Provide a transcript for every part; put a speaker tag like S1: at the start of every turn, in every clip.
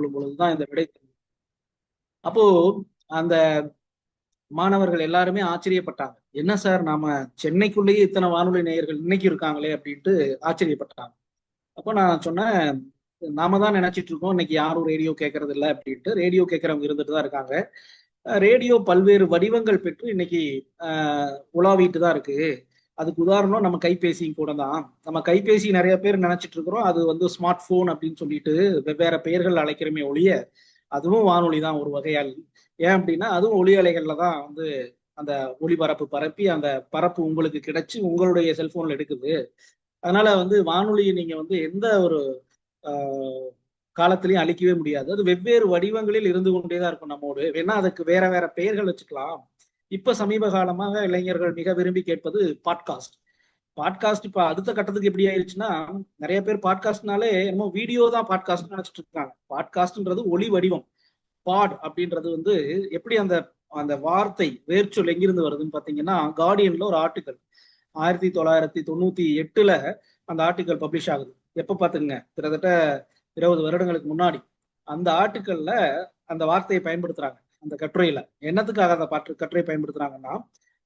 S1: கொள்ளும் பொழுதுதான் இந்த விடை. அப்போ அந்த மாணவர்கள் எல்லாருமே ஆச்சரியப்பட்டாங்க. என்ன சார், நாம சென்னைக்குள்ளேயே இத்தனை வானொலி நேயர்கள் இன்னைக்கு இருக்காங்களே அப்படின்ட்டு ஆச்சரியப்பட்டாங்க. அப்போ நான் சொன்னேன், நாம தான் நினைச்சிட்டு இருக்கோம் இன்னைக்கு யாரும் ரேடியோ கேட்கறது இல்லை அப்படின்ட்டு. ரேடியோ கேட்கறவங்க இருந்துட்டு தான் இருக்காங்க. ரேடியோ பல்வேறு வடிவங்கள் பெற்று இன்னைக்கு உலாவிட்டு தான் இருக்கு. அதுக்கு உதாரணம் நம்ம கைபேசி கூட தான். நம்ம கைபேசி நிறைய பேர் நினைச்சிட்டு இருக்கிறோம் அது வந்து ஸ்மார்ட் போன் அப்படின்னு சொல்லிட்டு வெவ்வேறு பெயர்கள் அழைக்கிறமே ஒழிய அதுவும் வானொலி தான் ஒரு வகையால். ஏன் அப்படின்னா அதுவும் ஒலி அலைகள்ல தான் வந்து அந்த ஒளிபரப்பு பரப்பி அந்த பரப்பு உங்களுக்கு கிடைச்சு உங்களுடைய செல்போன்ல எடுக்குது. அதனால வந்து வானொலியை நீங்க வந்து எந்த ஒரு காலத்திலையும் அழிக்கவே முடியாது. அது வெவ்வேறு வடிவங்களில் இருந்து கொண்டேதான் இருக்கும் நம்மோடு. வேணா அதுக்கு வேற வேற பெயர்கள் வச்சுக்கலாம். இப்ப சமீப காலமாக இளைஞர்கள் மிக விரும்பி கேட்பது பாட்காஸ்ட். பாட்காஸ்ட் இப்ப அடுத்த கட்டத்துக்கு எப்படி ஆயிடுச்சுன்னா, நிறைய பேர் பாட்காஸ்ட்னாலே என்னமோ வீடியோ தான் பாட்காஸ்ட் நினைச்சிட்டு இருக்காங்க. பாட்காஸ்ட்ன்றது ஒளி வடிவம். பாட் அப்படின்றது வந்து எப்படி அந்த அந்த வார்த்தை வேர்ச்சொல் எங்கிருந்து வருதுன்னு பாத்தீங்கன்னா, கார்டியன்ல ஒரு ஆர்டிக்கல் 1998 அந்த ஆர்டிக்கல் பப்ளிஷ் ஆகுது. எப்ப பாத்துங்க, கிட்டத்தட்ட 20 வருடங்களுக்கு முன்னாடி அந்த ஆர்டிக்கல்ல அந்த வார்த்தையை பயன்படுத்துறாங்க. அந்த கட்டுரையில என்னத்துக்காக அந்த கட்டுரை பயன்படுத்துறாங்கன்னா,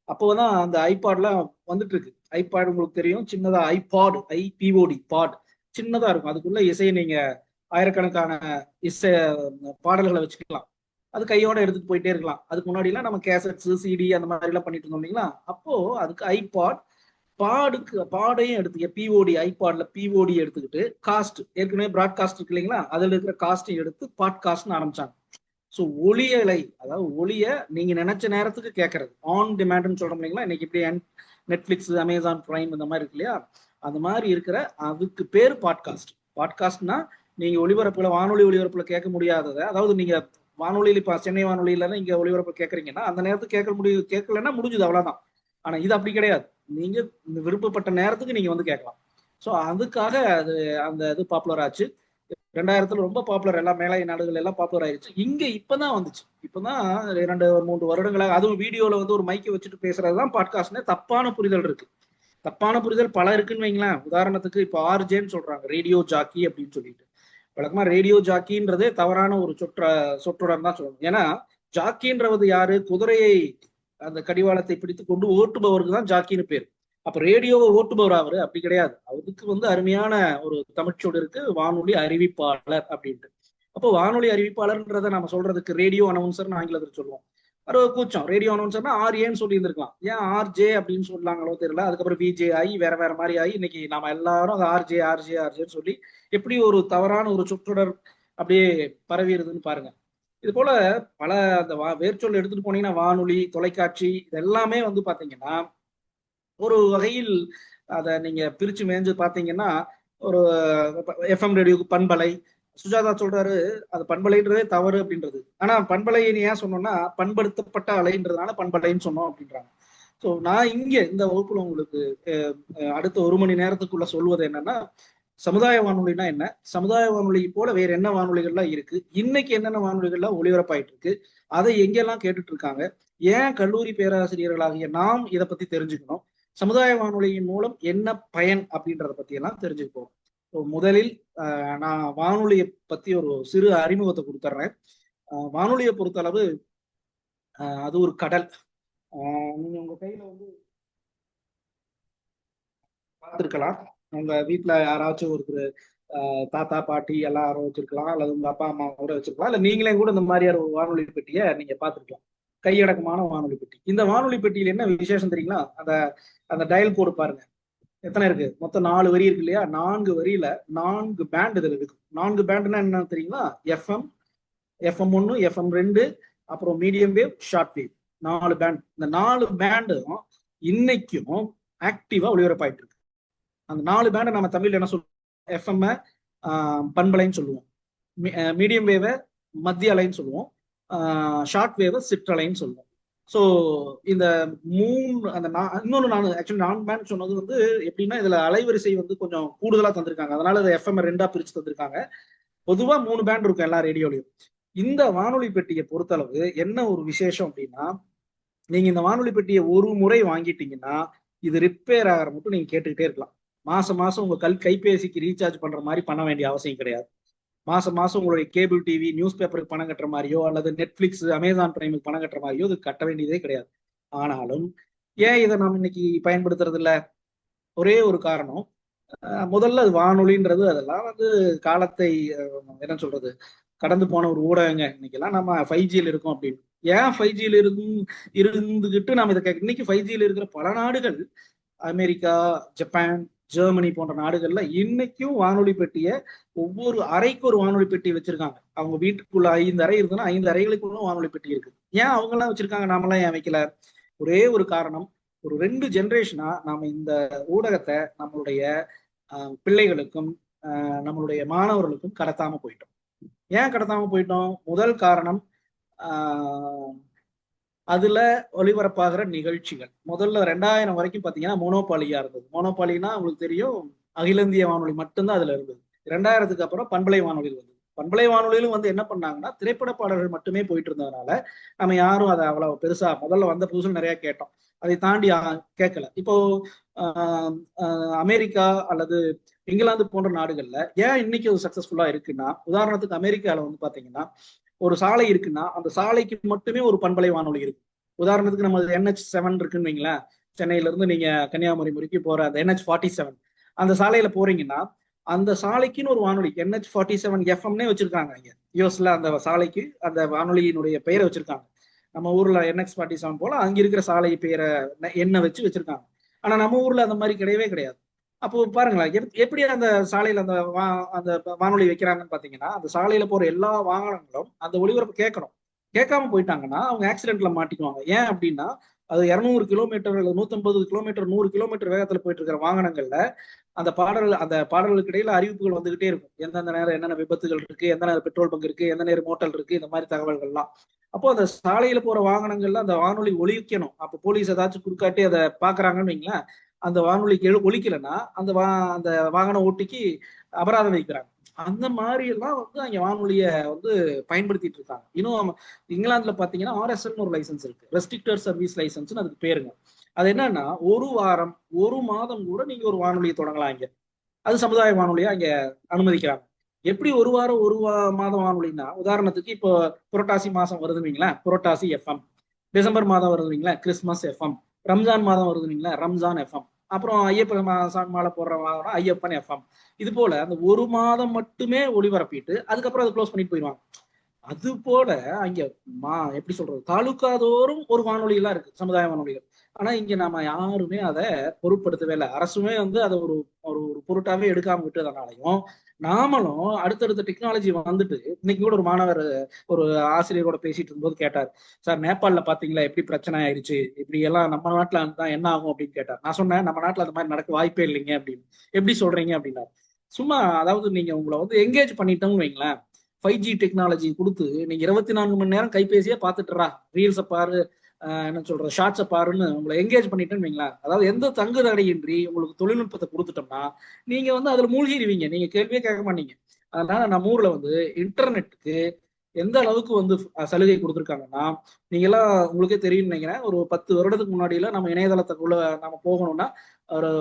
S1: அப்போதான் அந்த ஐபாட்லாம் வந்துட்டு இருக்கு. ஐபாட் உங்களுக்கு தெரியும், சின்னதா ஐபாட், ஐபிஓடி பாட் சின்னதா இருக்கும். அதுக்குள்ள இசையை நீங்க ஆயிரக்கணக்கான இசை பாடல்களை வச்சுக்கலாம். அது கையோட எடுத்துட்டு போயிட்டே இருக்கலாம். அதுக்கு முன்னாடி எல்லாம் நம்ம கேசட்ஸ், சிடி அந்த மாதிரி எல்லாம் பண்ணிட்டு இருந்தோம் இல்லைங்களா? அப்போ அதுக்கு ஐபாட் பாடையும் எடுத்துக்க பிஓடி, ஐபாட்ல பிஓடி எடுத்துக்கிட்டு காஸ்ட் ஏற்கனவே பிராட்காஸ்ட் இருக்கு இல்லைங்களா, அதுல இருக்கிற காஸ்டையும் எடுத்து பாட்காஸ்ட்னு ஆரம்பிச்சாங்க. ஸோ ஒளியலை, அதாவது ஒளிய நீங்க நினைச்ச நேரத்துக்கு கேட்கறது, ஆன் டிமாண்ட்னு சொல்றோம் இல்லைங்களா. இன்னைக்கு இப்படி நெட்ஃபிளிக்ஸ், அமேசான் பிரைம் இந்த மாதிரி இருக்கு இல்லையா, அந்த மாதிரி இருக்கிற அதுக்கு பேர் பாட்காஸ்ட். பாட்காஸ்ட்னா நீங்க ஒளிபரப்புல, வானொலி ஒளிபரப்புல கேட்க முடியாததை, அதாவது நீங்க வானொலியில் இப்ப சென்னை வானொலியில இங்க ஒளிபரப்பு கேட்கறீங்கன்னா அந்த நேரத்துக்கு கேட்கலன்னா முடிஞ்சது, அவ்வளவுதான். ஆனா இது அப்படி கிடையாது. நீங்க விருப்பப்பட்ட நேரத்துக்கு நீங்க வந்து கேட்கலாம். ஸோ அதுக்காக அது அந்த இது பாப்புலர் ஆச்சு. 2000 ரொம்ப பாப்புலர், எல்லா மேலை நாடுகள் எல்லாம் பாப்புலர் ஆயிடுச்சு. இங்க இப்பதான் வந்துச்சு. இப்பதான் 2-3 வருடங்களாக அதுவும் வீடியோல வந்து ஒரு மைக்கை வச்சுட்டு பேசுறதுதான் பாட்காஸ்ட்னு தப்பான புரிதல் இருக்கு. தப்பான புரிதல் பல இருக்குன்னு வைங்களேன். உதாரணத்துக்கு இப்போ ஆர்ஜேன்னு சொல்றாங்க, ரேடியோ ஜாக்கி அப்படின்னு சொல்லிட்டு. வழக்கமா ரேடியோ ஜாக்கின்றதே தவறான ஒரு சொற்றொடர் தான் சொல்லணும். ஏன்னா ஜாக்கின்றது யாரு, குதிரையை அந்த கடிவாளத்தை பிடித்து கொண்டு ஓட்டுபவருக்கு தான் ஜாக்கின்னு பேர். அப்ப ரேடியோவை ஓட்டுபவர் அவரு அப்படி கிடையாது. அவருக்கு வந்து அருமையான ஒரு தமிழ்ச்சொல் இருக்கு, வானொலி அறிவிப்பாளர் அப்படின்ட்டு. அப்போ வானொலி அறிவிப்பாளர்ன்றதை நம்ம சொல்றதுக்கு ரேடியோ அனௌன்சர்னு ஆங்கிலத்தில் சொல்லுவோம். ஒரு கூச்சம், ரேடியோ அனௌன்சர்னா ஆர்ஏன்னு சொல்லி இருந்திருக்கலாம், ஏன் ஆர்ஜே அப்படின்னு சொல்லாங்களோ தெரியல. அதுக்கப்புறம் விஜே ஆகி வேற வேற மாதிரி ஆகி இன்னைக்கு நாம எல்லாரும் அது ஆர்ஜே ஆர்ஜே ஆர்ஜேன்னு சொல்லி எப்படி ஒரு தவறான ஒரு சொற்றொடர் அப்படியே பரவிடுதுன்னு பாருங்க. இது போல பல அந்த வேர்ச்சொல் எடுத்துட்டு போனீங்கன்னா வானொலி, தொலைக்காட்சி இது எல்லாமே வந்து பாத்தீங்கன்னா ஒரு வகையில் அதை நீங்க பிரிச்சு மேய்ஞ்சு பாத்தீங்கன்னா ஒரு எஃப்எம் ரேடியோக்கு பண்பலை. சுஜாதா சொல்றாரு அது பண்பலைன்றதே தவறு அப்படின்றது. ஆனா பண்பலையை ஏன் சொன்னோம்னா பண்படுத்தப்பட்ட அலைன்றதுனால பண்பலைன்னு சொன்னோம் அப்படின்றாங்க. ஸோ நான் இங்க இந்த வகுப்புல உங்களுக்கு அடுத்த 1 மணி நேரத்துக்குள்ள சொல்வது என்னன்னா, சமுதாய வானொலினா என்ன, சமுதாய வானொலி போல வேற என்ன வானொலிகள்லாம் இருக்கு, இன்னைக்கு என்னென்ன வானொலிகள்லாம் ஒளிபரப்பாயிட்டு இருக்கு, அதை எங்கெல்லாம் கேட்டுட்டு இருக்காங்க, ஏன் கல்லூரி பேராசிரியர்களாகிய நாம் இதை பத்தி தெரிஞ்சுக்கணும், சமுதாய வானொலியின் மூலம் என்ன பயன் அப்படின்றத பத்தி எல்லாம் தெரிஞ்சுக்குவோம். முதலில் நான் வானொலியை பத்தி ஒரு சிறு அறிமுகத்தை கொடுத்துட்றேன். வானொலியை பொறுத்தளவு அது ஒரு கடல். நீங்க உங்க கையில வந்து பார்த்துருக்கலாம், உங்க வீட்டுல யாராச்சும் ஒருத்தர் தாத்தா பாட்டி எல்லாரும் வச்சிருக்கலாம், அல்லது உங்க அப்பா அம்மா கூட வச்சிருக்கலாம், இல்ல நீங்களே கூட இந்த மாதிரியான ஒரு வானொலி பெட்டியை நீங்க பார்த்துருக்கலாம். கையடக்கமான வானொலி பெட்டி. இந்த வானொலி பெட்டியில என்ன விசேஷம் தெரியுங்களா, அந்த அந்த டயல் கோடு பாருங்க எத்தனை இருக்கு, மொத்தம் 4 வரி இருக்கு இல்லையா, 4 வரியில 4 பேண்ட் இதுல இருக்கு. 4 பேண்ட்னா என்ன தெரியுங்களா, எஃப்எம், எஃப்எம் 1, எஃப்எம் 2, அப்புறம் medium wave, short wave, 4 band. இந்த 4 பேண்டும் இன்னைக்கும் ஆக்டிவா ஒளிபரப்பாயிட்டு இருக்கு. அந்த 4 பேண்டை நம்ம தமிழ்ல என்ன சொல்லுவோம், எஃப்எம் பண்பலைன்னு சொல்லுவோம், மீடியம் வேவை மத்திய அலைன்னு சொல்லுவோம், ஷார்ட் வேவை சிற்றலைன்னு சொல்லுவோம். ஸோ இந்த 3 அந்த இன்னொன்று நான் ஆக்சுவலி நான் பேண்ட் சொன்னது வந்து எப்படின்னா, இதுல அலைவரிசை வந்து கொஞ்சம் கூடுதலா தந்திருக்காங்க, அதனால அதை எஃப்எம் 2ஆ பிரிச்சு தந்திருக்காங்க. பொதுவா 3 பேண்ட் இருக்கும் எல்லா ரேடியோலையும். இந்த வானொலி பெட்டியை பொறுத்தளவு என்ன ஒரு விசேஷம் அப்படின்னா, நீங்க இந்த வானொலி பெட்டியை ஒரு முறை வாங்கிட்டீங்கன்னா இது ரிப்பேர் ஆகிற மட்டும் நீங்க கேட்டுக்கிட்டே இருக்கலாம். மாசம் மாசம் உங்க கைபேசிக்கு ரீசார்ஜ் பண்ற மாதிரி பண்ண வேண்டிய அவசியம் கிடையாது. மாசம் மாசம் உங்களுடைய கேபிள் டிவி, நியூஸ் பேப்பருக்கு பணம் கட்டுற மாதிரியோ அல்லது நெட்ஃபிளிக்ஸ், அமேசான் பிரைமுக்கு பணம் கட்டுற மாதிரியோ இது கட்ட வேண்டியதே கிடையாது. ஆனாலும் ஏன் இதை நாம் இன்னைக்கு பயன்படுத்துறது இல்ல? ஒரே ஒரு காரணம். முதல்ல அது வானொலின்றது அதெல்லாம் வந்து காலத்தை என்ன சொல்றது, கடந்து போன ஒரு ஊடகங்க. இன்னைக்கெல்லாம் நம்ம 5Gல இருக்கோம் அப்படின்னு. ஏன் 5Gல இருந்துகிட்டு நம்ம இதை இன்னைக்கு 5Gல இருக்கிற பல நாடுகள், அமெரிக்கா, ஜப்பான், ஜெர்மனி போன்ற நாடுகள்ல இன்னைக்கும் வானொலி பெட்டிய ஒவ்வொரு அறைக்கு ஒரு வானொலி பெட்டி வச்சிருக்காங்க. அவங்க வீட்டுக்குள்ள 5 அறை இருக்குன்னா 5 அறைகளுக்குள்ள வானொலி பெட்டி இருக்கு. ஏன் அவங்க எல்லாம் வச்சிருக்காங்க, நாமெல்லாம் ஏன் வைக்கல? ஒரே ஒரு காரணம், ஒரு 2 ஜெனரேஷனா நாம இந்த ஊடகத்தை நம்மளுடைய பிள்ளைகளுக்கும் நம்மளுடைய மாணவர்களுக்கும் கடத்தாம போயிட்டோம். ஏன் கடத்தாம போயிட்டோம்? முதல் காரணம், அதுல ஒளிபரப்பாகிற நிகழ்ச்சிகள் முதல்ல 2000 வரைக்கும் பாத்தீங்கன்னா மோனோபாலியா இருந்தது. மோனோபாலினா உங்களுக்கு தெரியும், அகில இந்திய வானொலி மட்டும்தான் அதுல இருந்தது. 2000க்கு அப்புறம் பண்பலை வானொலி வந்தது. பண்பலை வானொலியிலும் வந்து என்ன பண்ணாங்கன்னா, திரைப்பட பாடல்கள் மட்டுமே போயிட்டு இருந்ததுனால நம்ம யாரும் அதை அவ்வளவு பெருசா முதல்ல வந்த புதுசுல நிறைய கேட்டோம். அதை தாண்டி கேட்கல. இப்போ அமெரிக்கா அல்லது இங்கிலாந்து போன்ற நாடுகள்ல ஏன் இன்னைக்கு அது சக்சஸ்ஃபுல்லா இருக்குன்னா, உதாரணத்துக்கு அமெரிக்கால வந்து பாத்தீங்கன்னா ஒரு சாலை இருக்குன்னா அந்த சாலைக்கு மட்டுமே ஒரு பண்பலை வானொலி இருக்கு. உதாரணத்துக்கு நம்ம NH7 இருக்குன்னு வைங்களேன், சென்னையில இருந்து நீங்க கன்னியாகுமரி வரைக்கும் போற அந்த NH47 அந்த சாலையில போறீங்கன்னா அந்த சாலைக்குன்னு ஒரு வானொலி NH47 FMனே வச்சிருக்காங்க. இங்க யூஎஸ்ல அந்த சாலைக்கு அந்த வானொலியினுடைய பெயரை வச்சிருக்காங்க. நம்ம ஊர்ல NH47 போல அங்க இருக்கிற சாலை பெயரை என்ன வச்சிருக்காங்க. ஆனா நம்ம ஊர்ல அந்த மாதிரி கிடையவே கிடையாது. அப்போ பாருங்களேன், எப்படி அந்த சாலையில அந்த வானொலி வைக்கிறாங்கன்னு பாத்தீங்கன்னா, அந்த சாலையில போற எல்லா வாகனங்களும் அந்த ஒளிபரப்பு கேட்கணும். கேட்காம போயிட்டாங்கன்னா அவங்க ஆக்சிடென்ட்ல மாட்டிக்குவாங்க. ஏன் அப்படின்னா, அது 200 கிலோமீட்டர் அல்லது 150 கிலோமீட்டர் 100 கிலோமீட்டர் வேகத்துல போயிட்டு இருக்கிற வாகனங்கள்ல அந்த பாடல்களுக்கு இடையில அறிவிப்புகள் வந்துகிட்டே இருக்கும். எந்தெந்த நேரம் என்னென்ன விபத்துகள் இருக்கு, எந்த நேரம் பெட்ரோல் பங்க் இருக்கு, எந்த நேரம் மோட்டல் இருக்கு, இந்த மாதிரி தகவல்கள்லாம். அப்போ அந்த சாலையில போற வாகனங்கள்ல அந்த வானொலி ஒலிக்கணும். அப்போ போலீஸ் ஏதாச்சும் குறுக்காட்டி அதை பாக்குறாங்கன்னு வைங்களேன், அந்த வானொலிக்கு ஒலிக்கலைன்னா அந்த வாகன ஓட்டிக்கு அபராதம் வைக்கிறாங்க. அந்த மாதிரி எல்லாம் வந்து அங்க வானொலிய வந்து பயன்படுத்திட்டு இருக்காங்க. இன்னும் இங்கிலாந்துல பாத்தீங்கன்னா RSL ஒரு லைசன்ஸ் இருக்கு, ரெஸ்ட்ரிக்டட் சர்வீஸ் லைசன்ஸ் அதுக்கு பேருங்க. அது என்னன்னா, ஒரு வாரம் 1 மாதம் கூட நீங்க ஒரு வானொலியை தொடங்கலாம் இங்க. அது சமுதாய வானொலியா இங்க அனுமதிக்கிறாங்க. எப்படி ஒரு வாரம் மாதம் வானொலின்னா, உதாரணத்துக்கு இப்போ புரட்டாசி மாசம் வருதுங்களா, புரட்டாசி FM. டிசம்பர் மாதம் வருதுங்களா, கிறிஸ்துமஸ் FM. ரம்ஜான் மாதம் வருதுங்களா, ரம்ஜான் FM. அப்புறம் ஐயப்பன் மாலை போடுற வாரம் ஐயப்பன் FM. இது போல அந்த ஒரு மாதம் மட்டுமே ஒளிபரப்பிட்டு அதுக்கப்புறம் அதை க்ளோஸ் பண்ணிட்டு போயிடுவாங்க. அது போல அங்க எப்படி சொல்றது, தாலுகா தோறும் ஒரு வானொலி எல்லாம் இருக்கு, சமுதாய வானொலிகள். ஆனா இங்க நாம யாருமே அதை பொருட்படுத்தவே இல்லை. அரசுமே வந்து அதை ஒரு ஒரு பொருட்டாவே எடுக்காம விட்டதுனாலையும் நாமளும் அடுத்தடுத்த டெக்னாலஜி வந்துட்டு, இன்னைக்கு கூட ஒரு மாணவர் ஒரு ஆசிரியரோட பேசிட்டு இருக்கும்போது கேட்டார், சார் நேபாளில பாத்தீங்களா எப்படி பிரச்சனை ஆயிடுச்சு, இப்படி எல்லாம் நம்ம நாட்டுல தான் என்ன ஆகும் அப்படின்னு கேட்டார். நான் சொன்னேன், நம்ம நாட்டுல அந்த மாதிரி நடக்க வாய்ப்பே இல்லைங்க அப்படின்னு. எப்படி சொல்றீங்க அப்படின்னா, சும்மா அதாவது நீங்க உங்களை வந்து எங்கேஜ் பண்ணிட்டோம்னு வைங்களேன், 5G டெக்னாலஜி கொடுத்து நீங்க 24 மணி நேரம் கைபேசியே பார்த்துட்டுறா, ரீல்ஸை பாரு, என்ன சொல்ற ஷார்ட்ஸை பாருன்னு உங்களை எங்கேஜ் பண்ணிட்டேன்னு வைங்களேன். அதாவது எந்த தங்கு தடையின்றி உங்களுக்கு தொழில்நுட்பத்தை கொடுத்துட்டோம்னா நீங்க வந்து அதுல மூழ்கிடுவீங்க, நீங்க கேள்வியே கேட்க மாட்டீங்க. அதனால நம்ம ஊர்ல வந்து இன்டர்நெட்டுக்கு எந்த அளவுக்கு வந்து சலுகை கொடுத்துருக்காங்கன்னா, நீங்க எல்லாம் உங்களுக்கே தெரியும் நினைக்கிறேன், ஒரு 10 வருடத்துக்கு முன்னாடியில நம்ம இணையதளத்துக்குள்ள நம்ம போகணும்னா ஒரு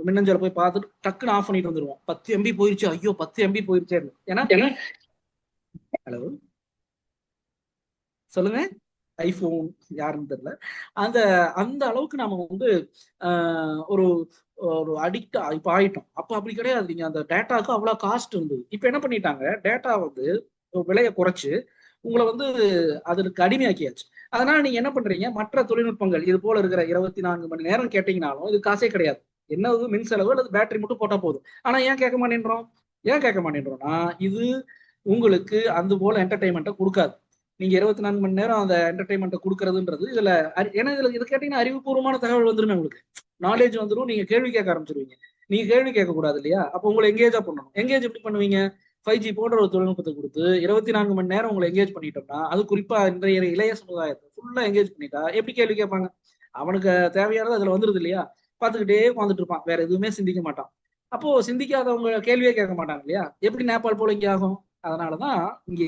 S1: மின்னஞ்சல் போய் பார்த்துட்டு டக்குன்னு ஆஃப் பண்ணிட்டு வந்துருவோம். 10 MB போயிருச்சு, ஐயோ 10 MB போயிருச்சே. ஏன்னா ஹலோ சொல்லுங்க, ஐபோன் யாருன்னு தெரியல. அந்த அந்த அளவுக்கு நாம வந்து ஒரு ஒரு அடிக்ட் இப்ப ஆயிட்டோம். அப்ப அப்படி கிடையாது. நீங்க அந்த டேட்டாவுக்கு அவ்வளவு காஸ்ட் இருந்தது. இப்ப என்ன பண்ணிட்டாங்க, டேட்டா வந்து விலையை குறைச்சு உங்களை வந்து அதற்கு அடிமையாக்கியாச்சு. அதனால நீங்க என்ன பண்றீங்க, மற்ற தொழில்நுட்பங்கள் இது போல இருக்கிற 24 மணி நேரம் கேட்டீங்கனாலும் இது காசே கிடையாது. என்னது மின் செலவு அல்லது பேட்டரி மட்டும் போட்டா போதும். ஆனா ஏன் கேட்க மாட்டேன்றோம்னா, இது உங்களுக்கு அந்த போல என்டர்டைன்மெண்ட்டை கொடுக்காது. நீங்க 24 மணி நேரம் அந்த என்டர்டைன்மெண்ட்டை கொடுக்கறதுன்றது இதுல ஏன்னா இதுல இது கேட்டீங்கன்னா அறிவுபூர்வமான தகவல் வந்துருமே, உங்களுக்கு நாலேஜ் வந்துடும், நீங்க கேள்வி கேட்க ஆரம்பிச்சிருவீங்க. நீங்க கேள்வி கேட்க கூடாது இல்லையா? அப்போ உங்களை எங்கேஜா பண்ணணும். எங்கேஜ் எப்படி பண்ணுவீங்க, 5G போன்ற ஒரு தொழில்நுட்பத்தை கொடுத்து 24 மணி நேரம் உங்களை எங்கேஜ் பண்ணிட்டோம்னா, அது குறிப்பா இன்றைய இளைய சமுதாயத்தை ஃபுல்லா எங்கேஜ் பண்ணிட்டா எப்படி கேள்வி கேட்பாங்க? அவனுக்கு தேவையானது அதுல வந்துருது இல்லையா? பார்த்துக்கிட்டே உட்காந்துட்டு இருப்பான், வேற எதுவுமே சிந்திக்க மாட்டான். அப்போ சிந்திக்காதவங்க கேள்வியே கேட்க மாட்டாங்க இல்லையா? எப்படி நேபாள் போல இங்கே ஆகும்? அதனாலதான் இங்க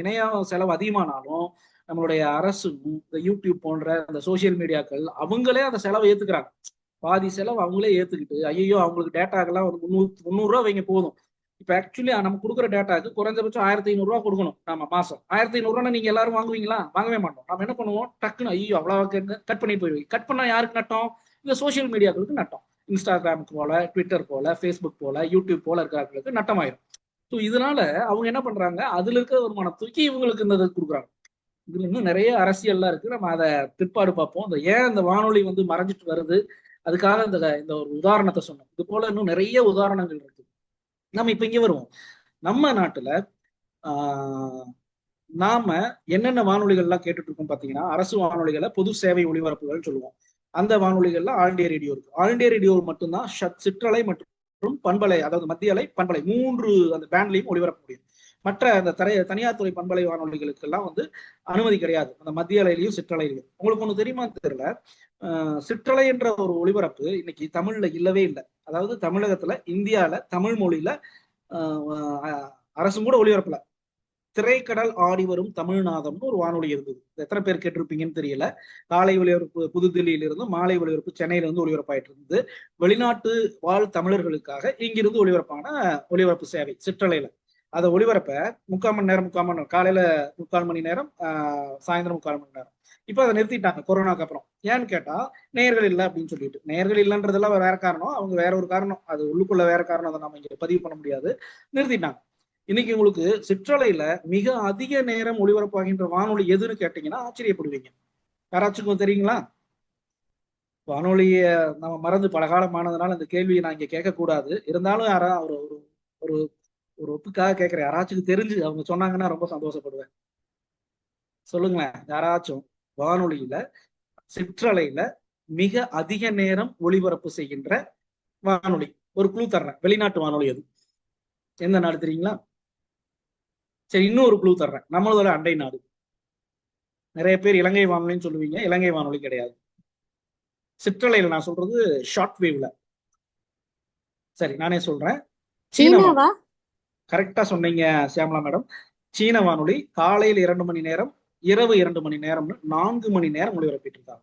S1: இணைய செலவு அதிகமானாலும் நம்மளுடைய அரசும் இந்த யூடியூப் போன்ற அந்த சோசியல் மீடியாக்கள் அவங்களே அந்த செலவை ஏத்துக்கிறாங்க. பாதி செலவு அவங்களே ஏத்துக்கிட்டு, ஐயோ அவங்களுக்கு டேட்டாக்கெல்லாம் வந்து 300 ரூபா வைங்க போதும், இப்ப ஆக்சுவலி நம்ம கொடுக்குற டேட்டாக்கு குறைஞ்சபட்சம் 1500 கொடுக்கணும். நம்ம மாசம் 1500 நீங்க எல்லாரும் வாங்குவீங்களா? வாங்கவே மாட்டோம். நம்ம என்ன பண்ணுவோம், டக்குன்னு ஐயோ அவ்வளவு கட் பண்ணி போய் கட் பண்ணா யாருக்கு நட்டம்? இந்த சோசியல் மீடியாக்களுக்கு நட்டம். இன்ஸ்டாகிராமுக்கு போல, ட்விட்டர் போல, ஃபேஸ்புக் போல, யூடியூப் போல இருக்கிறவங்களுக்கு நட்டமாயிரும். ஸோ இதனால அவங்க என்ன பண்றாங்க, அதுல இருக்கிற வருமானம் தூக்கி இவங்களுக்கு இந்த கொடுக்குறாங்க. இதுல இன்னும் நிறைய அரசியல்லாம் இருக்கு. நம்ம அதை பிற்பாடு பார்ப்போம். இந்த ஏன் இந்த வானொலி மறைஞ்சிட்டு வருது, அதுக்காக இந்த இந்த ஒரு உதாரணத்தை சொன்னோம். இது போல இன்னும் நிறைய உதாரணங்கள் இருக்கு. நம்ம இப்ப இங்க வருவோம். நம்ம நாட்டுல நாம என்னென்ன வானொலிகள்லாம் கேட்டுட்டு இருக்கோம் பாத்தீங்கன்னா, அரசு வானொலிகளை பொது சேவை ஒளிபரப்புகள் சொல்லுவோம். அந்த வானொலிகள்ல ஆல் இண்டியா ரேடியோ இருக்கு. ஆல் இண்டியா ரேடியோ மட்டும்தான் சிற்றலை மற்றும் பண்பலை, அதாவது மத்திய அலை, பண்பலை 3 அந்த பேண்ட்லையும் ஒளிபரப்ப முடியும். மற்ற அந்த தனியார் துறை பண்பலை வானொலிகளுக்கு எல்லாம் அனுமதி கிடையாது, அந்த மத்திய அலையிலையும் சிற்றலையிலையும். உங்களுக்கு ஒண்ணு தெரியுமா தெரியல, சிற்றலை என்ற ஒரு ஒளிபரப்பு இன்னைக்கு தமிழ்ல இல்லவே இல்லை. அதாவது தமிழகத்துல, இந்தியால தமிழ் மொழியில அரசும் கூட ஒளிபரப்பல. திரைக்கடல் ஆடி வரும் தமிழ்நாதம்னு ஒரு வானொலி இருந்தது. எத்தனை பேர் கேட்டிருப்பீங்கன்னு தெரியல. காலை ஒளிபரப்பு புதுதில்லியில இருந்து, மாலை ஒளிபரப்பு சென்னையில இருந்து ஒளிபரப்பாயிட்டு இருந்தது. வெளிநாட்டு வாழ் தமிழர்களுக்காக இங்கிருந்து ஒளிபரப்பான ஒளிபரப்பு சேவை சிற்றலையில. அதை ஒளிபரப்ப 3/4 மணி நேரம், காலையில 3/4 மணி நேரம், சாயந்தரம் 3/4 மணி நேரம். இப்ப அதை நிறுத்திட்டாங்க கொரோனாக்கு அப்புறம். ஏன்னு கேட்டா, நேயர்கள் இல்லை அப்படின்னு சொல்லிட்டு. நேயர்கள் இல்லைன்றதெல்லாம் வேற காரணம், அவங்க வேற ஒரு காரணம், அது உள்ளுக்குள்ள வேற காரணம், அதை நம்ம இங்க பதிவு பண்ண முடியாது, நிறுத்திட்டாங்க. இன்னைக்கு உங்களுக்கு சிற்றலையில மிக அதிக நேரம் ஒளிபரப்பாகின்ற வானொலி எதுன்னு கேட்டீங்கன்னா ஆச்சரியப்படுவீங்க. யாராச்சுக்கும் தெரியுங்களா? வானொலிய நம்ம மறந்து பல காலமானதுனால இந்த கேள்வியை நான் இங்க கேட்கக்கூடாது. இருந்தாலும் யாரா ஒரு ஒரு ஒரு ஒப்புக்காக கேட்கிறேன். யாராச்சும் தெரிஞ்சு அவங்க சொன்னாங்கன்னா ரொம்ப சந்தோஷப்படுவேன். சொல்லுங்களேன் யாராச்சும். வானொலியில சிற்றலையில மிக அதிக நேரம் ஒளிபரப்பு செய்கின்ற வானொலி, ஒரு குழு தர்றேன், வெளிநாட்டு வானொலி அது. எந்த நாடு தெரியுங்களா? சரி, இன்னும் ஒரு குழு தர்றேன், நம்மளோட அண்டை நாடு. நிறைய பேர் இலங்கை வானொலின்னு சொல்லுவீங்க, இலங்கை வானொலி கிடையாது. சிற்றலையில நான் சொல்றது ஷார்ட் வேவ்ல. சரி, நானே சொல்றேன்.
S2: சீனாவா?
S1: கரெக்டா சொன்னீங்க சியாமலா மேடம். சீன வானொலி காலையில் 2 மணி நேரம், இரவு 2 மணி நேரம்னு 4 மணி நேரம் ஒளிபரப்பிட்டு இருக்காங்க.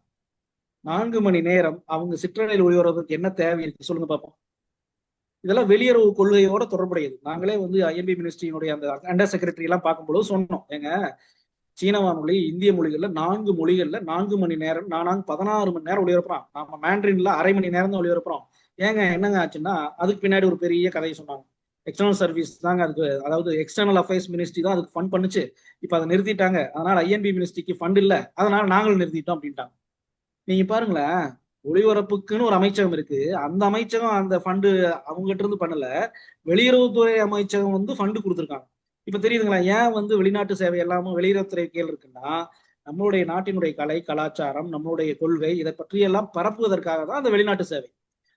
S1: 4 மணி நேரம் அவங்க சிற்றலையில் ஒளிபரப்புக்கு என்ன தேவை இருக்கு சொல்லுங்க பார்ப்போம். இதெல்லாம் வெளியுறவு கொள்கையோட தொடர்புடையது. நாங்களே ஐஎன்பி மினிஸ்ட்ரியினுடைய அந்த அண்டர் செக்ரட்டரி எல்லாம் பார்க்கும்போது சொன்னோம், ஏங்க சீன வானொலி இந்திய மொழிகள்ல 4 மொழிகள்ல 4 மணி நேரம், 16 மணி நேரம் ஒளிபரப்புறோம். நம்ம மேண்ட்ரின்ல அரை மணி நேரம் தான் ஒளிபரப்புறோம். ஏங்க என்னங்க ஆச்சுன்னா, அதுக்கு பின்னாடி ஒரு பெரிய கதையை சொன்னாங்க. எக்ஸ்டர்னல் சர்வீஸ் தாங்க அதுக்கு, அதாவது எக்ஸ்டர்னல் அஃபேர்ஸ் மினிஸ்ட்ரி தான் அதுக்கு ஃபண்ட் பண்ணுச்சு. இப்ப அதை நிறுத்திட்டாங்க. அதனால ஐஎன்பி மினிஸ்ட்ரிக்கு ஃபண்ட் இல்ல, அதனால நாங்களும் நிறுத்திட்டோம் அப்படின்ட்டாங்க. நீங்க பாருங்களேன், ஒளிபரப்புக்குன்னு ஒரு அமைச்சகம் இருக்கு. அந்த அமைச்சகம் அந்த ஃபண்டு அவங்ககிட்ட இருந்து பண்ணல, வெளியுறவுத்துறை அமைச்சகம் ஃபண்டு கொடுத்துருக்காங்க. இப்ப தெரியுதுங்களா ஏன் வெளிநாட்டு சேவை எல்லாமும் வெளியுறவுத்துறை கீழ் இருக்குன்னா, நம்மளுடைய நாட்டினுடைய கலை கலாச்சாரம், நம்மளுடைய கொள்கை, இதை பற்றியெல்லாம் பரப்புவதற்காக தான் அந்த வெளிநாட்டு சேவை.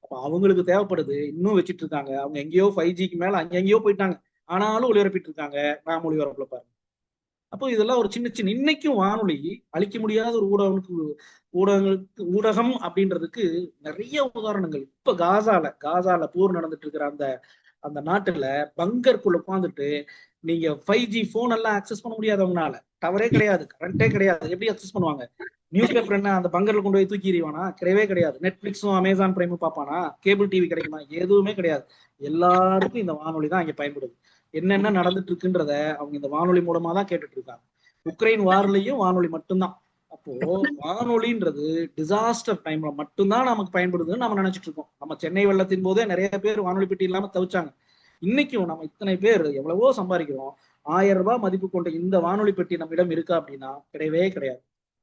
S1: அப்ப அவங்களுக்கு தேவைப்படுது, இன்னும் வச்சிட்டு இருக்காங்க. அவங்க எங்கேயோ 5Gக்கு மேல எங்கேயோ போயிட்டாங்க, ஆனாலும் ஒளிபரப்பிட்டு இருக்காங்க. நாம் ஒளிபரப்புல பாருங்க. அப்போ இதெல்லாம் ஒரு சின்ன சின்ன, இன்னைக்கும் வானொலி அழிக்க முடியாத ஒரு ஊடகம் அப்படின்றதுக்கு நிறைய உதாரணங்கள். இப்ப காசால போர் நடந்துட்டு இருக்கிற அந்த அந்த நாட்டுல பங்கருக்குள்ள உட்காந்துட்டு நீங்க 5G போன் எல்லாம் அக்சஸ் பண்ண முடியாது. அவங்களால டவரே கிடையாது, கரண்டே கிடையாது, எப்படி அக்சஸ் பண்ணுவாங்க? நியூஸ் பேப்பர் என்ன அந்த பங்கர்ல கொண்டு போய் தூக்கி எறிவானா? கிடையவே கிடையாது. நெட்ஃபிளிக்ஸும் அமேசான் பிரைமும் பார்ப்பானா? கேபிள் டிவி கிடைக்குமா? எதுவுமே கிடையாது. எல்லாருக்கும் இந்த வானொலி தான் இங்க பயன்படுது. என்னென்ன நடந்துட்டு இருக்குன்றத அவங்க இந்த வானொலி மூலமா தான் கேட்டுட்டு இருக்காங்க. உக்ரைன் வார்லயும் வானொலி மட்டும்தான். அப்போ வானொலின்றது டிசாஸ்டர் டைம்ல மட்டும்தான் நமக்கு பயன்படுதுன்னு நம்ம நினைச்சிட்டு இருக்கோம். நம்ம சென்னை வெள்ளத்தின் போதே நிறைய பேர் வானொலி பெட்டி இல்லாம தவிச்சாங்க. இன்னைக்கும் நம்ம இத்தனை பேர் எவ்வளவோ சம்பாதிக்கிறோம், 1000 ரூபாய் மதிப்பு கொண்ட இந்த வானொலி பெட்டி நம்மிடம் இருக்கா அப்படின்னா கிடையவே கிடையாது.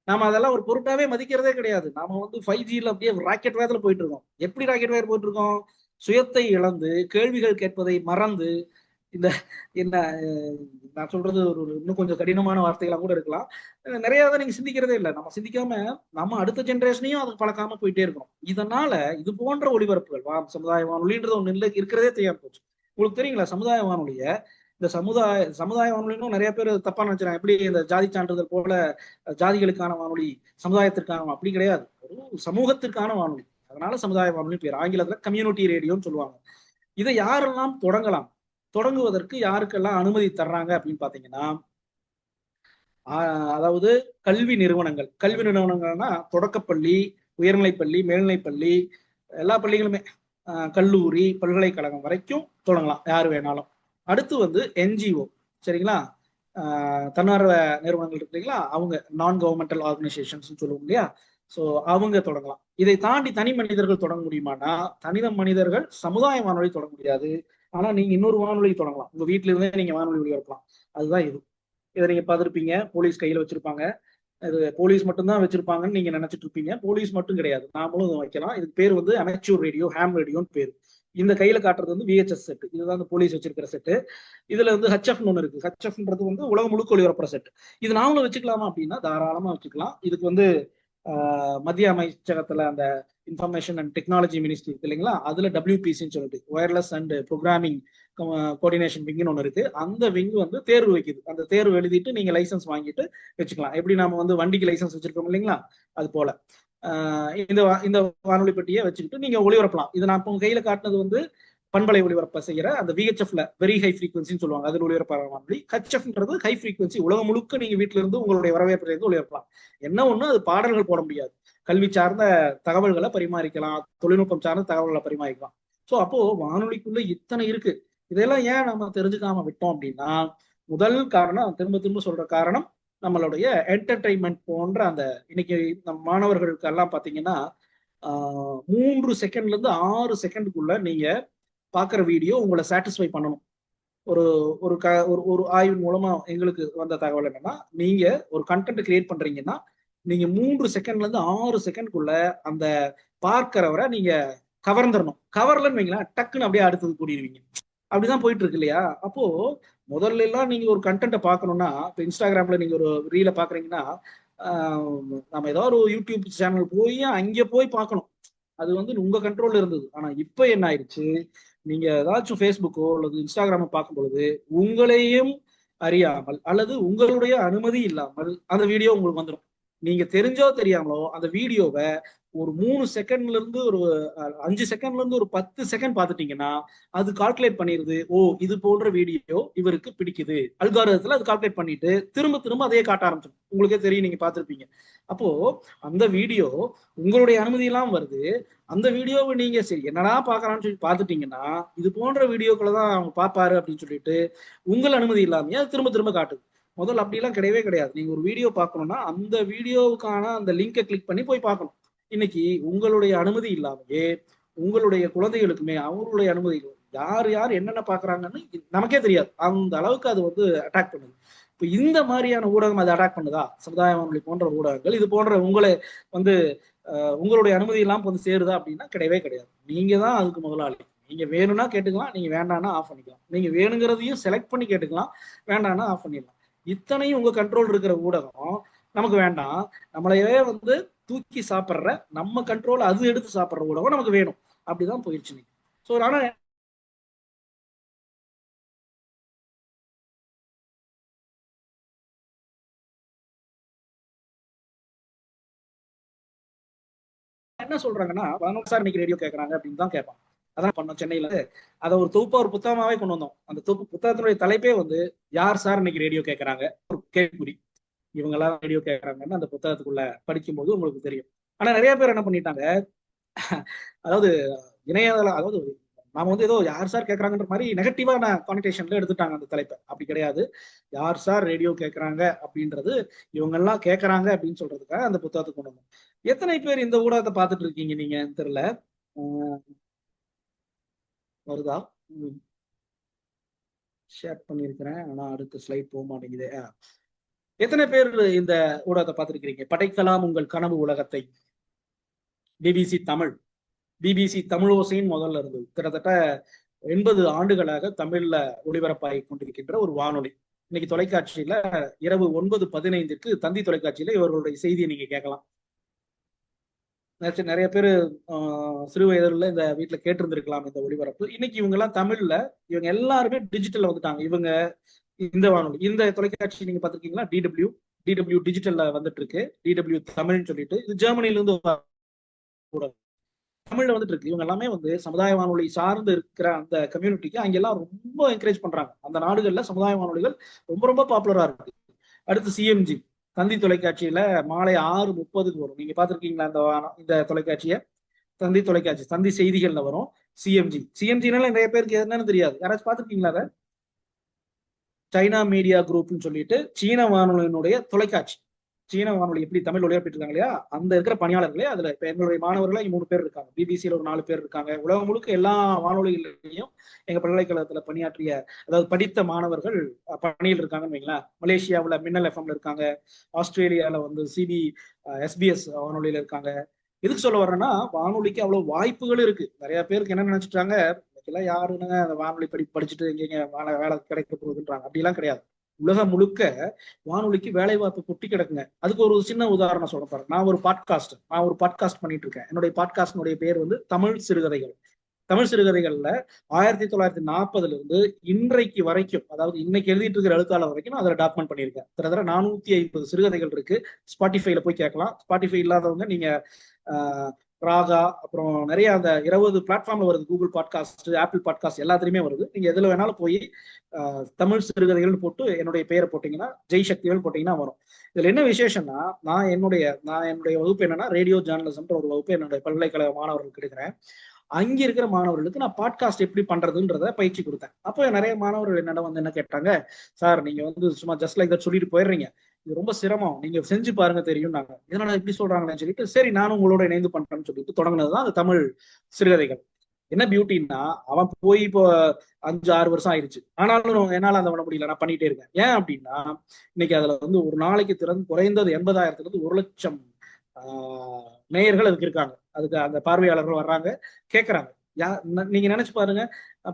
S1: நாம அதெல்லாம் ஒரு பொருட்டாவே மதிக்கிறதே கிடையாது. நாம 5Gல அப்படியே ராக்கெட் வேகத்துல போயிட்டு இருக்கோம். எப்படி ராக்கெட் வேக போயிட்டு இருக்கோம்? சுயத்தை இழந்து, கேள்விகள் கேட்பதை மறந்து, இந்த என்ன நான் சொல்றது ஒரு இன்னும் கொஞ்சம் கடினமான வார்த்தைகளா கூட இருக்கலாம். நிறைய நீங்க சிந்திக்கிறதே இல்லை. நம்ம சிந்திக்காம நம்ம அடுத்த ஜென்ரேஷனையும் அதுக்கு பழக்காம போயிட்டே இருக்கோம். இதனால இது போன்ற ஒளிபரப்புகள் சமுதாய வானொலின்றது ஒண்ணு இல்லை, இருக்கிறதே தெரியாம போச்சு. உங்களுக்கு தெரியுங்களா சமுதாய வானொலிய? இந்த சமுதாய வானொலின்னு நிறைய பேர் தப்பா நினைச்சாங்க. எப்படி இந்த ஜாதி சான்றிதழ் போல ஜாதிகளுக்கான வானொலி, சமுதாயத்திற்கான, அப்படி கிடையாது. ஒரு சமூகத்திற்கான வானொலி. அதனால சமுதாய வானொலி பேர். ஆங்கிலத்துல கம்யூனிட்டி ரேடியோன்னு சொல்லுவாங்க. இதை யாரெல்லாம் தொடங்கலாம், தொடங்குவதற்கு யாருக்கெல்லாம் அனுமதி தர்றாங்க அப்படின்னு பாத்தீங்கன்னா, அதாவது கல்வி நிறுவனங்கள்னா தொடக்கப்பள்ளி, உயர்நிலைப்பள்ளி, மேல்நிலைப்பள்ளி, எல்லா பள்ளிகளுமே, கல்லூரி, பல்கலைக்கழகம் வரைக்கும் தொடங்கலாம் யாரு வேணாலும். அடுத்து வந்து என்ஜிஓ, சரிங்களா, தன்னார்வ நிறுவனங்கள் இருக்குங்களா, அவங்க நான் கவர்மெண்டல் ஆர்கனைசேஷன்ஸ் சொல்லுவோம் இல்லையா, ஸோ அவங்க தொடங்கலாம். இதை தாண்டி தனி மனிதர்கள் தொடங்க முடியுமானா, தனித மனிதர்கள் சமுதாய வானொலி தொடங்க முடியாது. ஆனா நீங்க இன்னொரு வானொலி தொடங்கலாம். உங்க வீட்டுல இருந்தே நீங்க வானொலி ஒளிபரப்பலாம். அதுதான் இது. இதை நீங்க பார்த்திருப்பீங்க, போலீஸ் கையில வச்சிருப்பாங்க. அது போலீஸ் மட்டும்தான் வச்சிருப்பாங்கன்னு நீங்க நினைச்சிட்டு இருப்பீங்க. போலீஸ் மட்டும் கிடையாது, நாமளும் வைக்கலாம். இதுக்கு பேர் வந்து அமெச்சூர் ரேடியோ, ஹேம் ரேடியோன்னு பேரு. இந்த கையில காட்டுறது வந்து விஹெச்எஸ் செட், இதுதான் இந்த போலீஸ் வச்சிருக்கிற செட்டு. இதுல வந்து ஹெச்எஃப்னு ஒன்று இருக்கு. ஹெச்எஃப்ன்றது வந்து உலகம் முழுக்க ஒளிபரப்புற செட். இது நாமளும் வச்சுக்கலாமா அப்படின்னா தாராளமா வச்சுக்கலாம். இதுக்கு வந்து மத்திய அமைச்சகத்துல அந்த இன்ஃபர்மேஷன் அண்ட் டெக்னாலஜி மினிஸ்ட்ரி இருக்கு இல்லைங்களா, அதுல டபிள்யூபிசின்னு சொல்லிட்டு ஒயர்லெஸ் அண்ட் ப்ரோக்ராமிங் கோஆர்டினேஷன் விங்னு ஒன்று இருக்கு. அந்த விங் வந்து தேர்வு வைக்குது. அந்த தேர்வு எழுதிட்டு நீங்க லைசன்ஸ் வாங்கிட்டு வச்சுக்கலாம். எப்படி நாம வந்து வண்டிக்கு லைசன்ஸ் வச்சிருக்கோம் இல்லைங்களா, அது போல இந்த வானொலி பெட்டியை வச்சுக்கிட்டு நீங்க ஒளிபரப்பலாம். இது நான் உங்க கையில காட்டினது வந்து பண்பலை ஒளிபரப்ப செய்யற அந்த விஹெச்எஃப்ல வெரி ஹை ஃப்ரீக்வன்சின்னு சொல்லுவாங்க, அதில் ஒளிபரப்பான வானொலி. ஹெச்எஃப்ன்றது ஹை ஃப்ரீக்வன்சி, உலகம் முழுக்க நீங்க வீட்டுல இருந்து உங்களுடைய வரவேற்புல இருந்து ஒளிபரப்பலாம். என்ன ஒண்ணு, அது பாடல்கள் போட முடியாது. கல்வி சார்ந்த தகவல்களை பரிமாறிக்கலாம், தொழில்நுட்பம் சார்ந்த தகவல்களை பரிமாறிக்கலாம். ஸோ அப்போ வானொலிக்குள்ள இத்தனை இருக்கு. இதெல்லாம் ஏன் நம்ம தெரிஞ்சுக்காம விட்டோம் அப்படின்னா, முதல் காரணம், திரும்ப திரும்ப சொல்ற காரணம், நம்மளுடைய என்டர்டைன்மெண்ட் போன்ற அந்த இன்னைக்கு நம் மாணவர்களுக்கு எல்லாம் பாத்தீங்கன்னா 3 செகண்ட்ல இருந்து 6 செகண்டுக்குள்ள நீங்க பாக்குற வீடியோ உங்களை சாட்டிஸ்ஃபை பண்ணணும். ஒரு ஒரு ஒரு ஆய்வின் மூலமா எங்களுக்கு வந்த தகவல் என்னன்னா, நீங்க ஒரு கண்டென்ட் கிரியேட் பண்றீங்கன்னா நீங்க 3 செகண்ட்ல இருந்து 6 செகண்ட்குள்ள அந்த பார்க்கிறவரை நீங்க கவர்ந்துடணும். கவர்லன்னு வைங்களேன், டக்குன்னு அப்படியே அடுத்தது கூடிடுவீங்க. அப்படிதான் போயிட்டு இருக்கு இல்லையா. அப்போ முதல்ல எல்லாம் நீங்க ஒரு கண்டென்ட்டை பார்க்கணும்னா, இப்போ இன்ஸ்டாகிராம்ல நீங்க ஒரு ரீலை பாக்குறீங்கன்னா, நம்ம ஏதாவது ஒரு யூடியூப் சேனல் போய் அங்கே போய் பார்க்கணும். அது வந்து உங்க கண்ட்ரோல்ல இருந்தது. ஆனா இப்ப என்ன ஆயிடுச்சு, நீங்க ஏதாச்சும் ஃபேஸ்புக்கோ அல்லது இன்ஸ்டாகிராம பார்க்கும் பொழுது உங்களையும் அறியாமல் அல்லது உங்களுடைய அனுமதி இல்லாமல் அந்த வீடியோ உங்களுக்கு வந்துடும். நீங்க தெரிஞ்சோ தெரியாமலோ அந்த வீடியோவை ஒரு 3 செகண்ட்ல இருந்து ஒரு 5 செகண்ட்ல இருந்து ஒரு 10 செகண்ட் பார்த்துட்டீங்கன்னா அது கால்குலேட் பண்ணிருது. ஓ, இது போன்ற வீடியோ இவருக்கு பிடிக்குது, அல்காரிதத்துல அது கால்குலேட் பண்ணிட்டு திரும்ப திரும்ப அதையே காட்ட ஆரம்பிச்சிடும். உங்களுக்கே தெரியும், நீங்க பார்த்திருப்பீங்க. அப்போ அந்த வீடியோ உங்களுடைய அனுமதி எல்லாம் வருது. அந்த வீடியோவை நீங்க சரி என்னடா பாக்குறான்னு சொல்லி பார்த்துட்டீங்கன்னா இது போன்ற வீடியோக்களை தான் அவங்க பார்ப்பாரு அப்படின்னு சொல்லிட்டு உங்கள் அனுமதி இல்லாமயே அது திரும்ப திரும்ப காட்டுது. முதல்ல அப்படிலாம் கிடையவே கிடையாது. நீங்க ஒரு வீடியோ பார்க்கணும்னா அந்த வீடியோவுக்கான அந்த லிங்கை கிளிக் பண்ணி போய் பார்க்கணும். இன்னைக்கு உங்களுடைய அனுமதி இல்லாமயே உங்களுடைய குழந்தைகளுக்குமே அவங்களுடைய அனுமதி, யார் யார் என்னென்ன பாக்குறாங்கன்னு நமக்கே தெரியாது. அந்த அளவுக்கு அது வந்து அட்டாக் பண்ணுது. இப்ப இந்த மாதிரியான ஊடகம் அதை அட்டாக் பண்ணுதா, சமுதாய வானொலி போன்ற ஊடகங்கள் இது போன்ற உங்களை வந்து உங்களுடைய அனுமதி எல்லாம் வந்து சேருதா அப்படின்னா கிடையவே கிடையாது. நீங்க தான் அதுக்கு முதலாளி. நீங்க வேணும்னா கேட்டுக்கலாம், நீங்க வேண்டாம்னா ஆஃப் பண்ணிக்கலாம். நீங்க வேணுங்கிறதையும் செலக்ட் பண்ணி கேட்டுக்கலாம், வேண்டாம்னா ஆஃப் பண்ணிடலாம். இத்தனையும் உங்க கண்ட்ரோல் இருக்கிற ஊடகம் நமக்கு வேண்டாம். நம்மளையே வந்து தூக்கி சாப்பிட்ற, நம்ம கண்ட்ரோல் அது எடுத்து சாப்பிட்ற ஊடகம் நமக்கு வேணும். அப்படிதான் போயிடுச்சு நீங்க. ஸோ ஆனா என்ன சொல்றாங்கன்னா, சார் இன்னைக்கு ரேடியோ கேட்கறாங்க அப்படின்னு தான் கேட்பாங்க. அதான் பண்ணோம் சென்னையில. அதை ஒரு தொகுப்பா ஒரு புத்தகமாவே கொண்டு வந்தோம். அந்த புத்தகத்தினுடைய தலைப்பே வந்து யார் சார் இன்னைக்கு ரேடியோ கேட்கறாங்க, ஒரு கேள்விக்குறி. இவங்க எல்லாம் ரேடியோ கேட்கறாங்கன்னு அந்த புத்தகத்துக்குள்ள படிக்கும்போது உங்களுக்கு தெரியும். ஆனா நிறைய பேர் என்ன பண்ணிட்டாங்க, அதாவது இணையதளம், அதாவது நாம வந்து ஏதோ யார் சார் கேட்கறாங்கன்ற மாதிரி நெகட்டிவான கான்டேஷன்ல எடுத்துட்டாங்க அந்த தலைப்பை. அப்படி கிடையாது. யார் சார் ரேடியோ கேட்கறாங்க அப்படின்றது இவங்க எல்லாம் கேட்கறாங்க அப்படின்னு சொல்றதுக்காக அந்த புத்தகத்தை கொண்டு வந்தோம். எத்தனை பேர் இந்த ஊடகத்தை பார்த்துட்டு இருக்கீங்க நீங்க தெரியல. வருதா? ஷேர் பண்ணியிருக்கிறேன், ஆனா அடுத்த ஸ்லைட் போக மாட்டேங்குது. எத்தனை பேர் இந்த ஊடகத்தை பார்த்திருக்கிறீங்க? படைக்கலாம் உங்கள் கனவு உலகத்தை. பிபிசி தமிழ். பிபிசி தமிழோசைன்னு முதல்ல இருந்தது. கிட்டத்தட்ட 80 ஆண்டுகளாக தமிழ்ல ஒளிபரப்பாகி கொண்டிருக்கின்ற ஒரு வானொலி. இன்னைக்கு தொலைக்காட்சியில இரவு 9:15 தந்தி தொலைக்காட்சியில இவர்களுடைய செய்தியை நீங்க கேட்கலாம். நிறைய பேர் சிறு வயதுல இந்த வீட்டுல கேட்டிருந்திருக்கலாம் இந்த ஒளிபரப்பு. இன்னைக்கு இவங்க எல்லாம் தமிழ்ல, இவங்க எல்லாருமே டிஜிட்டல்ல வந்துட்டாங்க. இவங்க இந்த வானொலி, இந்த தொலைக்காட்சி நீங்க பாத்திருக்கீங்களா? டிடபிள்யூ டிஜிட்டல்ல வந்துட்டு இருக்கு. டிடபிள்யூ தமிழ்னு சொல்லிட்டு, இது ஜெர்மனில இருந்து தமிழ்ல வந்துட்டு இருக்கு. இவங்க எல்லாமே வந்து சமுதாய வானொலி சார்ந்து இருக்கிற அந்த கம்யூனிட்டிக்கு அங்கெல்லாம் ரொம்ப என்கரேஜ் பண்றாங்க. அந்த நாடுகள்ல சமுதாய வானொலிகள் ரொம்ப ரொம்ப பாப்புலரா இருக்கு. அடுத்து சிஎம்ஜி தந்தி தொலைக்காட்சியில மாலை 6:30 வரும். நீங்க பாத்திருக்கீங்களா இந்த தொலைக்காட்சியை? தந்தி தொலைக்காட்சி, தந்தி செய்திகள்ல வரும் சிஎம்ஜி. சிஎம்ஜினால நிறைய பேருக்கு என்னன்னு தெரியாது. யாராச்சும் பாத்திருக்கீங்களா அதை? சைனா மீடியா குரூப்னு சொல்லிட்டு சீன வானொலியினுடைய தொலைக்காட்சி, சீன வானொலி எப்படி தமிழ் ஒளிபரப்பிட்டு இருக்காங்க இல்லையா, அந்த இருக்கிற பணியாளர்களே அதுல இப்ப எங்களுடைய மாணவர்களா 3 பேர் இருக்காங்க, பிபிசியில ஒரு 4 பேர் இருக்காங்க. உலகம் முழுக்க எல்லா வானொலிகளையும் எங்க பல்கலைக்கழகத்துல பணியாற்றிய, அதாவது படித்த மாணவர்கள் பணியில் இருக்காங்கன்னு வைங்களேன். மலேசியாவில் மின்னல் எஃப்எம்ல இருக்காங்க, ஆஸ்திரேலியால வந்து சிபி SBS வானொலியில இருக்காங்க. எதுக்கு சொல்ல வர்றேன்னா, வானொலிக்கு அவ்வளவு வாய்ப்புகள் இருக்கு. நிறைய பேருக்கு என்ன நினைச்சிட்டாங்க, இன்னைக்கெல்லாம் யாருன்னு அந்த வானொலி படிச்சுட்டு எங்கெங்க வேலை கிடைக்க போகுதுன்றாங்க. அப்படிலாம் கிடையாது. உலகம் முழுக்க வானொலிக்கு வேலை வாய்ப்பு கொட்டி கிடக்குங்க. அதுக்கு ஒரு சின்ன உதாரணம் சொல்ல பாருங்க. நான் ஒரு பாட்காஸ்ட் பண்ணிட்டு இருக்கேன். என்னுடைய பாட்காஸ்டினுடைய பேர் வந்து தமிழ் சிறுகதைகள். தமிழ் சிறுகதைகள்ல 1940 இருந்து இன்றைக்கு வரைக்கும், அதாவது இன்னைக்கு எழுதிட்டு இருக்கிற எழுத்தாளர் வரைக்கும் நான் அதில் டாக்குமெண்ட் பண்ணியிருக்கேன். கிட்டத்தட்ட 450 சிறுகதைகள் இருக்கு. ஸ்பாட்டிஃபைல போய் கேட்கலாம். ஸ்பாட்டிஃபை இல்லாதவங்க நீங்க ராகா, அப்புறம் நிறைய அந்த 20 பிளாட்ஃபார்ம்ல வருது. கூகுள் பாட்காஸ்ட், ஆப்பிள் பாட்காஸ்ட் எல்லாத்துலயுமே வருது. நீங்க எதுல வேணாலும் போய் தமிழ் சிறுகதைகள் போட்டு என்னுடைய பெயரை போட்டீங்கன்னா, ஜெய் சக்திகள் போட்டீங்கன்னா வரும். இதுல என்ன விசேஷம்னா, நான் என்னுடைய வகுப்பு என்னன்னா ரேடியோ ஜேர்னலிசம்ன்ற ஒரு வகுப்பு என்னுடைய பல்கலைக்கழக மாணவர்களுக்கு எடுக்கிறேன். அங்க இருக்கிற மாணவர்களுக்கு நான் பாட்காஸ்ட் எப்படி பண்றதுன்றத பயிற்சி கொடுத்தேன். அப்போ நிறைய மாணவர்கள் என்னிடம் வந்து என்ன கேட்டாங்க, சார் நீங்க வந்து சும்மா ஜஸ்ட் லைக் தட் சொல்லிட்டு போயிடுறீங்க, இது ரொம்ப சிரமம், நீங்க செஞ்சு பாருங்க தெரியும். நாங்க இதனால எப்படி சொல்றாங்கன்னு சொல்லிட்டு, சரி நானும் உங்களோட இணைந்து பண்றேன்னு சொல்லிட்டு தொடங்கினதுதான் அந்த தமிழ் சிறுகதைகள். என்ன பியூட்டின்னா, அவன் போய் இப்போ 5-6 வருஷம் ஆயிடுச்சு. ஆனாலும் என்னால அந்த பண்ண முடியல, நான் பண்ணிட்டே இருக்கேன். ஏன் அப்படின்னா, இன்னைக்கு அதுல வந்து ஒரு நாளைக்கு குறைந்தது 80,000 இருந்து 1,00,000 நேயர்கள் அதுக்கு இருக்காங்க. அதுக்கு அந்த பார்வையாளர்கள் வர்றாங்க, கேட்கறாங்க. நீங்க நினைச்சு பாருங்க,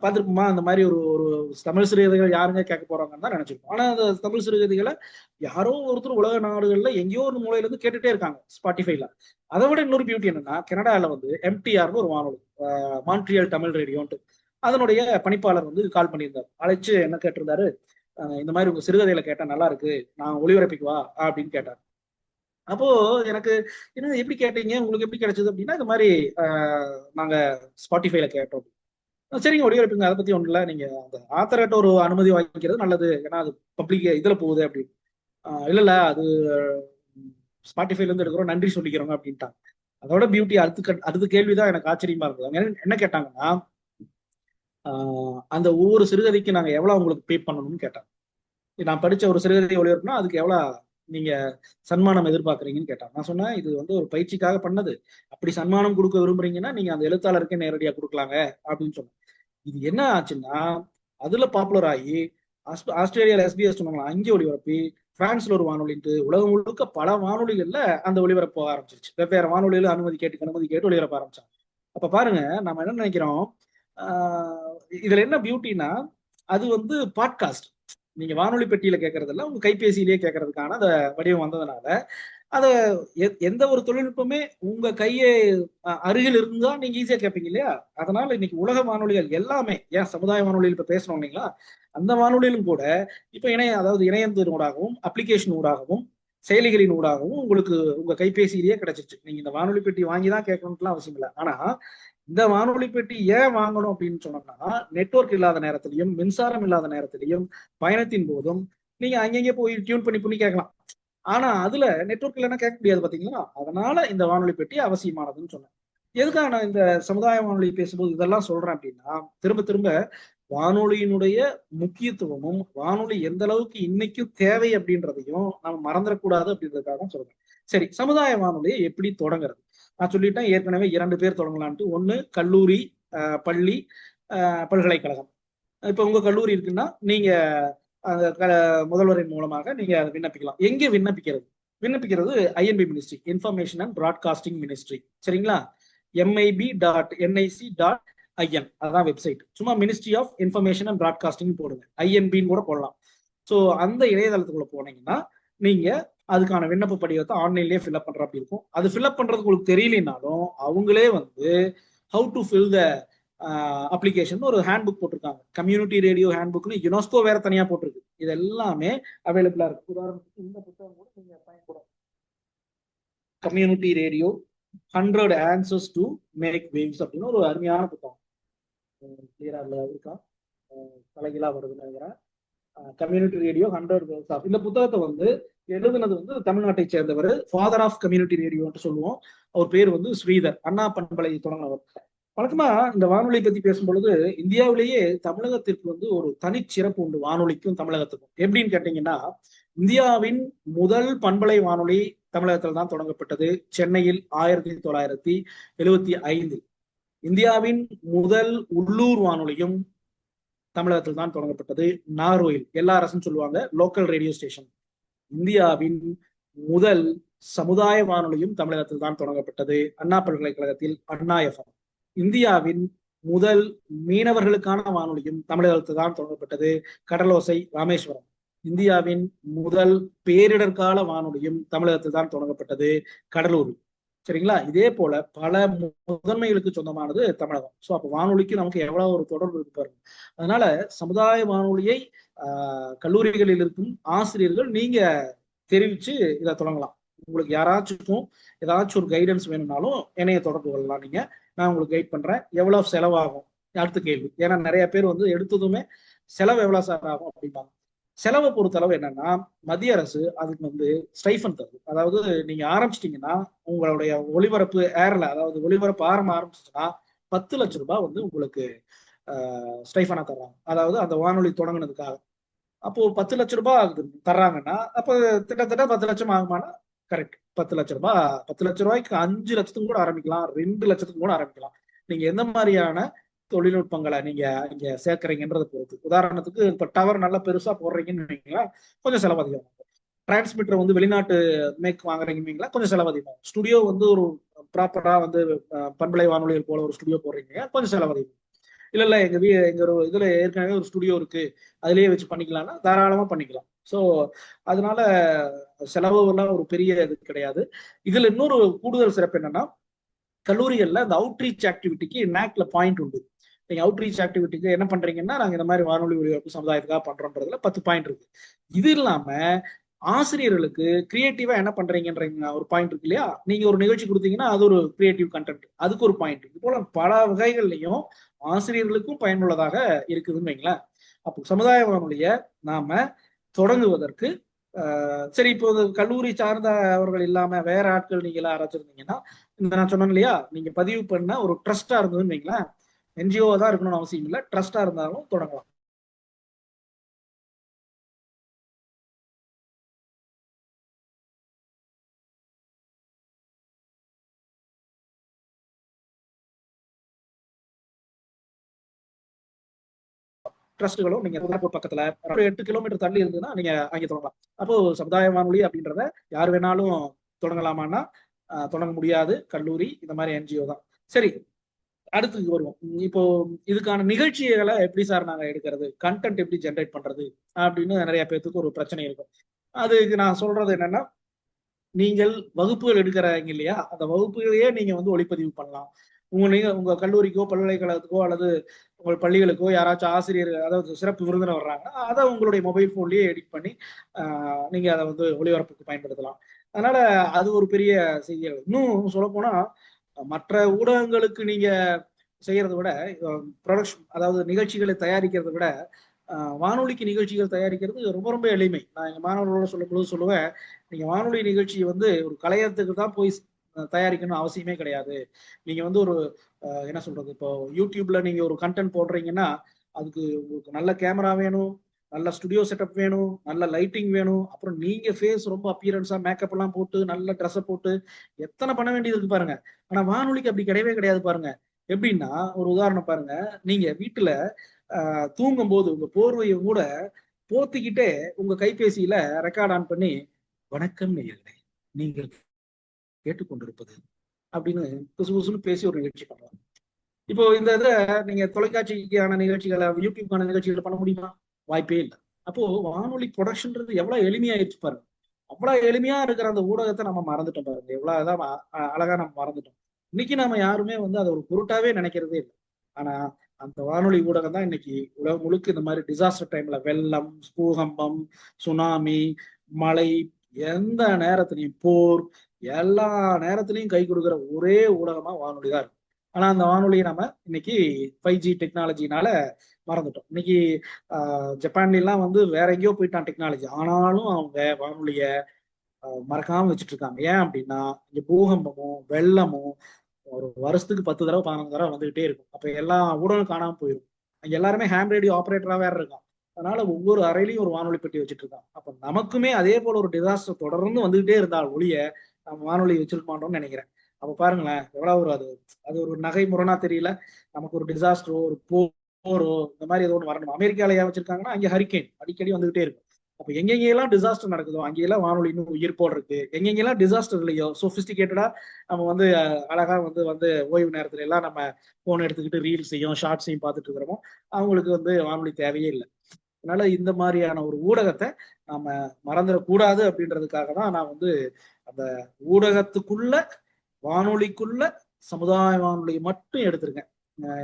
S1: பார்த்திருப்போமா அந்த மாதிரி ஒரு ஒரு தமிழ் சிறுகதைகள் யாருங்க கேட்க போறாங்கன்னு தான் நினைச்சிருப்போம். ஆனா அந்த தமிழ் சிறுகதைகளை யாரோ ஒருத்தர் உலக நாடுகள்ல எங்கேயோ ஒரு மூலையில இருந்து கேட்டுட்டே இருக்காங்க ஸ்பாட்டிஃபைல. அதை விட இன்னொரு பியூட்டி என்னன்னா, கனடால வந்து MTRன்னு ஒரு வானொலி, மான்ட்ரியல் தமிழ் ரேடியோன்ட்டு, அதனுடைய பணிப்பாளர் வந்து கால் பண்ணியிருந்தார். அழைச்சு என்ன கேட்டிருந்தாரு, இந்த மாதிரி உங்க சிறுகதையில கேட்டா நல்லா இருக்கு, நான் ஒளிபரப்பிக்குவா அப்படின்னு கேட்டார். அப்போ எனக்கு என்ன, எப்படி கேட்டீங்க, உங்களுக்கு எப்படி கிடைச்சது அப்படின்னா, இந்த மாதிரி நாங்க ஸ்பாட்டிஃபைல கேட்டோம். சரிங்க ஒளிபரப்புங்க, அதை பத்தி ஒன்றும் இல்லை, நீங்க அந்த ஆத்தர்கிட்ட ஒரு அனுமதி வாங்கிக்கிறது நல்லது, ஏன்னா அது பப்ளிக் இதுல போகுது அப்படின்னு. இல்ல அது ஸ்பாட்டிஃபைல இருந்து எடுக்கிறோம், நன்றி சொல்லிக்கிறோங்க அப்படின்ட்டாங்க. அதோட பியூட்டி அடுத்த கேள்விதான் எனக்கு ஆச்சரியமா இருந்தது. என்ன கேட்டாங்கன்னா, அந்த ஒவ்வொரு சிறுகதைக்கு நாங்க எவ்வளவு உங்களுக்கு பே பண்ணணும்னு கேட்டாங்க. நான் படிச்ச ஒரு சிறுகதை ஒளிபரப்புனா அதுக்கு எவ்வளவு நீங்க சன்மானம் எதிர்பார்க்குறீங்கன்னு கேட்டாங்க. நான் சொன்னேன், இது வந்து ஒரு பயிற்சிக்காக பண்ணது, அப்படி சன்மானம் கொடுக்க விரும்புறீங்கன்னா நீங்க அந்த எழுத்தாளருக்கே நேரடியா கொடுக்கலாங்க அப்படின்னு சொன்னேன். இது என்ன ஆச்சுன்னா, அதுல பாப்புலர் ஆகி ஆஸ்திரேலியால SBS சொன்னாங்களா, அங்கே ஒளிபரப்பி, பிரான்ஸ்ல ஒரு வானொலிட்டு உலகம் முழுக்க பல வானொலிகள்ல அந்த ஒளிபரப்பு ஆரம்பிச்சிருச்சு. வெவ்வேறு வானொலியில அனுமதி கேட்டு ஒளிபரப்ப ஆரம்பிச்சாங்க. அப்ப பாருங்க, நம்ம என்ன நினைக்கிறோம், இதுல என்ன பியூட்டினா, அது வந்து பாட்காஸ்ட், நீங்க வானொலி பெட்டியில கேட்கறதெல்லாம் உங்க கைபேசியிலேயே கேட்கறதுக்கான அந்த வடிவம் வந்ததுனால, அத எந்த ஒரு தொழில்நுட்பமே உங்க கையை அருகில் இருந்தா நீங்க ஈஸியா கேட்பீங்க இல்லையா. அதனால இன்னைக்கு உலக வானொலிகள் எல்லாமே, ஏன் சமுதாய வானொலியில் இப்ப பேசணும் இல்லைங்களா, அந்த வானொலியிலும் கூட இப்ப அதாவது இணையத்தின் ஊடாகவும், அப்ளிகேஷன் ஊடாகவும், செயலிகளின் ஊடாகவும் உங்களுக்கு உங்க கைபேசியிலேயே கிடைச்சிச்சு. நீங்க இந்த வானொலி பெட்டி வாங்கிதான் கேட்கணும்லாம் அவசியம் இல்லை. ஆனா இந்த வானொலி பெட்டி ஏன் வாங்கணும் அப்படின்னு சொன்னோம்னா, நெட்வொர்க் இல்லாத நேரத்திலையும், மின்சாரம் இல்லாத நேரத்திலையும், பயணத்தின் போதும் நீங்க அங்கங்கே போய் டியூன் பண்ணி கேட்கலாம். ஆனா அதுல நெட்வொர்க் இல்லைன்னா கேட்க முடியாது பாத்தீங்களா. அதனால இந்த வானொலி பெட்டி அவசியமானதுன்னு சொன்னேன். எதுக்காக நான் இந்த சமுதாய வானொலி பேசும்போது இதெல்லாம் சொல்றேன் அப்படின்னா, திரும்ப திரும்ப வானொலியினுடைய முக்கியத்துவமும், வானொலி எந்த அளவுக்கு இன்னைக்கும் தேவை அப்படின்றதையும் நம்ம மறந்துடக்கூடாது அப்படின்றதுக்காக தான் சொல்றேன். சரி, சமுதாய வானொலியை எப்படி தொடங்குறது? நான் சொல்லிட்டேன் ஏற்கனவே 2 பேர் தொடங்கலான்ட்டு. ஒண்ணு கல்லூரி, பள்ளி, பல்கலைக்கழகம். இப்ப உங்க கல்லூரி இருக்குன்னா நீங்க அந்த முதல்வரின் மூலமாக நீங்க அதை விண்ணப்பிக்கலாம். எங்க விண்ணப்பிக்கிறது INB ministry, information and broadcasting ministry. சரிங்களா, mib.nic.in அதான் வெப்சைட். சும்மா ministry of information and broadcasting போடுங்க, INBன்னு கூட போடலாம். ஸோ அந்த இணையதளத்துக்குள்ள போனீங்கன்னா நீங்க அதுக்கான விண்ணப்ப படிவத்தை ஆன்லைன்லயே ஃபில்அப் பண்ற அப்படி இருக்கும். அது ஃபில்அப் பண்றது உங்களுக்கு தெரியலனாலும் அவங்களே வந்து how to fill the application ஒரு ஹேண்ட் புக் போட்டிருக்காங்க. கம்யூனிட்டி ரேடியோ ஹேண்ட் புக்னு யுனெஸ்கோ வேற தனியா போட்டிருக்கு. இது எல்லாமே அவைலபிளா இருக்கு. உதாரணத்துக்கு இந்த புத்தகம் கூட நீங்க பயன்படும், community radio 100 answers to make waves அப்படின்னு ஒரு அருமையான புத்தகம். கிளியரா இருக்கா, தலைகீழா வருதுன்னு நினைக்கிறேன். Community radio 100 waves of. இந்த புத்தகத்தை வந்து எழுதுனது வந்து தமிழ்நாட்டை சேர்ந்தவர், ஃபாதர் ஆஃப் கம்யூனிட்டி ரேடியோன்னு சொல்லுவோம். அவர் பேர் வந்து ஸ்ரீதர், அண்ணா பண்பலை தொடங்கினவர். வழக்கமா இந்த வானொலி பத்தி பேசும்பொழுது இந்தியாவிலேயே தமிழகத்திற்கு வந்து ஒரு தனிச்சிறப்பு உண்டு, வானொலிக்கும் தமிழகத்துக்கும். எப்படின்னு கேட்டீங்கன்னா, இந்தியாவின் முதல் பண்பலை வானொலி தமிழகத்தில் தான் தொடங்கப்பட்டது, சென்னையில் 1975. இந்தியாவின் முதல் உள்ளூர் வானொலியும் தமிழகத்தில் தான் தொடங்கப்பட்டது, நாகர்கோயில், LRS சொல்லுவாங்க, லோக்கல் ரேடியோ ஸ்டேஷன். இந்தியாவின் முதல் சமுதாய வானொலியும் தமிழகத்தில் தான் தொடங்கப்பட்டது, அண்ணா பல்கலைக்கழகத்தில் அண்ணா FM. இந்தியாவின் முதல் மீனவர்களுக்கான வானொலியும் தமிழகத்தில் தான் தொடங்கப்பட்டது, கடலோசை ராமேஸ்வரம். இந்தியாவின் முதல் பேரிடர் கால வானொலியும் தமிழகத்தில் தான் தொடங்கப்பட்டது, கடலூர். சரிங்களா? இதே போல பல முதன்மைகளுக்கு சொந்தமானது தமிழகம். ஸோ அப்போ வானொலிக்கு நமக்கு எவ்வளவு ஒரு தொடர்பு இருக்கு பாருங்க. அதனால சமுதாய வானொலியை கல்லூரிகளில் இருக்கும் ஆசிரியர்கள் நீங்க தெரிவிச்சு இதை தொடங்கலாம். உங்களுக்கு யாராச்சும் ஏதாச்சும் ஒரு கைடன்ஸ் வேணும்னாலும் என்னைய தொடர்பு கொள்ளலாம். நீங்க, நான் உங்களுக்கு கைட் பண்றேன். எவ்வளவு செலவாகும் அடுத்த கேள்வி. ஏன்னா நிறைய பேர் வந்து எடுத்ததுமே செலவு எவ்வளவு சார் ஆகும் அப்படிம்பாங்க. செலவை பொறுத்தளவு என்னன்னா, மத்திய அரசு அதுக்கு வந்து ஸ்டைஃபன் தருது. அதாவது நீங்க ஆரம்பிச்சிட்டீங்கன்னா உங்களுடைய ஒளிபரப்பு ஏர்ல, அதாவது ஒளிபரப்பு ஆரம்பிச்சுன்னா 10 லட்சம் ரூபாய் வந்து உங்களுக்கு ஸ்டைஃபனா தர்றாங்க. அதாவது அந்த வானொலி தொடங்கினதுக்காக. அப்போ 10 லட்சம் ரூபாய் ஆகுது தர்றாங்கன்னா, அப்போ கிட்டத்தட்ட 10 லட்சம் ஆகுமானா கரெக்ட். 10 லட்சம் ரூபாய், 10 லட்சம் ரூபாய்க்கு 5 லட்சத்துக்கும் கூட ஆரம்பிக்கலாம், 2 லட்சத்துக்கும் கூட ஆரம்பிக்கலாம். நீங்க எந்த மாதிரியான தொழில்நுட்பங்களை நீங்க இங்க சேர்க்கறீங்கன்றதை பொறுத்து. உதாரணத்துக்கு இப்ப டவர் நல்லா பெருசா போடுறீங்கன்னு வைங்களா, கொஞ்சம் செலவு அதிகம். டிரான்ஸ்மிட்டர் வந்து வெளிநாட்டு மேக் வாங்குறீங்க, கொஞ்சம் செலவு அதிகம். ஸ்டுடியோ வந்து ஒரு ப்ராப்பரா வந்து பண்பலை வானொலிகள் போல ஒரு ஸ்டுடியோ போடுறீங்க, கொஞ்சம் செலவு அதிகம். இல்ல எங்க ஒரு இதுல ஏற்கனவே ஒரு ஸ்டுடியோ இருக்கு, அதுலயே வச்சு பண்ணிக்கலாம்னா தாராளமா பண்ணிக்கலாம். ஸோ அதனால செலவு எல்லாம் ஒரு பெரிய இது கிடையாது. இதுல இன்னொரு கூடுதல் சிறப்பு என்னன்னா, கல்லூரிகள்ல அந்த அவுட்ரீச் ஆக்டிவிட்டிக்கு NACல பாயிண்ட் உண்டு. நீங்க அவுட்ரீச் ஆக்டிவிட்டிக்கு என்ன பண்றீங்கன்னா, நாங்க இந்த மாதிரி வானொலி ஒலிபரப்பு சமுதாயத்துக்காக பண்றோன்றதுல 10 பாயிண்ட் இருக்கு. இது இல்லாம ஆசிரியர்களுக்கு கிரியேட்டிவா என்ன பண்றீங்கன்ற ஒரு பாயிண்ட் இருக்கு இல்லையா? நீங்க ஒரு நிகழ்ச்சி கொடுத்தீங்கன்னா அது ஒரு கிரியேட்டிவ் கண்டென்ட், அதுக்கு ஒரு பாயிண்ட். இது போல பல வகைகள்லையும் ஆசிரியர்களுக்கும் பயனுள்ளதாக இருக்குதுன்னு வைங்களேன். அப்போ சமுதாய வானொலியை நாம தொடங்குவதற்கு சரி, இப்போ கல்லூரி சார்ந்த அவர்கள் இல்லாம வேற ஆட்கள் நீங்க எல்லாம் ஆரம்பிச்சிருந்தீங்கன்னா, இந்த நான் சொன்னேன் இல்லையா, நீங்க பதிவு பண்ண ஒரு ட்ரஸ்டா இருந்ததுன்னு வைங்களேன், NGO தான் இருக்கணும்னு அவசியம் இல்லை, ட்ரஸ்டா இருந்தாலும் தொடங்கலாம். ட்ரஸ்ட்டுகளும் நீங்க பக்கத்துல ஒரு 8 கிலோமீட்டர் தள்ளி இருந்ததுன்னா நீங்க அங்கே தொடங்கலாம். அப்போ சமுதாய வானொலி அப்படின்றத யார் வேணாலும் தொடங்கலாமான்னா தொடங்க முடியாது. கல்லூரி இந்த மாதிரி NGO தான். சரி, அடுத்து வருவோம். இப்போ இதுக்கான நிகழ்ச்சிகளை எப்படி சார் நாங்க எடுக்கிறது, கண்டென்ட் எப்படி ஜென்ரேட் பண்றது அப்படின்னு நிறைய பேருக்கு ஒரு பிரச்சனை இருக்கும். அதுக்கு நான் சொல்றது என்னன்னா, நீங்கள் வகுப்புகள் எடுக்கிறீங்க இல்லையா, அந்த வகுப்புகளையே நீங்க வந்து ஒளிப்பதிவு பண்ணலாம். நீங்க உங்க கல்லூரிக்கோ பல்கலைக்கழகத்துக்கோ அல்லது உங்கள் பள்ளிகளுக்கோ யாராச்சும் ஆசிரியர், அதாவது சிறப்பு விருந்தினர் வர்றாங்கன்னா அதை உங்களுடைய மொபைல் போன்லயே எடிட் பண்ணி நீங்க அதை வந்து ஒளிபரப்புக்கு பயன்படுத்தலாம். அதனால அது ஒரு பெரிய செய்திகள். இன்னும் சொல்ல போனா மற்ற ஊடகங்களுக்கு நீங்க செய்யறதை விட, ப்ரொடக்ஷன், அதாவது நிகழ்ச்சிகளை தயாரிக்கிறதை விட வானொலிக்கு நிகழ்ச்சிகள் தயாரிக்கிறது ரொம்ப ரொம்ப எளிமை. நான் எங்க மாணவர்களோட சொல்லும்போது சொல்லுவேன், நீங்க வானொலி நிகழ்ச்சி வந்து ஒரு கலையத்துக்கு தான் போய் தயாரிக்கணும் அவசியமே கிடையாது. நீங்க வந்து ஒரு என்ன சொல்றது, இப்போ யூடியூப்ல நீங்க ஒரு கண்டென்ட் போடுறீங்கன்னா அதுக்கு உங்களுக்கு நல்ல கேமரா வேணும், நல்ல ஸ்டுடியோ செட்டப் வேணும், நல்ல லைட்டிங் வேணும், அப்புறம் நீங்க ஃபேஸ் ரொம்ப அப்பியரன்ஸா மேக்கப் எல்லாம் போட்டு நல்ல ட்ரெஸ்ஸை போட்டு எத்தனை பண்ண வேண்டியது இருக்கு பாருங்க. ஆனா வானொலிக்கு அப்படி கிடையவே கிடையாது பாருங்க. எப்படின்னா, ஒரு உதாரணம் பாருங்க, நீங்க வீட்டுல தூங்கும் போது உங்க போர்வையை கூட போத்திக்கிட்டே உங்க கைபேசியில ரெக்கார்ட் ஆன் பண்ணி, வணக்கம் நேயர்களே, நீங்கள் கேட்டுக்கொண்டிருப்பது அப்படின்னு குசு குசுன்னு பேசி ஒரு நிகழ்ச்சி பண்ணலாம். இப்போ இந்த இதை நீங்க தொலைக்காட்சிக்கான நிகழ்ச்சிகளை, யூடியூப்கான நிகழ்ச்சிகளை பண்ண முடியுமா? வாய்ப்பே இல்லை. அப்போ வானொலி ப்ரொடக்ஷன்றது எவ்வளவு எளிமையாயிடுச்சு பாருங்க. அவ்வளவு எளிமையா இருக்கிற அந்த ஊடகத்தை நம்ம மறந்துட்டோம் பாருங்க. எவ்வளவு அதான் அழகா நம்ம மறந்துட்டோம். இன்னைக்கு நாம யாருமே வந்து அதை ஒரு பொருட்டாவே நினைக்கிறதே இல்லை. ஆனா அந்த வானொலி ஊடகம் தான் இன்னைக்கு உலகம் முழுக்க இந்த மாதிரி டிசாஸ்டர் டைம்ல வெள்ளம், பூகம்பம், சுனாமி, மழை, எந்த நேரத்திலையும் போர், எல்லா நேரத்திலையும் கை கொடுக்கிற ஒரே ஊடகமா வானொலி தான் இருக்கு. ஆனா அந்த வானொலியை நம்ம இன்னைக்கு 5G டெக்னாலஜினால மறந்துட்டோம். இன்னைக்கு ஜப்பான்ல எல்லாம் வந்து வேற எங்கேயோ போயிட்டான் டெக்னாலஜி, ஆனாலும் அவங்க வானொலிய மறக்காம வச்சுட்டு இருக்காங்க. ஏன் அப்படின்னா இங்க பூகம்பமும் வெள்ளமும் ஒரு வருஷத்துக்கு 10 தடவை 15 தடவை வந்துகிட்டே இருக்கும். அப்ப எல்லா ஊடகம் காணாம போயிடும். அங்க எல்லாருமே ஹேம் ரேடியோ ஆபரேட்டரா வேற இருக்கான். அதனால ஒவ்வொரு அறையிலையும் ஒரு வானொலி பெட்டி வச்சுட்டு இருக்கான். அப்ப நமக்குமே அதே போல ஒரு டிசாஸ்டர் தொடர்ந்து வந்துகிட்டே இருந்தால் ஒழிய நம்ம வானொலி வச்சிருக்க மாட்டோம்னு நினைக்கிறேன். அப்ப பாருங்களேன் எவ்வளவு ஒரு அது அது ஒரு நகை முரணா தெரியல. நமக்கு ஒரு டிசாஸ்டரோ ஒரு போரோ இந்த மாதிரி ஏதோ ஒன்று வரணும். அமெரிக்கால ஏன் வச்சிருக்காங்கன்னா அங்கே ஹரிக்கேன் அடிக்கடி வந்துகிட்டே இருக்கும். அப்ப எங்கெங்கெல்லாம் டிசாஸ்டர் நடக்குதோ அங்கெல்லாம் வானொலி இன்னும் உயிர் போல் இருக்கு. எங்கெங்கெல்லாம் டிசாஸ்டர் இல்லையோ சொபிஸ்டிகேட்டடா நம்ம வந்து அழகா வந்து வந்து ஓய்வு நேரத்துல எல்லாம் நம்ம போன் எடுத்துக்கிட்டு ரீல்ஸையும் ஷார்ட்ஸையும் பார்த்துட்டு இருக்கிறோமோ அவங்களுக்கு வந்து வானொலி தேவையே இல்லை. அதனால இந்த மாதிரியான ஒரு ஊடகத்தை நாம மறந்துடக்கூடாது அப்படின்றதுக்காக தான் நான் வந்து அந்த ஊடகத்துக்குள்ள வானொலிக்குள்ள சமுதாய வானொலி மட்டும் எடுத்திருக்கேன்.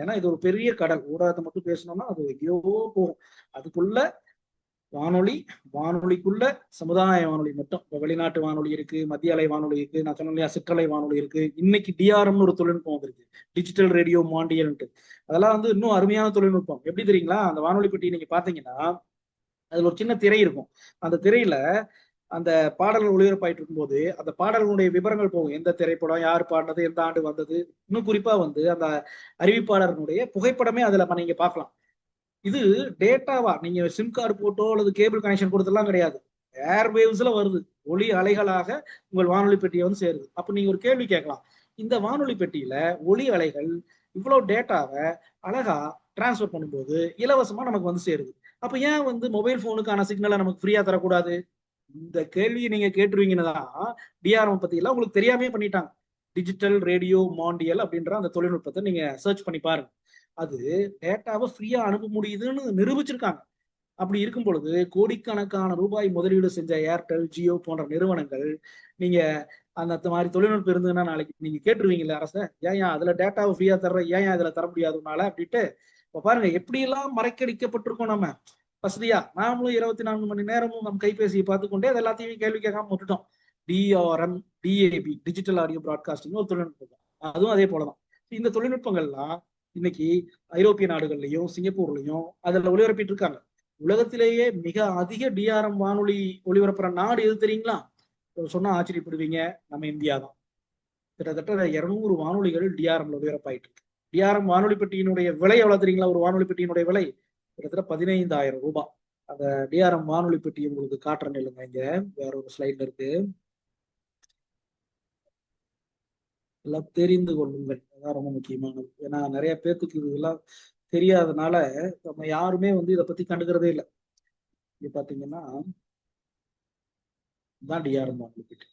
S1: ஏன்னா இது ஒரு பெரிய கடல். ஊடகத்தை மட்டும் பேசணும்னா அது எங்கேயோ போகும். அதுக்குள்ள வானொலி, வானொலிக்குள்ள சமுதாய வானொலி மட்டும். இப்போ வெளிநாட்டு வானொலி இருக்கு, மத்திய அலை வானொலி இருக்கு, நான் சொன்ன இல்லையா சிற்றலை வானொலி இருக்கு. இன்னைக்கு டிஆர்எம்னு ஒரு தொழில்நுட்பம் வந்திருக்கு, டிஜிட்டல் ரேடியோ மாண்டியல்ன்ட்டு. அதெல்லாம் வந்து இன்னும் அருமையான தொழில்நுட்பம். எப்படி தெரியுங்களா? அந்த வானொலி பெட்டி நீங்க பாத்தீங்கன்னா அதுல ஒரு சின்ன திரை இருக்கும். அந்த திரையில அந்த பாடல்கள் ஒளிபரப்பாயிட்டு இருக்கும்போது அந்த பாடல்களுடைய விவரங்கள் போகும். எந்த திரைப்படம், யார் பாடினது, எந்த ஆண்டு வந்தது, இன்னும் குறிப்பா வந்து அந்த அறிவிப்பாளர்களுடைய புகைப்படமே அதுல நீங்க பார்க்கலாம். இது டேட்டாவா நீங்க சிம் கார்டு போட்டோ அல்லது கேபிள் கனெக்ஷன் கொடுத்தெல்லாம் கிடையாது. ஏர்வேவ்ஸ்ல வருது, ஒளி அலைகளாக உங்கள் வானொலி பெட்டியை வந்து சேருது. அப்ப நீங்க ஒரு கேள்வி கேட்கலாம், இந்த வானொலி பெட்டியில ஒளி அலைகள் இவ்வளவு டேட்டாவை அழகா டிரான்ஸ்பர் பண்ணும்போது இலவசமா நமக்கு வந்து சேருது. அப்ப ஏன் வந்து மொபைல் போனுக்கான சிக்னலை நமக்கு ஃப்ரீயா தரக்கூடாது? இந்த கேள்வியை நீங்க கேட்டுருவீங்கன்னு தான் டிஆர்எம் பத்தி எல்லாம் உங்களுக்கு தெரியாமே பண்ணிட்டாங்க. டிஜிட்டல் ரேடியோ மாண்டியல் அப்படின்ற அந்த தொழில்நுட்பத்தை நீங்க சர்ச் பண்ணி பாருங்க. அது டேட்டாவை ஃப்ரீயா அனுப்ப முடியுதுன்னு நிரூபிச்சிருக்காங்க. அப்படி இருக்கும் பொழுது கோடிக்கணக்கான ரூபாய் முதலீடு செஞ்ச ஏர்டெல், ஜியோ போன்ற நிறுவனங்கள் நீங்க அந்த மாதிரி தொழில்நுட்பம் இருந்ததுன்னா நாளைக்கு நீங்க கேட்டுருவீங்கல்ல அரச, ஏன் அதுல டேட்டாவை ஃப்ரீயா தர்ற, ஏன் இதுல தர முடியாதுனால அப்படின்ட்டு. இப்ப பாருங்க எப்படி எல்லாம் மறைக்கடிக்கப்பட்டிருக்கோம் நம்ம வசதியா. நாமளும் 24 மணி நேரமும் நம் கைபேசியை பார்த்துக்கொண்டே அது எல்லாத்தையும் கேள்வி கேட்காம விட்டுட்டோம். DRM, DAP, digital audio broadcasting ஒரு தொழில்நுட்பம், அதுவும் அதே போலதான். இந்த தொழில்நுட்பங்கள்லாம் இன்னைக்கு ஐரோப்பிய நாடுகள்லயும் சிங்கப்பூர்லயும் அதுல ஒளிபரப்பிட்டு இருக்காங்க. உலகத்திலேயே மிக அதிக டிஆர்எம் வானொலி ஒளிபரப்புற நாடு எது தெரியுங்களா? சொன்னா ஆச்சரியப்படுவீங்க, நம்ம இந்தியா தான். கிட்டத்தட்ட 200 வானொலிகள் டிஆர்எம்ல ஒளிபரப்பாயிட்டு இருக்கு. டிஆர்எம் வானொலி பெட்டியினுடைய விலை எவ்வளவு தெரியுங்களா? ஒரு வானொலி பெட்டியினுடைய விலை கிட்டத்தட்ட 15,000 ரூபாய். அந்த டிஆர்எம் வானொலி பெட்டி உங்களுக்கு காட்டுறேன் இல்லைங்க, இங்க வேற ஒரு ஸ்லைட்ல இருக்கு, எல்லாம் தெரிந்து கொள்ளுங்கள். அதான் ரொம்ப முக்கியமானது. ஏன்னா நிறைய பேர்த்துக்கு இதெல்லாம் தெரியாதனால நம்ம யாருமே வந்து இதை பத்தி கண்டுக்கிறதே இல்லை. இங்க பாத்தீங்கன்னா இதுதான் டிஆர்எம் வானொலி பெட்டி,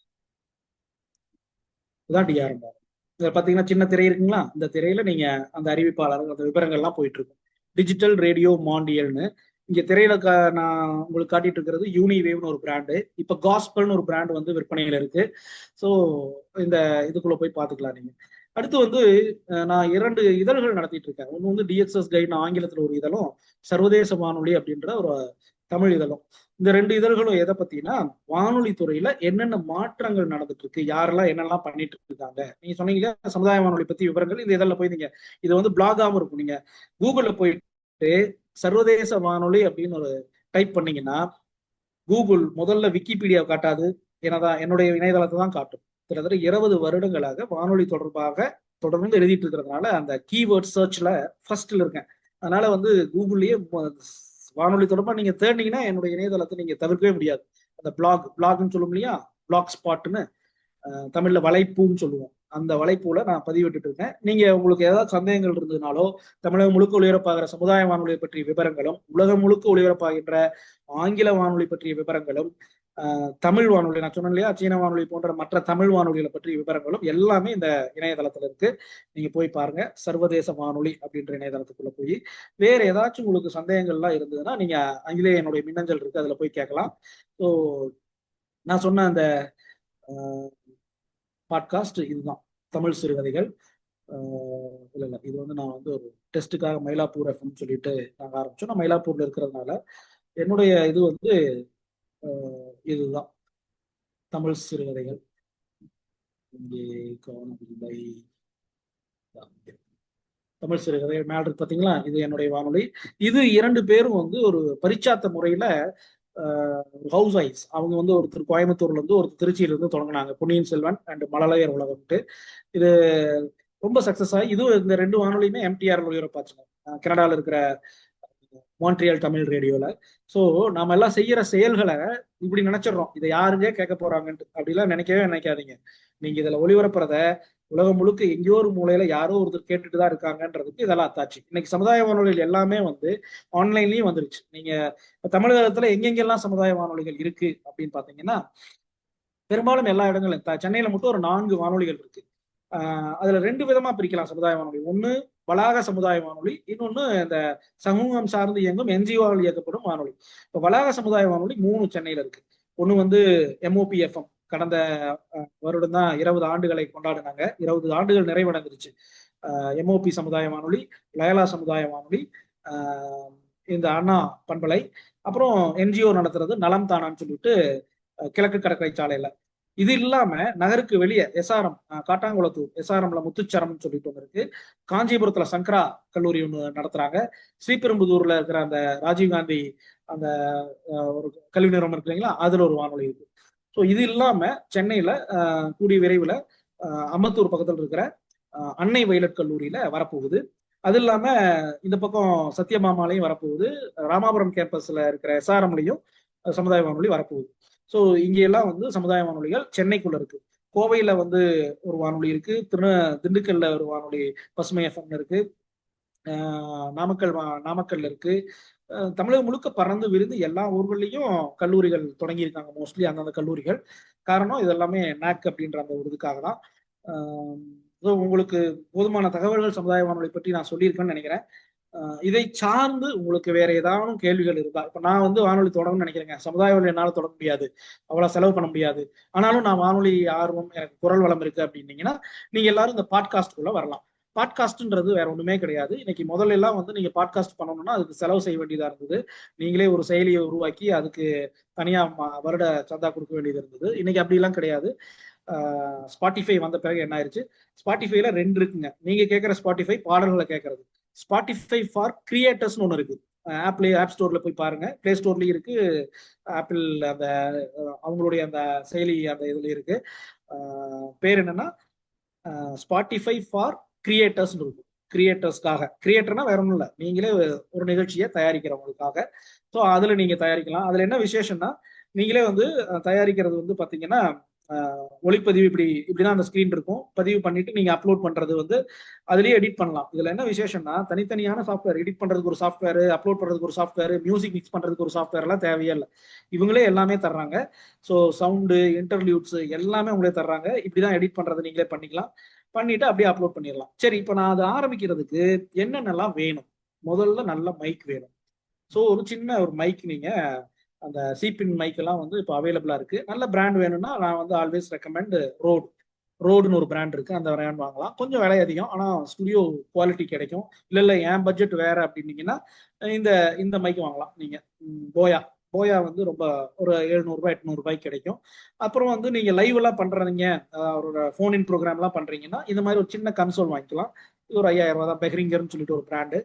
S1: இதுதான் டிஆர்எம் வானொலி. இதில் பார்த்தீங்கன்னா சின்ன திரை இருக்குங்களா? இந்த திரையில நீங்க அந்த அறிவிப்பாளர்கள் அந்த விவரங்கள்லாம் போயிட்டு இருக்கும். டிஜிட்டல் ரேடியோ மாண்டியல்னு இங்க திரையில நான் உங்களுக்கு காட்டிட்டு இருக்கிறது யூனிவேவ்னு ஒரு பிராண்டு. இப்ப காஸ்பல்னு ஒரு பிராண்ட் வந்து விற்பனையில இருக்கு. ஸோ இந்த இதுக்குள்ள போய் பார்த்துக்கலாம் நீங்க. அடுத்து வந்து நான் 2 இதழ்கள் நடத்திட்டு இருக்கேன். ஒன்று வந்து டிஎக்ஸ்எஸ் கைட்னு ஆங்கிலத்தில் ஒரு இதழும், சர்வதேச வானொலி அப்படின்ற ஒரு தமிழ் இதழும். இந்த 2 இதழ்களும் எதை பத்தினா வானொலி துறையில என்னென்ன மாற்றங்கள் நடந்துட்டு இருக்கு, யாரெல்லாம் என்னெல்லாம் பண்ணிட்டு இருக்காங்க. நீங்க சொன்னீங்க சமுதாய வானொலி பத்தி விவரங்கள் இந்த இதழில் போய் நீங்க இது வந்து பிளாகாவும் இருக்கும். நீங்க கூகுள்ல போயிட்டு சர்வதேச வானொலி அப்படின்னு ஒரு டைப் பண்ணீங்கன்னா கூகுள் முதல்ல விக்கிபீடியா காட்டாது, என்னதான் என்னுடைய இணையதளத்தை தான் காட்டும். கிட்டத்தட்ட 20 வருடங்களாக வானொலி தொடர்பாக தொடர்ந்து எழுதிட்டு இருக்கிறதுனால அந்த கீவேர்ட் சர்ச்ல ஃபர்ஸ்ட்ல இருக்கேன். அதனால வந்து கூகுள்லயே வானொலி தொடர்பா நீங்க தேடினீங்கன்னா என்னுடைய இணையதளத்தை நீங்க தவிர்க்கவே முடியாது. அந்த பிளாக்னு சொல்லும் இல்லையா, பிளாக் ஸ்பாட்னு தமிழ்ல வலைப்பூன்னு சொல்லுவோம். அந்த வலைப்பூல நான் பதிவிட்டு இருக்கேன். நீங்க உங்களுக்கு ஏதாவது சந்தேகங்கள் இருந்ததுனாலோ, தமிழகம் முழுக்க ஒளிபரப்பாகிற சமுதாய வானொலி பற்றிய விவரங்களும், உலகம் முழுக்க ஒளிபரப்பாகின்ற ஆங்கில வானொலி பற்றிய விவரங்களும், தமிழ் வானொலி நான் சொன்னேன் இல்லையா, சீன வானொலி போன்ற மற்ற தமிழ் வானொலிகளை பற்றிய விவரங்களும் எல்லாமே இந்த இணையதளத்துல இருக்கு. நீங்க போய் பாருங்க, சர்வதேச வானொலி அப்படின்ற இணையதளத்துக்குள்ள போய் வேற ஏதாச்சும் உங்களுக்கு சந்தேகங்கள்லாம் இருந்ததுன்னா நீங்க அங்கிலே என்னுடைய மின்னஞ்சல் இருக்கு, அதுல போய் கேட்கலாம். ஸோ நான் சொன்ன அந்த பாட்காஸ்ட் இதுதான், தமிழ் சிறுகதைகள். இல்லை இல்லை, இது வந்து நான் வந்து ஒரு டெஸ்ட்டுக்காக மயிலாப்பூர் எஃப்எம் சொல்லிட்டு நாங்கள் ஆரம்பிச்சோம். நான் மயிலாப்பூர்ல இருக்கிறதுனால என்னுடைய இது வந்து இதுதான், தமிழ் சிறுகதைகள். இங்கே காணவில்லை, தமிழ் சிறுகதை மேல் இருக்கு பார்த்தீங்களா, இது என்னுடைய வானொலி. இது 2 பேரும் வந்து ஒரு பரிச்சாத்த முறையில ஹவுஸ் வைஸ், அவங்க வந்து ஒருத்தர் கோயம்புத்தூர்ல இருந்து ஒருத்தர் திருச்சியில இருந்து தொடங்கினாங்க, பொன்னியின் செல்வன் அண்ட் மழலையர் உலகம்ட்டு. இது ரொம்ப சக்சஸ் ஆகி இதுவும் இந்த 2 வானொலியுமே எம்டிஆர் ஒளிபரப்பாச்சுங்க. கனடால இருக்கிற மான்ட்ரியல் தமிழ் ரேடியோல. ஸோ நாம எல்லாம் செய்யற செயல்களை இப்படி நினைச்சிடறோம், இதை யாருங்க கேட்க போறாங்கன்ட்டு. அப்படிலாம் நினைக்கவே நினைக்காதீங்க. நீங்க இதுல ஒளிபரப்புறத உலகம் முழுக்க எங்கேயோ ஒரு மூலையில யாரோ ஒருத்தர் கேட்டுட்டு தான் இருக்காங்கன்றதுக்கு இதெல்லாம் அத்தாச்சு. இன்னைக்கு சமுதாய வானொலிகள் எல்லாமே வந்து ஆன்லைன்லயும் வந்துருச்சு. நீங்க தமிழகத்துல எங்கெங்கெல்லாம் சமுதாய வானொலிகள் இருக்கு அப்படின்னு பாத்தீங்கன்னா, பெரும்பாலும் எல்லா இடங்களும் சென்னையில மட்டும் ஒரு 4 வானொலிகள் இருக்கு. அதுல 2 விதமா பிரிக்கலாம் சமுதாய வானொலி. ஒண்ணு வளாக சமுதாய வானொலி, இன்னொன்னு இந்த சமூகம் சார்ந்து இயங்கும் என்ஜிஓவால் இயக்கப்படும் வானொலி. இப்ப வளாக சமுதாய வானொலி 3 சென்னையில இருக்கு. ஒண்ணு வந்து எம்ஓபி எஃப்எம். கடந்த வருடம் தான் 20 ஆண்டுகளை கொண்டாடினாங்க. 20 ஆண்டுகள் நிறைவடைந்துருச்சு. எம்ஓபி சமுதாய வானொலி, லயலா சமுதாய வானொலி, இந்த அண்ணா பண்பலை, அப்புறம் என்ஜிஓ நடத்துறது நலம் தானான்னு சொல்லிட்டு கிழக்கு கடற்கரை சாலையில. இது இல்லாம நகருக்கு வெளியே எஸ்ஆர்எம், காட்டாங்குளத்தூர் எஸ்ஆர்எம்ல முத்துச்சரம்னு சொல்லிட்டு ஒன்று இருக்கு. காஞ்சிபுரத்துல சங்கரா கல்லூரி ஒன்று நடத்துறாங்க. ஸ்ரீபெரும்புதூர்ல இருக்கிற அந்த ராஜீவ்காந்தி அந்த ஒரு கல்வி நிறுவனம் இருக்கு இல்லைங்களா, அதுல ஒரு வானொலி இருக்கு. ஸோ இது இல்லாம சென்னையில கூடிய விரைவில் அம்பத்தூர் பக்கத்தில் இருக்கிற அன்னை வயலட் கல்லூரியில வரப்போகுது. அது இல்லாம இந்த பக்கம் சத்தியமாமாலையும் வரப்போகுது. ராமாபுரம் கேம்பஸ்ல இருக்கிற எஸ்ஆர்எம்லையும் சமுதாய வானொலி வரப்போகுது. ஸோ இங்க எல்லாம் வந்து சமுதாய வானொலிகள் சென்னைக்குள்ள இருக்கு. கோவையில வந்து ஒரு வானொலி இருக்கு. திண்டுக்கல்ல ஒரு வானொலி பசுமை எஃப்எம் இருக்கு. நாமக்கல்ல இருக்கு. தமிழகம் முழுக்க பறந்து விரிந்து எல்லா ஊர்கள்லையும் கல்லூரிகள் தொடங்கியிருக்காங்க. மோஸ்ட்லி அந்தந்த கல்லூரிகள். காரணம் இதெல்லாமே நாக் அப்படின்ற அந்த ஒரு இதுக்காக தான். உங்களுக்கு போதுமான தகவல்கள் சமுதாய வானொலி பற்றி நான் சொல்லியிருக்கேன்னு நினைக்கிறேன். இதை சார்ந்து உங்களுக்கு வேற ஏதாவது கேள்விகள் இருந்தா, இப்ப நான் வந்து வானொலி தொடங்கணும்னு நினைக்கிறேங்க. சமுதாய வானொலி என்னால தொடங்க முடியாது, அவ்வளவு செலவு பண்ண முடியாது. ஆனாலும் நான் வானொலி ஆர்வம், எனக்கு குரல் வளம் இருக்கு அப்படின்னீங்கன்னா நீங்க எல்லாரும் இந்த பாட்காஸ்ட்குள்ள வரலாம். பாட்காஸ்ட்ன்றது வேற ஒண்ணுமே கிடையாது. இன்னைக்கு முதல்ல எல்லாம் வந்து நீங்க பாட்காஸ்ட் பண்ணணும்னா அதுக்கு செலவு செய்ய வேண்டியதா இருந்தது. நீங்களே ஒரு செயலியை உருவாக்கி அதுக்கு தனியா வருட சந்தா கொடுக்க வேண்டியது இருந்தது. இன்னைக்கு அப்படி எல்லாம் கிடையாது. ஸ்பாட்டிஃபை வந்த பிறகு என்ன ஆயிடுச்சு, ஸ்பாட்டிஃபைல 2 இருக்குங்க. நீங்க கேட்கிற ஸ்பாட்டிஃபை பாடல்களை கேட்கறது. ஸ்பாட்டிஃபை ஃபார் கிரியேட்டர்ஸ்னு ஒன்று இருக்கு. ஆப் ஸ்டோர்ல போய் பாருங்க, பிளே ஸ்டோர்லயும் இருக்கு, ஆப்பிள் அந்த அவங்களுடைய அந்த செயலி அந்த இதுல இருக்கு. பேர் என்னன்னா ஸ்பாட்டிஃபை ஃபார் கிரியேட்டர்ஸ் இருக்கும். கிரியேட்டர்ஸ்க்காக, கிரியேட்டர்னா வேற ஒன்றும் இல்லை, நீங்களே ஒரு நிகழ்ச்சியை தயாரிக்கிறவங்களுக்காக. ஸோ அதுல நீங்க தயாரிக்கலாம். அதுல என்ன விசேஷம்னா, நீங்களே வந்து தயாரிக்கிறது வந்து பாத்தீங்கன்னா ஒளிப்பதிவு இப்படிதான் அந்த ஸ்கிரீன் இருக்கும். பதிவு பண்ணிட்டு நீங்க அப்லோட் பண்றது வந்து அதுலயே எடிட் பண்ணலாம். இதுல என்ன விசேஷம்னா, தனித்தனியான சாஃப்ட்வேர், எடிட் பண்றதுக்கு ஒரு சாஃப்ட்வேர், அப்லோட் பண்றதுக்கு ஒரு சாஃப்ட்வேர், மியூசிக் மிக்ஸ் பண்றதுக்கு ஒரு சாஃப்ட்வேர் எல்லாம் தேவையே இல்லை. இவங்களே எல்லாமே தர்றாங்க. ஸோ சவுண்டு, இன்டர்லியூட்ஸ் எல்லாமே உங்களே தர்றாங்க. இப்படிதான் எடிட் பண்றது நீங்களே பண்ணிக்கலாம். பண்ணிட்டு அப்படியே அப்லோட் பண்ணிடலாம். சரி, இப்போ நான் அதை ஆரம்பிக்கிறதுக்கு என்னென்னலாம் வேணும்? முதல்ல நல்ல மைக் வேணும். ஸோ ஒரு சின்ன ஒரு மைக், நீங்க அந்த சீப்பின் மைக் எல்லாம் வந்து இப்போ அவைலபிளா இருக்கு. நல்ல பிராண்ட் வேணும்னா நான் வந்து ஆல்வேஸ் ரெக்கமெண்ட் ரோடுன்னு ஒரு பிராண்ட் இருக்கு. அந்த பிராண்ட் வாங்கலாம். கொஞ்சம் விலை அதிகம், ஆனா ஸ்டுடியோ குவாலிட்டி கிடைக்கும். இல்ல என் பட்ஜெட் வேற அப்படின்னீங்கன்னா இந்த இந்த மைக் வாங்கலாம் நீங்க. போயா வந்து ரொம்ப ஒரு 700 800 கிடைக்கும். அப்புறம் வந்து நீங்க லைவ் எல்லாம் பண்றீங்க, ஒரு ஃபோன் இன் ப்ரோக்ராம் எல்லாம் பண்றீங்கன்னா இந்த மாதிரி ஒரு சின்ன கன்சோல் வாங்கிக்கலாம். இது ஒரு 5000 தான். பெஹ்ரிங்கர்னு சொல்லிட்டு ஒரு பிராண்டு.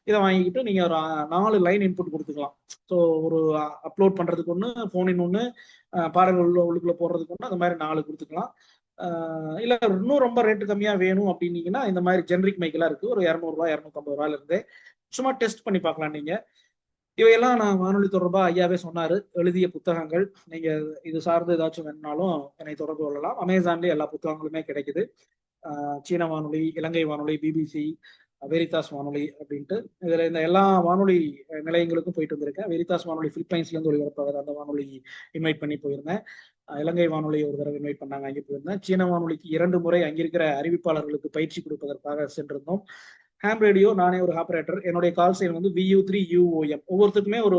S1: இதை வாங்கிக்கிட்டு நீங்க ஒரு 4 லைன் இன்புட் கொடுத்துக்கலாம். ஸோ ஒரு அப்லோட் பண்றதுக்கு ஒன்று, ஃபோன் இன் ஒன்று, பாடல்கள் உள்ளுக்குள்ள போடுறதுக்கு ஒன்று, அந்த மாதிரி 4 கொடுத்துக்கலாம். இல்ல இன்னும் ரொம்ப ரேட்டு கம்மியா வேணும் அப்படின்னீங்கன்னா இந்த மாதிரி ஜென்ரிக் மைக் எல்லாம் இருக்கு. ஒரு 200 250 இருந்தே சும்மா டெஸ்ட் பண்ணி பார்க்கலாம் நீங்க. இவையெல்லாம் நான் வானொலி தொடர்பா ஐயாவே சொன்னாரு. எழுதிய புத்தகங்கள், நீங்க இது சார்ந்து ஏதாச்சும் வேணும்னாலும் என்னை தொடர்பு கொள்ளலாம். அமேசான்லயே எல்லா புத்தகங்களுமே கிடைக்குது. சீன வானொலி, இலங்கை வானொலி, பிபிசி, வெரிதாஸ் வானொலி அப்படின்ட்டு இதுல இந்த எல்லா வானொலி நிலையங்களுக்கும் போயிட்டு வந்திருக்கேன். வெரிதாஸ் வானொலி பிலிப்பைன்ஸ்ல இருந்து ஒளிபரப்பாக அந்த வானொலி இன்வைட் பண்ணி போயிருந்தேன். இலங்கை வானொலி ஒரு தடவை இன்வைட் பண்ணாங்க, அங்கே போயிருந்தேன். சீன வானொலிக்கு 2 முறை அங்கிருக்கிற அறிவிப்பாளர்களுக்கு பயிற்சி கொடுப்பதற்காக சென்றிருந்தோம். ஹாம் ரேடியோ, நானே ஒரு ஆபரேட்டர். என்னுடைய கால் சைன் வந்து VU3UOM. ஒவ்வொருத்துக்குமே ஒரு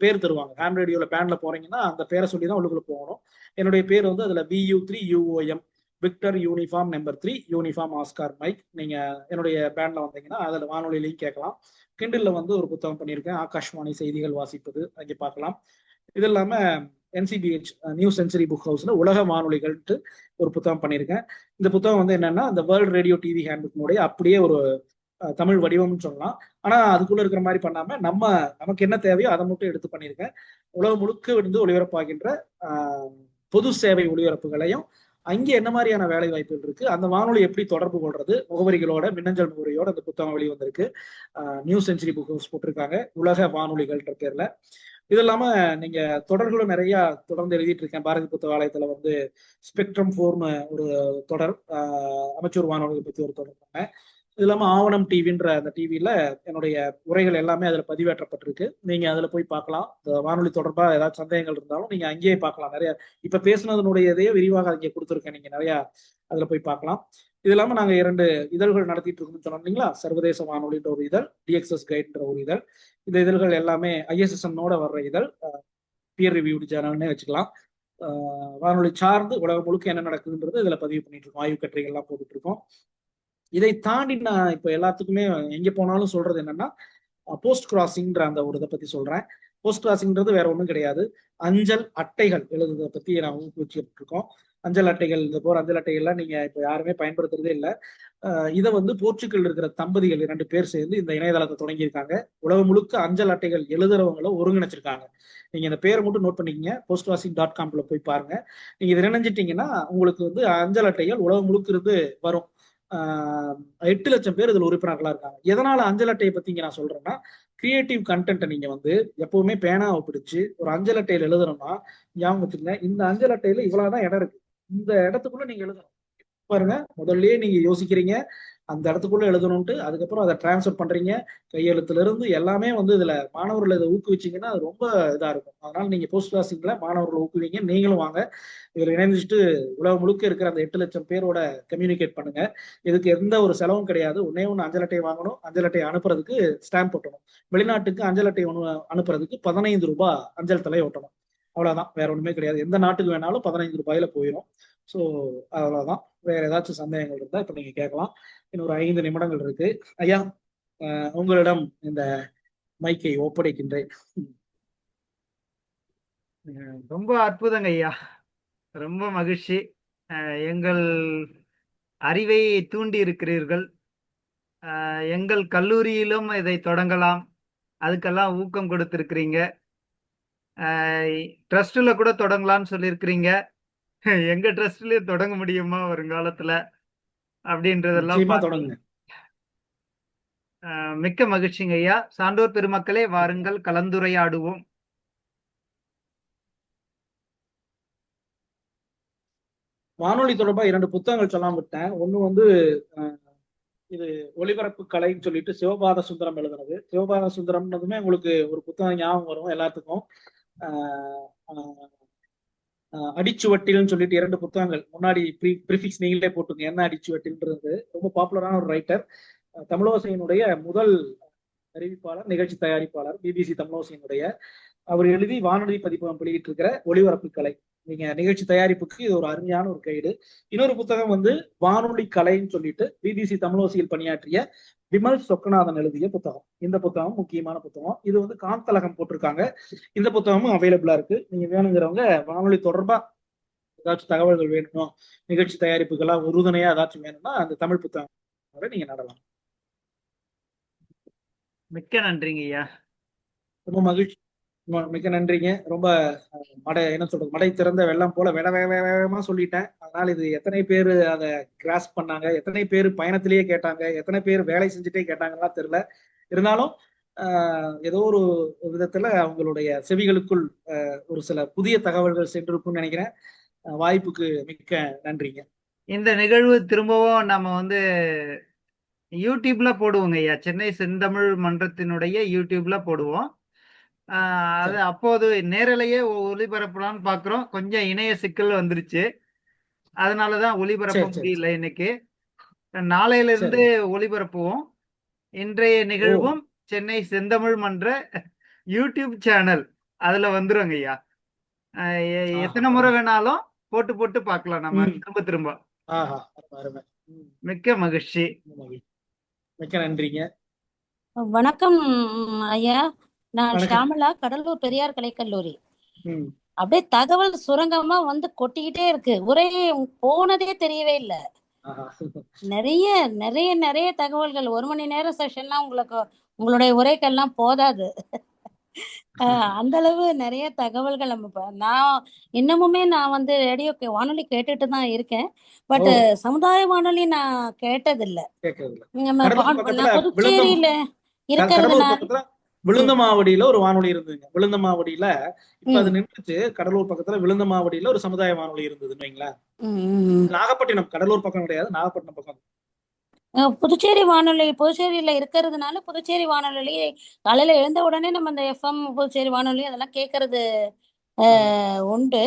S1: பேர் தருவாங்க. ஹாம் ரேடியோல பேண்ட்ல போறீங்கன்னா அந்த பேரை சொல்லி தான் உள்ளுக்குள்ள போகணும். என்னுடைய பேர் வந்து அதுல VU3UOM, Victor uniform number 3 uniform Oscar mike. நீங்க என்னுடைய பேண்ட்ல வந்தீங்கன்னா அதுல வானொலியிலையும் கேட்கலாம். கிண்டில்ல வந்து ஒரு புத்தகம் பண்ணியிருக்கேன், ஆகாஷ்வாணி செய்திகள் வாசிப்பது, அங்கே பார்க்கலாம். இது இல்லாம NCBH நியூ சென்ச்சுரி புக் ஹவுஸ்ல உலக வானொலிகள்ட்டு ஒரு புத்தகம் பண்ணியிருக்கேன். இந்த புத்தகம் வந்து என்னன்னா, அந்த வேர்ல்ட் ரேடியோ டிவி ஹேண்ட்புக்னுடைய அப்படியே ஒரு தமிழ் வடிவம்னு சொல்லலாம். ஆனா அதுக்குள்ள இருக்கிற மாதிரி பண்ணாம நமக்கு என்ன தேவையோ அதை மட்டும் எடுத்து பண்ணியிருக்கேன். உலகம் முழுக்க வந்து ஒளிபரப்பாகின்ற பொது சேவை ஒளிபரப்புகளையும் அங்கே என்ன மாதிரியான வேலை வாய்ப்புகள் இருக்கு, அந்த வானொலி எப்படி தொடர்பு கொள்றது, முகவரிகளோட, மின்னஞ்சல் முகவரியோட அந்த புத்தகம் வெளிவந்திருக்கு. நியூ செஞ்சுரி புக் ஹவுஸ் போட்டிருக்காங்க, உலக வானொலிகள்ன்ற பேர்ல. இது இல்லாம நீங்க தொடர்களும் நிறைய தொடர்ந்து எழுதிட்டு இருக்கேன். பாரதி புத்தகாலயத்துல வந்து ஸ்பெக்ட்ரம் ஃபோர்னு ஒரு தொடர், அமைச்சூர் வானொலி பத்தி ஒரு தொடர் பண்ணேன். இது இல்லாம ஆவணம் டிவின்ற அந்த டிவியில என்னுடைய உரைகள் எல்லாமே அதுல பதிவேற்றப்பட்டிருக்கு. நீங்க அதுல போய் பார்க்கலாம். இந்த வானொலி தொடர்பா ஏதாவது சந்தேகங்கள் இருந்தாலும் நீங்க அங்கேயே பார்க்கலாம். நிறைய இப்ப பேசுனதனுடைய இதையே விரிவாக அங்கே கொடுத்துருக்கேன். நீங்க நிறைய அதுல போய் பார்க்கலாம். இது இல்லாம நாங்க 2 இதழ்கள் நடத்திட்டு இருக்கோம்னு சொன்னோம் இல்லைங்களா? சர்வதேச வானொலின்ற ஒரு இதழ், டிஎக்ஸ்எஸ் கைட்ன்ற ஒரு இதழ். இந்த இதழ்கள் எல்லாமே ஐஎஸ்எஸ்என்னோட வர்ற இதழ், பியர் ரிவ்யூடு ஜேர்னல்னே வச்சுக்கலாம். வானொலி சார்ந்து உலகம் முழுக்க என்ன நடக்குதுன்றது இதுல பதிவு பண்ணிட்டு இருக்கோம். ஆய்வு கட்டுரைகள்லாம் போட்டுட்டு இருக்கோம். இதை தாண்டி நான் இப்ப எல்லாத்துக்குமே எங்க போனாலும் சொல்றது என்னன்னா, போஸ்ட் கிராசிங்ன்ற அந்த ஒரு இதை பத்தி சொல்றேன். போஸ்ட் கிராசிங்ன்றது வேற ஒன்றும் கிடையாது. அஞ்சல் அட்டைகள் எழுதுறதை பத்தி நான் ஊக்குவிச்சுட்டு இருக்கோம். அஞ்சல் அட்டைகள், இந்த போற அஞ்சல் அட்டைகள்லாம் நீங்க இப்ப யாருமே பயன்படுத்துறதே இல்லை. இதை வந்து போர்ச்சுகல் இருக்கிற தம்பதிகள் 2 பேர் சேர்ந்து இந்த இணையதளத்தை தொடங்கியிருக்காங்க. உலகம் முழுக்க அஞ்சல் அட்டைகள் எழுதுறவங்களை ஒருங்கிணைச்சிருக்காங்க. நீங்க இந்த பேரை மட்டும் நோட் பண்ணிக்கங்க, postcrossing.com போய் பாருங்க. நீங்க இதை இணைஞ்சிட்டீங்கன்னா உங்களுக்கு வந்து அஞ்சல் அட்டைகள் உலகம் முழுக்க இருந்து வரும். 8 லட்சம் பேர் இதுல உறுப்பினர்களா இருக்காங்க. எதனால அஞ்சல் அட்டையை பத்தி இங்க நான் சொல்றேன்னா, கிரியேட்டிவ் கண்டென்ட்டை நீங்க வந்து எப்பவுமே பேனாவை பிடிச்சு ஒரு அஞ்சல் அட்டையில எழுதணும்னா ஞாபகம் வச்சுங்க, இந்த அஞ்சல் அட்டையில இவ்வளவுதான் இடம் இருக்கு, இந்த இடத்துக்குள்ள நீங்க எழுதணும். பாருங்க, முதல்லயே நீங்க யோசிக்கிறீங்க அந்த இடத்துக்குள்ள எழுதணும்ட்டு, அதுக்கப்புறம் அதை டிரான்ஸ்ஃபர் பண்றீங்க, கையெழுத்துல இருந்து எல்லாமே வந்து இதுல மாணவர்களை இதை ஊக்குவிச்சீங்கன்னா அது ரொம்ப இதா இருக்கும். அதனால நீங்க போஸ்ட் கிளாசிங்ல மாணவர்களை ஊக்குவிங்க, நீங்களும் வாங்க, இதுல இணைந்துட்டு உலகம் முழுக்க இருக்கிற அந்த 8 லட்சம் பேரோட கம்யூனிகேட் பண்ணுங்க. இதுக்கு எந்த ஒரு செலவும் கிடையாது. ஒன்னே ஒன்று, அஞ்சல் அட்டை வாங்கணும், அஞ்சல் அட்டை அனுப்புறதுக்கு ஸ்டாம்ப் ஒட்டணும். வெளிநாட்டுக்கு அஞ்சல் அட்டை அனுப்புறதுக்கு 15 ரூபாய் அஞ்சல் தலை ஒட்டணும். அவ்வளவுதான், வேற ஒண்ணுமே கிடையாது. எந்த நாட்டுக்கு வேணாலும் 15 ரூபாயில போயிடும். ஸோ அவ்வளவுதான். வேற ஏதாச்சும் சந்தேகங்கள் இருந்தா இப்ப நீங்க கேட்கலாம். இன்னொரு 5 நிமிடங்கள் இருக்கு. ஐயா, உங்களிடம் இந்த மைக்கை ஒப்படைக்கின்றேன்.
S2: ரொம்ப அற்புதங்க ஐயா, ரொம்ப மகிழ்ச்சி. எங்கள் அறிவை தூண்டி இருக்கிறீர்கள். எங்கள் கல்லூரியிலும் இதை தொடங்கலாம், அதுக்கெல்லாம் ஊக்கம் கொடுத்திருக்கிறீங்க. ட்ரஸ்ட்ல கூட தொடங்கலாம்னு சொல்லியிருக்கிறீங்க. எங்க ட்ரஸ்ட்லயும் தொடங்க முடியுமா வருங்காலத்துல அப்படின்றதெல்லாம்
S1: தொடங்குங்க.
S2: மிக்க மகிழ்ச்சிங்க ஐயா. சான்றோர் பெருமக்களே, வாருங்கள் கலந்துரையாடுவோம்.
S1: வானொலி தொடர்பா 2 புத்தகங்கள் சொல்லாம விட்டேன். ஒண்ணு வந்து இது ஒளிபரப்பு கலைன்னு சொல்லிட்டு சிவபாத சுந்தரம் எழுதுனது. சிவபாத சுந்தரம்னதுமே உங்களுக்கு ஒரு புத்தகம் ஞாபகம் வரும் எல்லாத்துக்கும். அடிச்சுவட்டில்னு சொல்லிட்டு 2 புத்தகங்கள் முன்னாடி ப்ரிஃபிக்ஸ் நீங்களே போட்டுங்க, என்ன அடிச்சுவட்டில்ன்றது. ரொம்ப பாப்புலரான ஒரு ரைட்டர், தமிழோசையினுடைய முதல் அறிவிப்பாளர், நிகழ்ச்சி தயாரிப்பாளர், பிபிசி தமிழோசையினுடைய. அவர் எழுதி வானொலி பதிப்பகம் வெளியிட்டு இருக்கிற ஒளிபரப்பு கலை, நீங்க நிகழ்ச்சி தயாரிப்புக்கு இது ஒரு அருமையான ஒரு கைடு. இன்னொரு புத்தகம் வந்து வானொலி கலைன்னு சொல்லிட்டு பிபிசி தமிழோசையில் பணியாற்றிய விமல் சொக்கநாதன் எழுதிய புத்தகம். இந்த புத்தகம் முக்கியமான புத்தகம். இது வந்து காந்தலகம் போட்டிருக்காங்க. இந்த புத்தகமும் அவைலபிளா இருக்கு. நீங்க வேணுங்கிறவங்க வானொலி தொடர்பா ஏதாச்சும் தகவல்கள் வேணுமோ, நிகழ்ச்சி தயாரிப்புகள்லாம் உறுதுணையா ஏதாச்சும் வேணும்னா அந்த தமிழ் புத்தகம் நீங்க நடலாம்.
S2: மிக்க நன்றிங்க ஐயா.
S1: ரொம்ப மகிழ்ச்சி, மிக்க நன்றிங்க. ரொம்ப என்ன சொல்றது, மடை திறந்த வெள்ளம் போல வேகமா சொல்லிட்டேன். அதனால இது எத்தனை பேர் அதை கிராஸ் பண்ணாங்க, எத்தனை பேர் பயணத்திலேயே கேட்டாங்க, எத்தனை பேர் வேலை செஞ்சுட்டே கேட்டாங்கன்னா தெரியல. இருந்தாலும் ஏதோ ஒரு விதத்துல அவங்களுடைய செவிகளுக்குள் ஒரு சில புதிய தகவல்கள் சென்றிருக்கும்னு நினைக்கிறேன். வாய்ப்புக்கு மிக்க நன்றிங்க.
S2: இந்த நிகழ்வு திரும்பவும் நம்ம வந்து யூடியூப்ல போடுவோங்க ஐயா, சென்னை செந்தமிழ் மன்றத்தினுடைய யூடியூப்ல போடுவோம். அது அப்போது நேரலையே ஒளிபரப்பலாம்னு பாக்குறோம். கொஞ்சம் இணைய சிக்கல் வந்துருச்சு, அதனாலதான் ஒளிபரப்ப முடியல இன்னைக்கு. நாளையில இருந்து ஒளிபரப்புவோம். இன்றைய நிகழ்வும் சென்னை செந்தமிழ் மன்ற யூடியூப் சேனல் அதுல வந்துருங்க ஐயா. எத்தனை முறை வேணாலும் போட்டு போட்டு பார்க்கலாம் நம்ம திரும்ப திரும்ப. மிக்க மகிழ்ச்சி,
S1: மிக்க நன்றிங்க.
S3: வணக்கம் ஐயா, நான் ஷாமலா, கடலூர் பெரியார் கலைக்கல்லூரி. அப்படியே தகவல் சுரங்கமா வந்து கொட்டிக்கிட்டே இருக்கு, உரை போனதே தெரியவே இல்லை. நிறைய நிறைய நிறைய தகவல்கள். 1 மணி நேரம் செஷன்லாம் உங்களுக்கு உங்களுடைய உரைக்கெல்லாம் போதாது. அந்த அளவு நிறைய தகவல்கள் நான் இன்னமுமே நான் வந்து ரேடியோ வானொலி கேட்டுட்டு தான் இருக்கேன். பட்
S1: ஓ
S3: சமுதாய வானொலி நான் கேட்டதில்ல.
S1: கேட்கறது இல்ல.
S3: நம்ம
S1: கடலூர் பக்கத்துல
S3: நான் புதுச்சேரியில
S1: கடலூர்
S3: இருக்கிறதுனால.
S1: பக்கத்துல
S3: ம்,
S1: விழுந்தமாவடியில ஒரு வானொலி இருந்ததுங்க. விழுந்தமாவடியில இப்ப அது
S3: ம்,
S1: நின்றுச்சு. கடலூர் பக்கத்துல விழுந்தமாவடியில ஒரு சமுதாய வானொலி இருந்ததுன்னு வைங்களேன்.
S3: ம், ம்.
S1: நாகப்பட்டினம், கடலூர் பக்கம் கிடையாது, நாகப்பட்டினம் பக்கம்.
S3: புதுச்சேரி வானொலி புதுச்சேரியில இருக்கிறதுனால புதுச்சேரி வானொலி காலையில எழுந்த உடனே நம்ம இந்த எஃப்எம் புதுச்சேரி வானொலி அதெல்லாம் கேட்கறது
S1: ம்,
S3: உண்டு.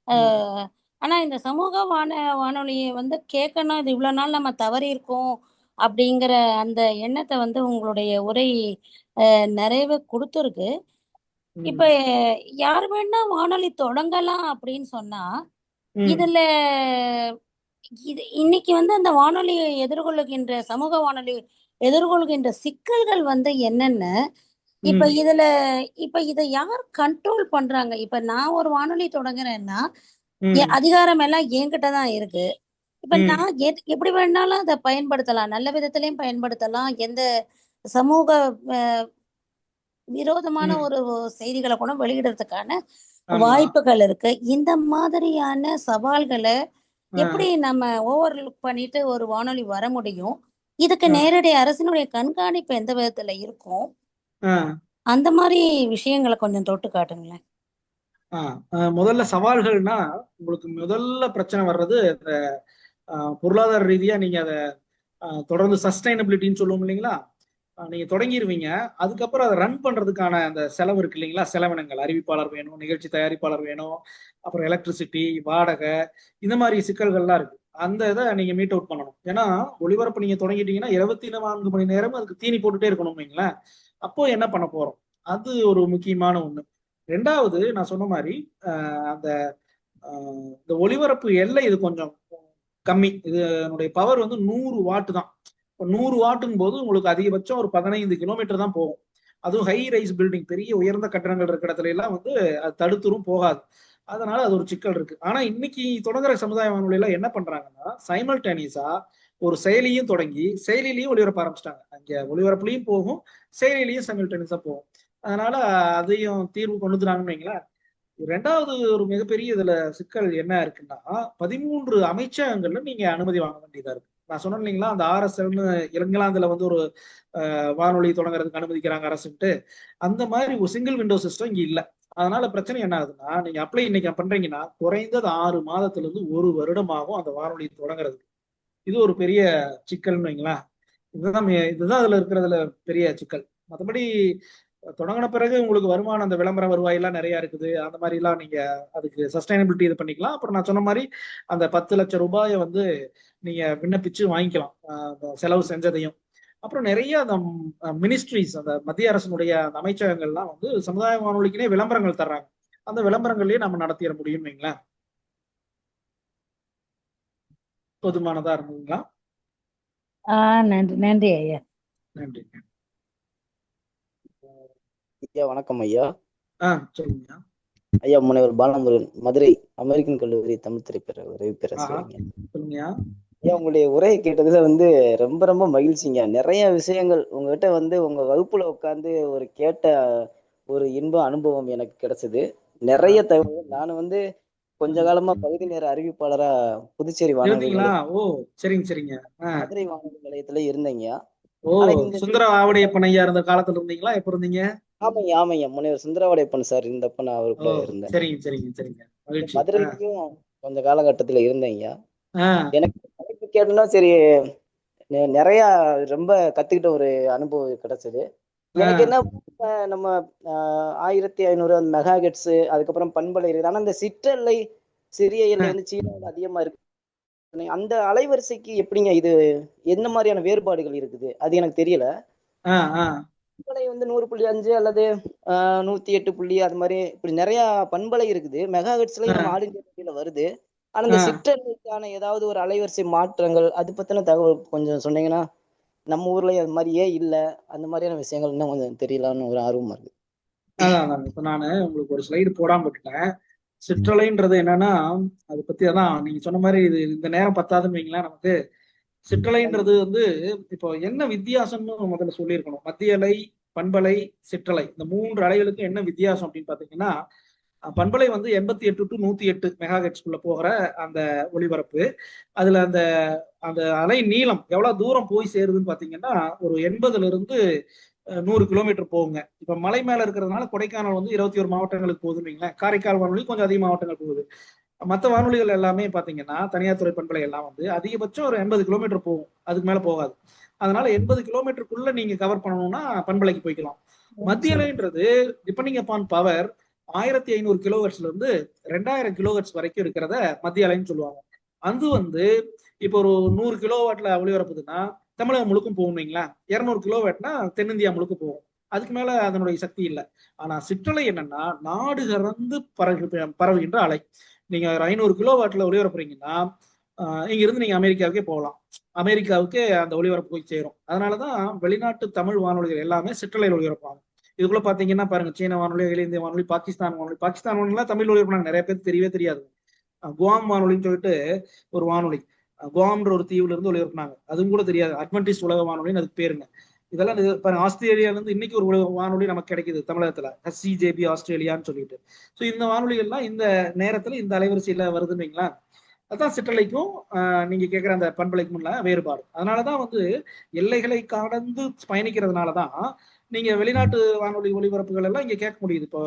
S1: ம்,
S3: அஹ், ஆனா இந்த சமூக வானொலியை வந்து கேட்கணும், இது இவ்வளவு நாள் நம்ம தவறி இருக்கோம் அப்படிங்கிற அந்த எண்ணத்தை வந்து உங்களுடைய உரை நிறைவு கொடுத்துருக்கு. இப்ப
S1: ம்,
S3: யார் வேணா வானொலி தொடங்கலாம் அப்படின்னு சொன்னா
S1: ம்,
S3: இதுல இன்னைக்கு வந்து அந்த வானொலியை எதிர்கொள்ளுகின்ற சமூக வானொலி எதிர்கொள்கின்ற சிக்கல்கள் வந்து என்னென்ன? இப்ப
S1: ம்,
S3: இதுல இப்ப இதை யார் கண்ட்ரோல் பண்றாங்க? இப்ப நான் ஒரு வானொலி தொடங்குறேன்னா
S1: ம்,
S3: அதிகாரம் எல்லாம் என்கிட்ட தான் இருக்கு. இப்ப
S1: ம்,
S3: நான் எப்படி வேணாலும் அதை பயன்படுத்தலாம், நல்ல விதத்திலையும் பயன்படுத்தலாம், எந்த சமூக அஹ், விரோதமான
S1: ம்.
S3: ஒரு செய்திகளை கூட வெளியிடுறதுக்கான
S1: ஆமா.
S3: வாய்ப்புகள் இருக்கு. இந்த மாதிரியான சவால்களை
S1: ஆ,
S3: எப்படி நம்ம ஓவர் லுக் பண்ணிட்டு ஒரு வானொலி வர முடியும்? இதுக்கு
S1: ஆ,
S3: நேரடி அரசினுடைய கண்காணிப்பு எந்த விதத்துல இருக்கும்?
S1: ஆ,
S3: அந்த மாதிரி விஷயங்களை கொஞ்சம் தொட்டு காட்டுங்களேன்.
S1: ஆ. முதல்ல சவால்கள்னா உங்களுக்கு முதல்ல பிரச்சனை வர்றது இந்த பொருளாதார ரீதியா நீங்க அதை தொடர்ந்து சஸ்டைனபிலிட்டின்னு சொல்லுவோம் இல்லைங்களா? நீங்க தொடங்கிடுவீங்க. அதுக்கப்புறம் அதை ரன் பண்றதுக்கான அந்த செலவு இருக்கு இல்லைங்களா? செலவினங்கள், அறிவிப்பாளர் வேணும், நிகழ்ச்சி தயாரிப்பாளர் வேணும், அப்புறம் எலக்ட்ரிசிட்டி, வாடகை, இந்த மாதிரி சிக்கல்கள்லாம் இருக்கு. அந்த இதை நீங்க மீட் அவுட் பண்ணணும். ஏன்னா ஒளிபரப்பு நீங்க தொடங்கிட்டீங்கன்னா 24 மணி நேரமும் அதுக்கு தீனி போட்டுட்டே இருக்கணும் வைங்களேன். அப்போ என்ன பண்ண போறோம்? அது ஒரு முக்கியமான ஒண்ணு. ரெண்டாவது, நான் சொன்ன மாதிரி அந்த இந்த ஒளிபரப்பு எல்லை இது கொஞ்சம் கம்மி. இதனுடைய பவர் வந்து 100 வாட் தான். இப்போ 100 வாட்டுங்கும் போது உங்களுக்கு அதிகபட்சம் ஒரு 15 கிலோமீட்டர் தான் போகும். அதுவும் ஹை ரைஸ் பில்டிங், பெரிய உயர்ந்த கட்டடங்கள் இருக்கிற இடத்துல எல்லாம் வந்து அது தடுத்துரும் போகாது. அதனால அது ஒரு சிக்கல் இருக்கு. ஆனா இன்னைக்கு தொடங்குற சமுதாய வானொலியில என்ன பண்றாங்கன்னா, சைமல்டேனியஸா ஒரு செயலியும் தொடங்கி செயலிலையும் ஒளிபரப்ப ஆரம்பிச்சிட்டாங்க. அங்க ஒளிபரப்புலையும் போகும், செயலிலையும் சைமல்டேனியஸா போகும். அதனால அதையும் தீர்வு கொண்டு வந்துட்டாங்கன்னு வைங்களேன். ரெண்டாவது ஒரு மிகப்பெரிய இதுல சிக்கல் என்ன இருக்குன்னா, 13 அமைச்சகங்கள்ல நீங்க அனுமதி வாங்க வேண்டியதா இருக்கு. நான் சொன்னேன் இல்லைங்களா, அந்த RSLன்னு இங்கிலாந்துல வந்து ஒரு வானொலி தொடங்குறதுக்கு அனுமதிக்கிறாங்க அரசுன்ட்டு. அந்த மாதிரி ஒரு சிங்கிள் விண்டோ சிஸ்டம் இங்க இல்ல. அதனால பிரச்சனை என்ன ஆகுதுன்னா, நீங்க அப்ளை இன்னைக்கு பண்றீங்கன்னா குறைந்தது 6 மாதத்துல இருந்து 1 வருடம் ஆகும் அந்த வானொலி தொடங்குறது. இது ஒரு பெரிய சிக்கல்னு வைங்களேன். இதுதான் அதுல இருக்கிறதுல பெரிய சிக்கல். மற்றபடி தொடங்கின பிறகு உங்களுக்கு வருமானம், அந்த விளம்பர வருவாய் எல்லாம் நிறைய இருக்குது. அந்த மாதிரி எல்லாம் நீங்க அதுக்கு சஸ்டைனபிலிட்டி இது பண்ணிக்கலாம். அப்புறம் நான் சொன்ன மாதிரி அந்த 10 லட்சம் ரூபாயை வந்து நீங்க விண்ணப்பிச்சு வாங்கிக்கலாம், அந்த செலவு செஞ்சதையும். அப்புறம் நிறைய அந்த மினிஸ்ட்ரிஸ், அந்த மத்திய அரசினுடைய அந்த அமைச்சகங்கள்லாம் வந்து சமுதாய வானொலிக்குனே விளம்பரங்கள் தர்றாங்க. அந்த விளம்பரங்கள்லயே நம்ம நடத்திட முடியும் வைங்களேன். போதுமானதா இருந்ததுங்களா?
S3: நன்றி நன்றி ஐயா.
S1: நன்றி.
S4: ஐயா வணக்கம் ஐயா.
S1: சொல்லுங்க
S4: ஐயா முனைவர் பாலமுருகன், மதுரை அமெரிக்கன் கல்லூரி தமிழ் திரைப்பட உதவி பேராசிரியர்.
S1: சொல்லுங்க
S4: ஐயா, உங்களுடைய உரையை கேட்டதுல வந்து ரொம்ப ரொம்ப மகிழ்ச்சிங்க. நிறைய விஷயங்கள் உங்ககிட்ட வந்து உங்க வகுப்புல உட்காந்து ஒரு கேட்ட ஒரு இன்ப அனுபவம் எனக்கு கிடைச்சது. நிறைய தகவல். நானும் வந்து கொஞ்ச காலமா பகுதி நேர அறிவிப்பாளரா புதுச்சேரி வானொலி நிலையம்,
S1: ஓ சரிங்க சரிங்க.
S4: மதுரை வானொலி நிலையத்துல இருந்தேங்க.
S1: ஓ, சுந்தர ஆவடையப்பன் ஐயா இருந்த காலத்துல இருந்தீங்களா? எப்ப இருந்தீங்க?
S4: ஆமாங்க ஆமாங்க, முனைவர் சுந்தரவாடையப்பன் சார் இருந்தப்ப நான் அவருக்குள்ள இருந்தேன்.
S1: சரிங்க சரிங்க சரிங்க. மகிழ்ச்சி.
S4: மதுரையிலையும் கொஞ்ச காலகட்டத்துல இருந்தேங்க.
S1: ஆ,
S4: எனக்கு தலைப்பு கேட்டோம்னா சரி, நிறைய ரொம்ப கத்துக்கிட்ட ஒரு அனுபவம் கிடைச்சது. எனக்கு என்ன, நம்ம 1500 மெகா ஹெர்ட்ஸ், அதுக்கப்புறம் பண்பலை இருக்குது. ஆனா இந்த சிற்றலை சிறிய எல்லை வந்து சீனாவில் அதிகமா இருக்கு. அந்த அலைவரிசைக்கு எப்படிங்க இது, என்ன மாதிரியான வேறுபாடுகள் இருக்குது அது எனக்கு தெரியல. பண்பலை வந்து 100.5 அல்லது 108 அது மாதிரி இப்படி நிறைய பண்பலை இருக்குது. மெகா ஹெர்ட்ஸ்லயும் நம்ம ஆல் இந்தியா ரேடியோல வருது. ஆனா இந்த சிற்றலைக்கான ஏதாவது ஒரு அலைவரிசை மாற்றங்கள் அது பத்தின தகவல் கொஞ்சம் சொன்னீங்கன்னா, நம்ம ஊர்லயும் அது மாதிரியே இல்ல, அந்த மாதிரியான விஷயங்கள் இன்னும் கொஞ்சம் தெரியலான்னு ஒரு ஆர்வமா இருக்கு.
S1: அதான் இப்ப நானு உங்களுக்கு ஒரு ஸ்லைடு போடாம விட்டுட்டேன். சிற்றலைன்றது என்னன்னா, அதை பத்தி அதான் நீங்க சொன்ன மாதிரி இது இந்த நேரம் பத்தாதுன்னு வைங்களேன். நமக்கு சிற்றலைன்றது வந்து இப்போ என்ன வித்தியாசம்னு முதல்ல சொல்லியிருக்கணும். மத்திய அலை, பண்பலை, சிற்றலை இந்த 3 அலைகளுக்கும் என்ன வித்தியாசம் அப்படின்னு பாத்தீங்கன்னா, பண்பலை வந்து 88 to 108 மெகாஹெர்ட்ஸ்குள்ள போகிற அந்த ஒளிபரப்பு. அதுல அந்த அந்த அலை நீளம் எவ்வளவு தூரம் போய் சேருதுன்னு பாத்தீங்கன்னா, ஒரு 80ல இருந்து 100 கிலோமீட்டர் போகுங்க. இப்ப மலை மேல இருக்கிறதுனால கொடைக்கானல் வந்து 21 மாவட்டங்களுக்கு போகுதுன்னு வைங்களேன். காரைக்கால் வானொலி கொஞ்சம் அதிக மாவட்டங்கள் போகுது. மற்ற வானொலிகள் எல்லாமே பாத்தீங்கன்னா, தனியார் துறை பண்பலை எல்லாம் வந்து அதிகபட்சம் ஒரு 80 கிலோமீட்டர் போகும், அதுக்கு மேல போகாது. அதனால 80 கிலோமீட்டருக்குள்ள நீங்க கவர் பண்ணணும்னா பண்பலைக்கு போய்க்கலாம். மத்திய அலைன்றது டிபெண்டிங் அப்பான் பவர் 1500 கிலோஹெர்ட்ஸ்ல இருந்து 2000 கிலோஹெர்ட்ஸ் வரைக்கும் இருக்கிறத மத்திய அலைன்னு சொல்லுவாங்க. அது வந்து இப்போ ஒரு 100 கிலோவாட்ல ஒளிபரப்புதுன்னா தமிழகம் முழுக்கும் போகும் வைங்களா. 200 கிலோவாட்னா தென்னிந்தியா முழுக்க போகும். அதுக்கு மேல அதனுடைய சக்தி இல்லை. ஆனா சிற்றலை என்னன்னா நாடு கடந்து பரவுகின்ற அலை. நீங்க ஒரு 500 கிலோவாட்ல ஒளிபரப்புறீங்கன்னா இங்க இருந்து நீங்க அமெரிக்காவுக்கே போகலாம். அமெரிக்காவுக்கே அந்த ஒளிபரப்பு போய் சேரும். அதனாலதான் வெளிநாட்டு தமிழ் வானொலிகள் எல்லாமே சிற்றலையில் ஒளிபரப்பாங்க. இதுக்குள்ள பாத்தீங்கன்னா பாருங்க, சீன வானொலி, அகில இந்திய வானொலி, பாகிஸ்தான் வானொலிலாம் தமிழ் ஒளிபரப்புனாங்க. நிறைய பேருக்கு தெரியவே தெரியாது. குவாம் வானொலின்னு சொல்லிட்டு ஒரு வானொலி, குவாம்ன்ற ஒரு தீவுல இருந்து ஒளிபரப்புனாங்க, அதுவும் கூட தெரியாது. அட்வென்டிஸ்ட் உலக வானொலின்னு அதுக்கு பேருங்க. இதெல்லாம் பாருங்க, ஆஸ்திரேலியால இருந்து இன்னைக்கு ஒரு வானொலி நமக்கு கிடைக்குது தமிழகத்துல, SCJB ஆஸ்திரேலியான்னு சொல்லிட்டு. ஸோ இந்த வானொலிகள்லாம் இந்த நேரத்துல இந்த அலைவரிசையில வருதுன்னு வைங்களேன். அதான் சிற்றலைக்கும் நீங்க கேட்குற அந்த பண்பலைக்கும் உள்ள வேறுபாடு. அதனாலதான் வந்து எல்லைகளை கடந்து பயணிக்கிறதுனாலதான் நீங்க வெளிநாட்டு வானொலி ஒளிபரப்புகள் எல்லாம் இங்க கேட்க முடியுது. இப்போ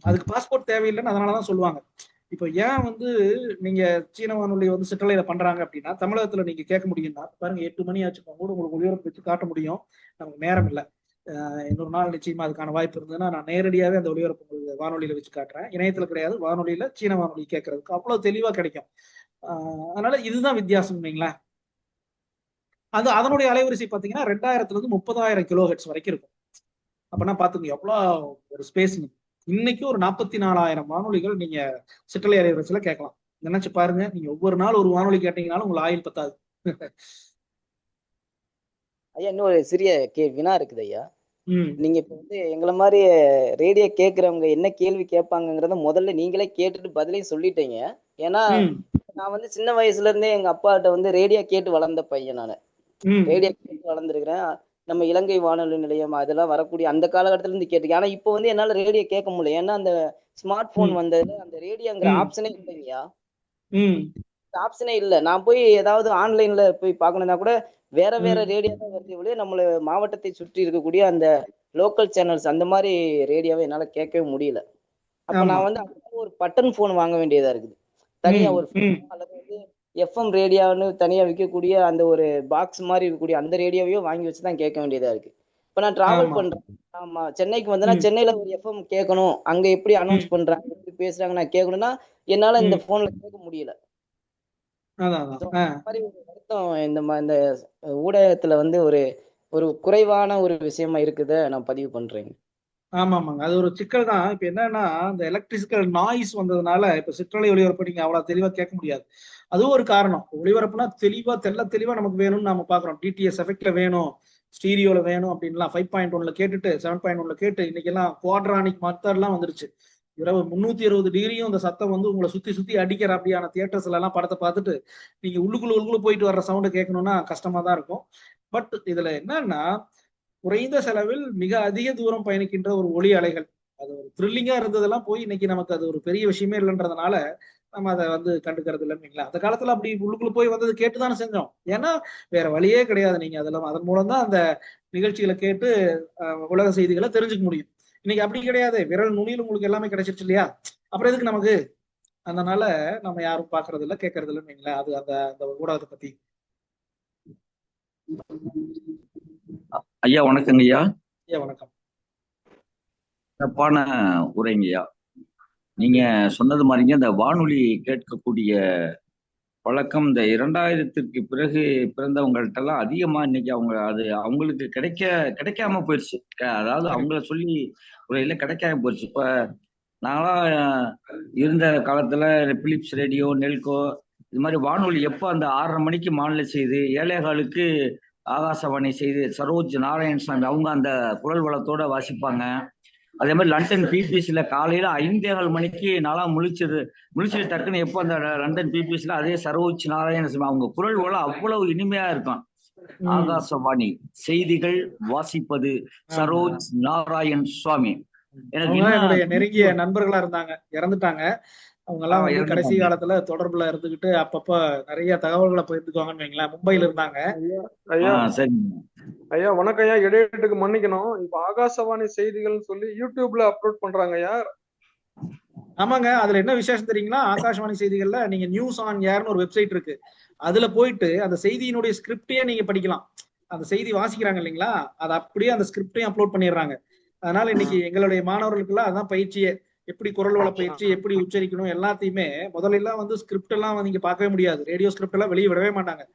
S1: அதுக்கு பாஸ்போர்ட் தேவையில்லைன்னு அதனாலதான் சொல்லுவாங்க. இப்போ ஏன் வந்து நீங்க சீன வானொலி வந்து சிற்றலையில பண்றாங்க அப்படின்னா, தமிழகத்துல நீங்க கேட்க முடியும்னா பாருங்க, 8 மணி ஆச்சு கூட உங்களுக்கு ஒளிபரப்பு வச்சு காட்ட முடியும். நமக்கு நேரம் இல்லை. இன்னொரு நாள் நிச்சயமா அதுக்கான வாய்ப்பு இருந்ததுன்னா நான் நேரடியாவே அந்த ஒளிபரப்பு வானொலியில வச்சு காட்டுறேன். இணையத்துல கிடையாது, வானொலியில சீன வானொலி கேட்கறதுக்கு அவ்வளவு தெளிவா கிடைக்கும். அதனால இதுதான் வித்தியாசம் வைங்களேன். அது அதனுடைய அலைவரிசை பாத்தீங்கன்னா 2000ல இருந்து 30,000 கிலோஹெர்ட்ஸ் வரைக்கும் இருக்கும். அப்பனா பாத்துங்க எவ்வளவு ஒரு ஸ்பேஸ். இன்னைக்கு ஒரு 44,000 வானொலிகள் நீங்க சிற்றலை அலைவரிசையில கேட்கலாம். நினைச்சு பாருங்க, நீங்க ஒவ்வொரு நாள் ஒரு வானொலி கேட்டீங்கன்னாலும் உங்களுக்கு ஆயுள் பத்தாது.
S4: ஐயா, இன்னொரு சிறிய வினா இருக்குது ஐயா. நீங்க இப்ப வந்து எங்களை மாதிரி ரேடியோ கேட்கறவங்க என்ன கேள்வி கேட்பாங்கிறத முதல்ல நீங்களே கேட்டுட்டு பதிலையும் சொல்லிட்டீங்க. ஏன்னா நான் வந்து சின்ன வயசுல இருந்தே எங்க அப்பாட்ட வந்து ரேடியோ கேட்டு வளர்ந்த பையன். நான் ரேடியோ கேட்டு வளர்ந்துருக்கிறேன். நம்ம இலங்கை வானொலி நிலையம் அதெல்லாம் வரக்கூடிய அந்த காலகட்டத்துல இருந்து கேட்டுக்கேன். ஆனா இப்போ வந்து என்னால ரேடியோ கேட்க முடியல. ஏன்னா அந்த ஸ்மார்ட் போன் வந்தது, அந்த ரேடியோங்கிற ஆப்ஷனே இல்லைங்கய்யா. ஆப்ஷனே இல்லை. நான் போய் ஏதாவது ஆன்லைன்ல போய் பார்க்கணும்னா கூட வேற ரேடியோ தான் வருது. நம்மள மாவட்டத்தை சுற்றி இருக்கக்கூடிய அந்த லோக்கல் சேனல்ஸ் அந்த மாதிரி ரேடியோவை என்னால கேட்கவே முடியல. அப்ப நான் வந்து ஒரு பட்டன் போன் வாங்க வேண்டியதா இருக்குது. தனியா ஒரு அல்லது வந்து FM ரேடியோன்னு தனியா விற்கக்கூடிய அந்த ஒரு பாக்ஸ் மாதிரி இருக்கக்கூடிய அந்த ரேடியோவையும் வாங்கி வச்சுதான் கேட்க வேண்டியதா இருக்கு. இப்ப நான் டிராவல் பண்றேன். ஆமா, சென்னைக்கு வந்தேன்னா சென்னையில ஒரு FM கேட்கணும், அங்க எப்படி அனௌன்ஸ் பண்றாங்க, எப்படி பேசுறாங்க நான் கேட்கணும்னா என்னால இந்த போன்ல கேட்க முடியல. இந்த ஊடகத்துல வந்து ஒரு குறைவான ஒரு விஷயமா இருக்குத நான் பதிவு பண்றேன்.
S1: ஆமாங்க, அது ஒரு சிக்கல் தான். இப்ப என்னன்னா இந்த எலக்ட்ரிக்கல் நாய்ஸ் வந்ததுனால இப்ப சிற்றலை ஒளிபரப்பு நீங்க அவ்வளவு தெளிவா கேட்க முடியாது. அதுவும் ஒரு காரணம். ஒளிபரப்புனா தெளிவா நமக்கு வேணும்னு நாம பாக்குறோம். டிடிஎஸ் எஃபெக்ட்ல வேணும், ஸ்டீரியோல வேணும் அப்படின்லாம் 5.1ல கேட்டுட்டு 7.1ல கேட்டு இன்னைக்கு எல்லாம் குவாட்ரானிக் மெத்தட்லாம் வந்துருச்சு. 360 டிகிரியும் அந்த சத்தம் வந்து உங்களை சுத்தி அடிக்கிற அப்படியான தியேட்டர்ஸ்ல எல்லாம் படத்தை பார்த்துட்டு நீங்க உள்ளுக்குள்ள போயிட்டு வர்ற சவுண்டை கேட்கணும்னா கஷ்டமா தான் இருக்கும். பட் இதுல என்னன்னா குறைந்த செலவில் மிக அதிக தூரம் பயணிக்கின்ற ஒரு ஒளி அலைகள், அது ஒரு த்ரில்லிங்கா இருந்ததெல்லாம் போய் இன்னைக்கு நமக்கு அது ஒரு பெரிய விஷயமே இல்லைன்றதுனால நம்ம அதை வந்து கண்டுக்கிறது இல்லைங்களா. அந்த காலத்துல அப்படி உள்ளுக்குள்ள போய் வந்தது கேட்டுதானே செஞ்சோம். ஏன்னா வேற வழியே கிடையாது. நீங்க அதன் மூலம் தான் அந்த நிகழ்ச்சிகளை கேட்டு உலக செய்திகளை தெரிஞ்சுக்க முடியும். இன்னைக்கு அப்படி கிடையாது. விரல் நுனியில் உங்களுக்கு எல்லாமே கிடைச்சிருச்சு இல்லையா. அப்புறம் எதுக்கு நமக்கு? அதனால நம்ம யாரும் பாக்குறது இல்லை, கேட்கறது இல்லைன்னு. அது அந்த ஊடகத்தை பத்தி.
S5: ஐயா வணக்கங்க ஐயா.
S1: ஐயா வணக்கம்.
S5: சிறப்பான உரைங்கய்யா. நீங்க சொன்னது மாதிரிங்க இந்த வானொலி கேட்கக்கூடிய பழக்கம் இந்த 2000க்கு பிறகு பிறந்தவங்கள்ட்ட எல்லாம் அதிகமா இன்னைக்கு அவங்களுக்கு கிடைக்காம போயிடுச்சு. அதாவது அவங்கள சொல்லி உரையில கிடைக்காம போயிடுச்சு. இப்ப நாங்களாம் இருந்த காலத்துல பிலிப்ஸ் ரேடியோ, நெல்கோ இது மாதிரி வானொலி எப்போ அந்த 6:30 மணிக்கு மாநில செய்து 7:15க்கு ஆகாசவாணி செய்து சரோஜ் நாராயணசாமி அவங்க அந்த குரல் வளத்தோட வாசிப்பாங்க. அதே மாதிரி லண்டன் பிபிசில காலையில 5:15 மணிக்கு நாளாம் முழிச்சு டக்குன்னு எப்போ அந்த லண்டன் பிபிசில அதே சரோஜ் நாராயணசாமி அவங்க குரல் வளம் அவ்வளவு இனிமையா இருக்கும்.
S1: ம்.
S5: ஆகாசவாணி செய்திகள் வாசிப்பது
S1: ஆமா.
S5: சரோஜ் நாராயண் சுவாமி. எனக்கு
S1: அவங்க என்னுடைய
S5: இன்னும்
S1: நெருங்கிய நண்பர்களா இருந்தாங்க, இறந்துட்டாங்க. அவங்க எல்லாம் வந்து கடைசி
S5: இறந்துட்டாங்க.
S1: காலத்துல தொடர்புல இருந்துகிட்டு அப்பப்ப நிறைய தகவல்களை பகிர்ந்துக்குவாங்கன்னு வைங்களேன். மும்பையில இருந்தாங்க.
S6: ஐயா ஐயா
S5: சரிங்க.
S6: ஐயா வணக்கம் ஐயா, இடையீட்டுக்கு மன்னிக்கணும். இப்ப ஆகாசவாணி செய்திகள்னு சொல்லி யூடியூப்ல அப்லோட் பண்றாங்க ஐயா.
S1: ஆமாங்க, அதுல என்ன விசேஷம் தெரியுங்களா? ஆகாஷவாணி செய்திகள்ல நீங்க நியூஸ் ஆன் ஏர்னு ஒரு வெப்சைட் இருக்கு. அதுல போயிட்டு அந்த செய்தியினுடைய ஸ்கிரிப்டையே நீங்க படிக்கலாம். அந்த செய்தி வாசிக்கிறாங்க இல்லைங்களா, அது அப்படியே அந்த ஸ்கிரிப்டையும் அப்லோட் பண்ணிடுறாங்க. அதனால இன்னைக்கு எங்களுடைய மாணவர்களுக்கெல்லாம் அதான் பயிற்சியே. எப்படி குரல் வள பயிற்சி, எப்படி உச்சரிக்கணும் எல்லாத்தையுமே. முதல்ல எல்லாம் வந்து ஸ்கிரிப்ட் எல்லாம் நீங்க பார்க்கவே முடியாது. ரேடியோ ஸ்கிரிப்ட் எல்லாம் வெளியே விடவே மாட்டாங்க.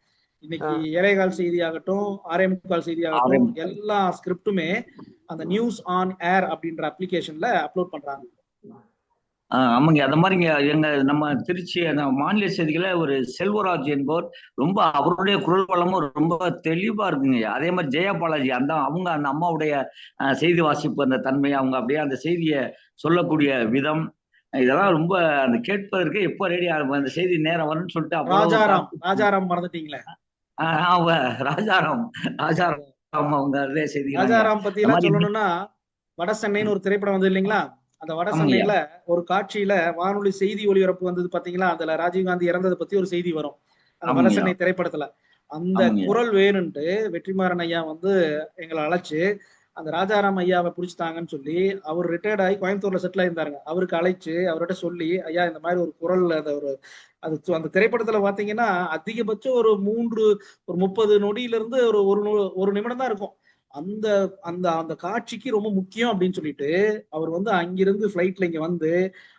S1: இன்னைக்கு ஏழைகால் செய்தி ஆகட்டும், ஆரேமுக்கால் செய்தி ஆகட்டும், எல்லா ஸ்கிரிப்டுமே அந்த நியூஸ் ஆன் ஏர் அப்படின்ற அப்ளிகேஷன்ல அப்லோட் பண்றாங்க.
S5: ஆமாங்க, அந்த மாதிரிங்க. நம்ம திருச்சி அந்த மாநில செய்திகளை ஒரு செல்வராஜ் என்பவர் ரொம்ப அவருடைய குரல் வளமும் ரொம்ப தெளிவா இருக்குங்க. அதே மாதிரி ஜெயா பாலாஜி அவங்க அந்த அம்மாவுடைய செய்தி வாசிப்பு அந்த தன்மை, அவங்க அப்படியே அந்த செய்தியை சொல்லக்கூடிய விதம், இதெல்லாம் ரொம்ப அந்த கேட்பதற்கு எப்போ ரேடியோ அந்த செய்தி நேரம் வரும்னு சொல்லிட்டு
S1: ராஜாராம் மறந்துட்டீங்களே.
S5: ராஜாராம் அவங்க செய்தி.
S1: ராஜாராம் பத்தி எல்லாம் சொல்லணும்னா, வட சென்னைன்னு ஒரு திரைப்படம் வந்து இல்லைங்களா, அந்த வட சென்னையில ஒரு காட்சியில வானொலி செய்தி ஒளிபரப்பு வந்தது பாத்தீங்களா, அதுல ராஜீவ்காந்தி இறந்ததை பத்தி ஒரு செய்தி வரும் அந்த வட சென்னை திரைப்படத்துல. அந்த குரல் வேணும்ட்டு வெற்றிமாறன் ஐயா வந்து எங்களை அழைச்சு அந்த ராஜாராம் ஐயாவை பிடிச்சிட்டாங்கன்னு சொல்லி, அவர் ரிட்டையர்ட் ஆகி கோயம்புத்தூர்ல செட்டில் ஆயிருந்தாருங்க. அவருக்கு அழைச்சு அவர்கிட்ட சொல்லி, ஐயா இந்த மாதிரி ஒரு குரல் அந்த திரைப்படத்துல பாத்தீங்கன்னா அதிகபட்சம் ஒரு 30 நொடியில இருந்து ஒரு நிமிடம் தான் இருக்கும். அந்த அந்த அந்த காட்சிக்கு ரொம்ப முக்கியம் அப்படின்னு சொல்லிட்டு அவர் வந்து அங்கிருந்து பிளைட்ல இங்க வந்து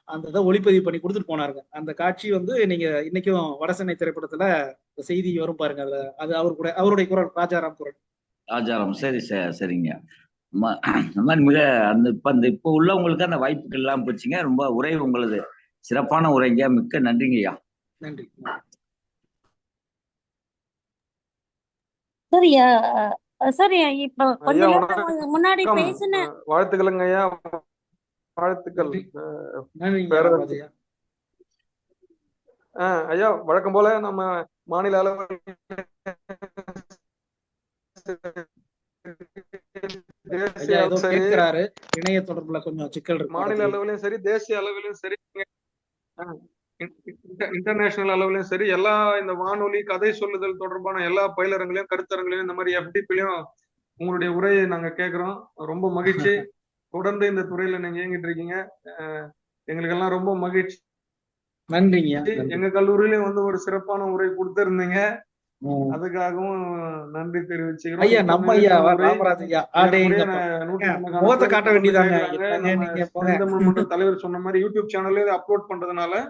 S1: அந்த இதை ஒளிப்பதிவு பண்ணி கொடுத்துட்டு போனாருங்க. அந்த காட்சி வந்து நீங்க இன்னைக்கும் வடசென்னை திரைப்படத்துல செய்தி வரும் பாருங்க. அதுல அது அவருடைய குரல், ராஜாராம் குரல்.
S5: ராஜாராம். சரிங்க. மிக இப்போ உள்ளவங்களுக்கு அந்த வாய்ப்புகள் எல்லாம் போச்சுங்க. ரொம்ப உரை உங்களது சிறப்பான உரைங்க. மிக்க நன்றிங்க ஐயா.
S1: நன்றி.
S3: சரியா சரி, இப்ப கொஞ்ச நேரத்துக்கு முன்னாடி பேசின
S6: வாழ்த்துக்களுங்க ஐயா, வாழ்த்துக்கள். ஐயா வழக்கம் போல நம்ம மாநில அளவில்
S1: இணைய தொடர்புல கொஞ்சம் சிக்கல் இருக்கு.
S6: மாநில அளவிலும் சரி, தேசிய அளவிலும் சரி, இன்டர்நேஷனல் அளவுலயும் சரி, எல்லா இந்த வானொலி கதை சொல்லுதல் தொடர்பான எல்லா பயிலரங்களையும் கருத்தரங்களையும் இந்த மாதிரி FDP-லயும் உங்களுடைய உரையை நாங்க கேட்கிறோம். ரொம்ப மகிழ்ச்சி. தொடர்ந்து இந்த துறையில நீங்க இயங்கிட்டு இருக்கீங்க. எங்களுக்கு எல்லாம் ரொம்ப மகிழ்ச்சி.
S1: நன்றிங்க.
S6: எங்க கல்லூரியிலயும் வந்து ஒரு சிறப்பான உரை கொடுத்திருந்தீங்க, அதுக்காகவும் நன்றி தெரிவிச்சுக்கிறோம்.
S1: ஐயா நம்ம ஐயா ராமராஜ் ஐயா முகத்தை காட்ட வேண்டியதாங்க.
S6: தலைவர் சொன்ன மாதிரி யூடியூப் சேனல்ல அப்லோட் பண்றதுனால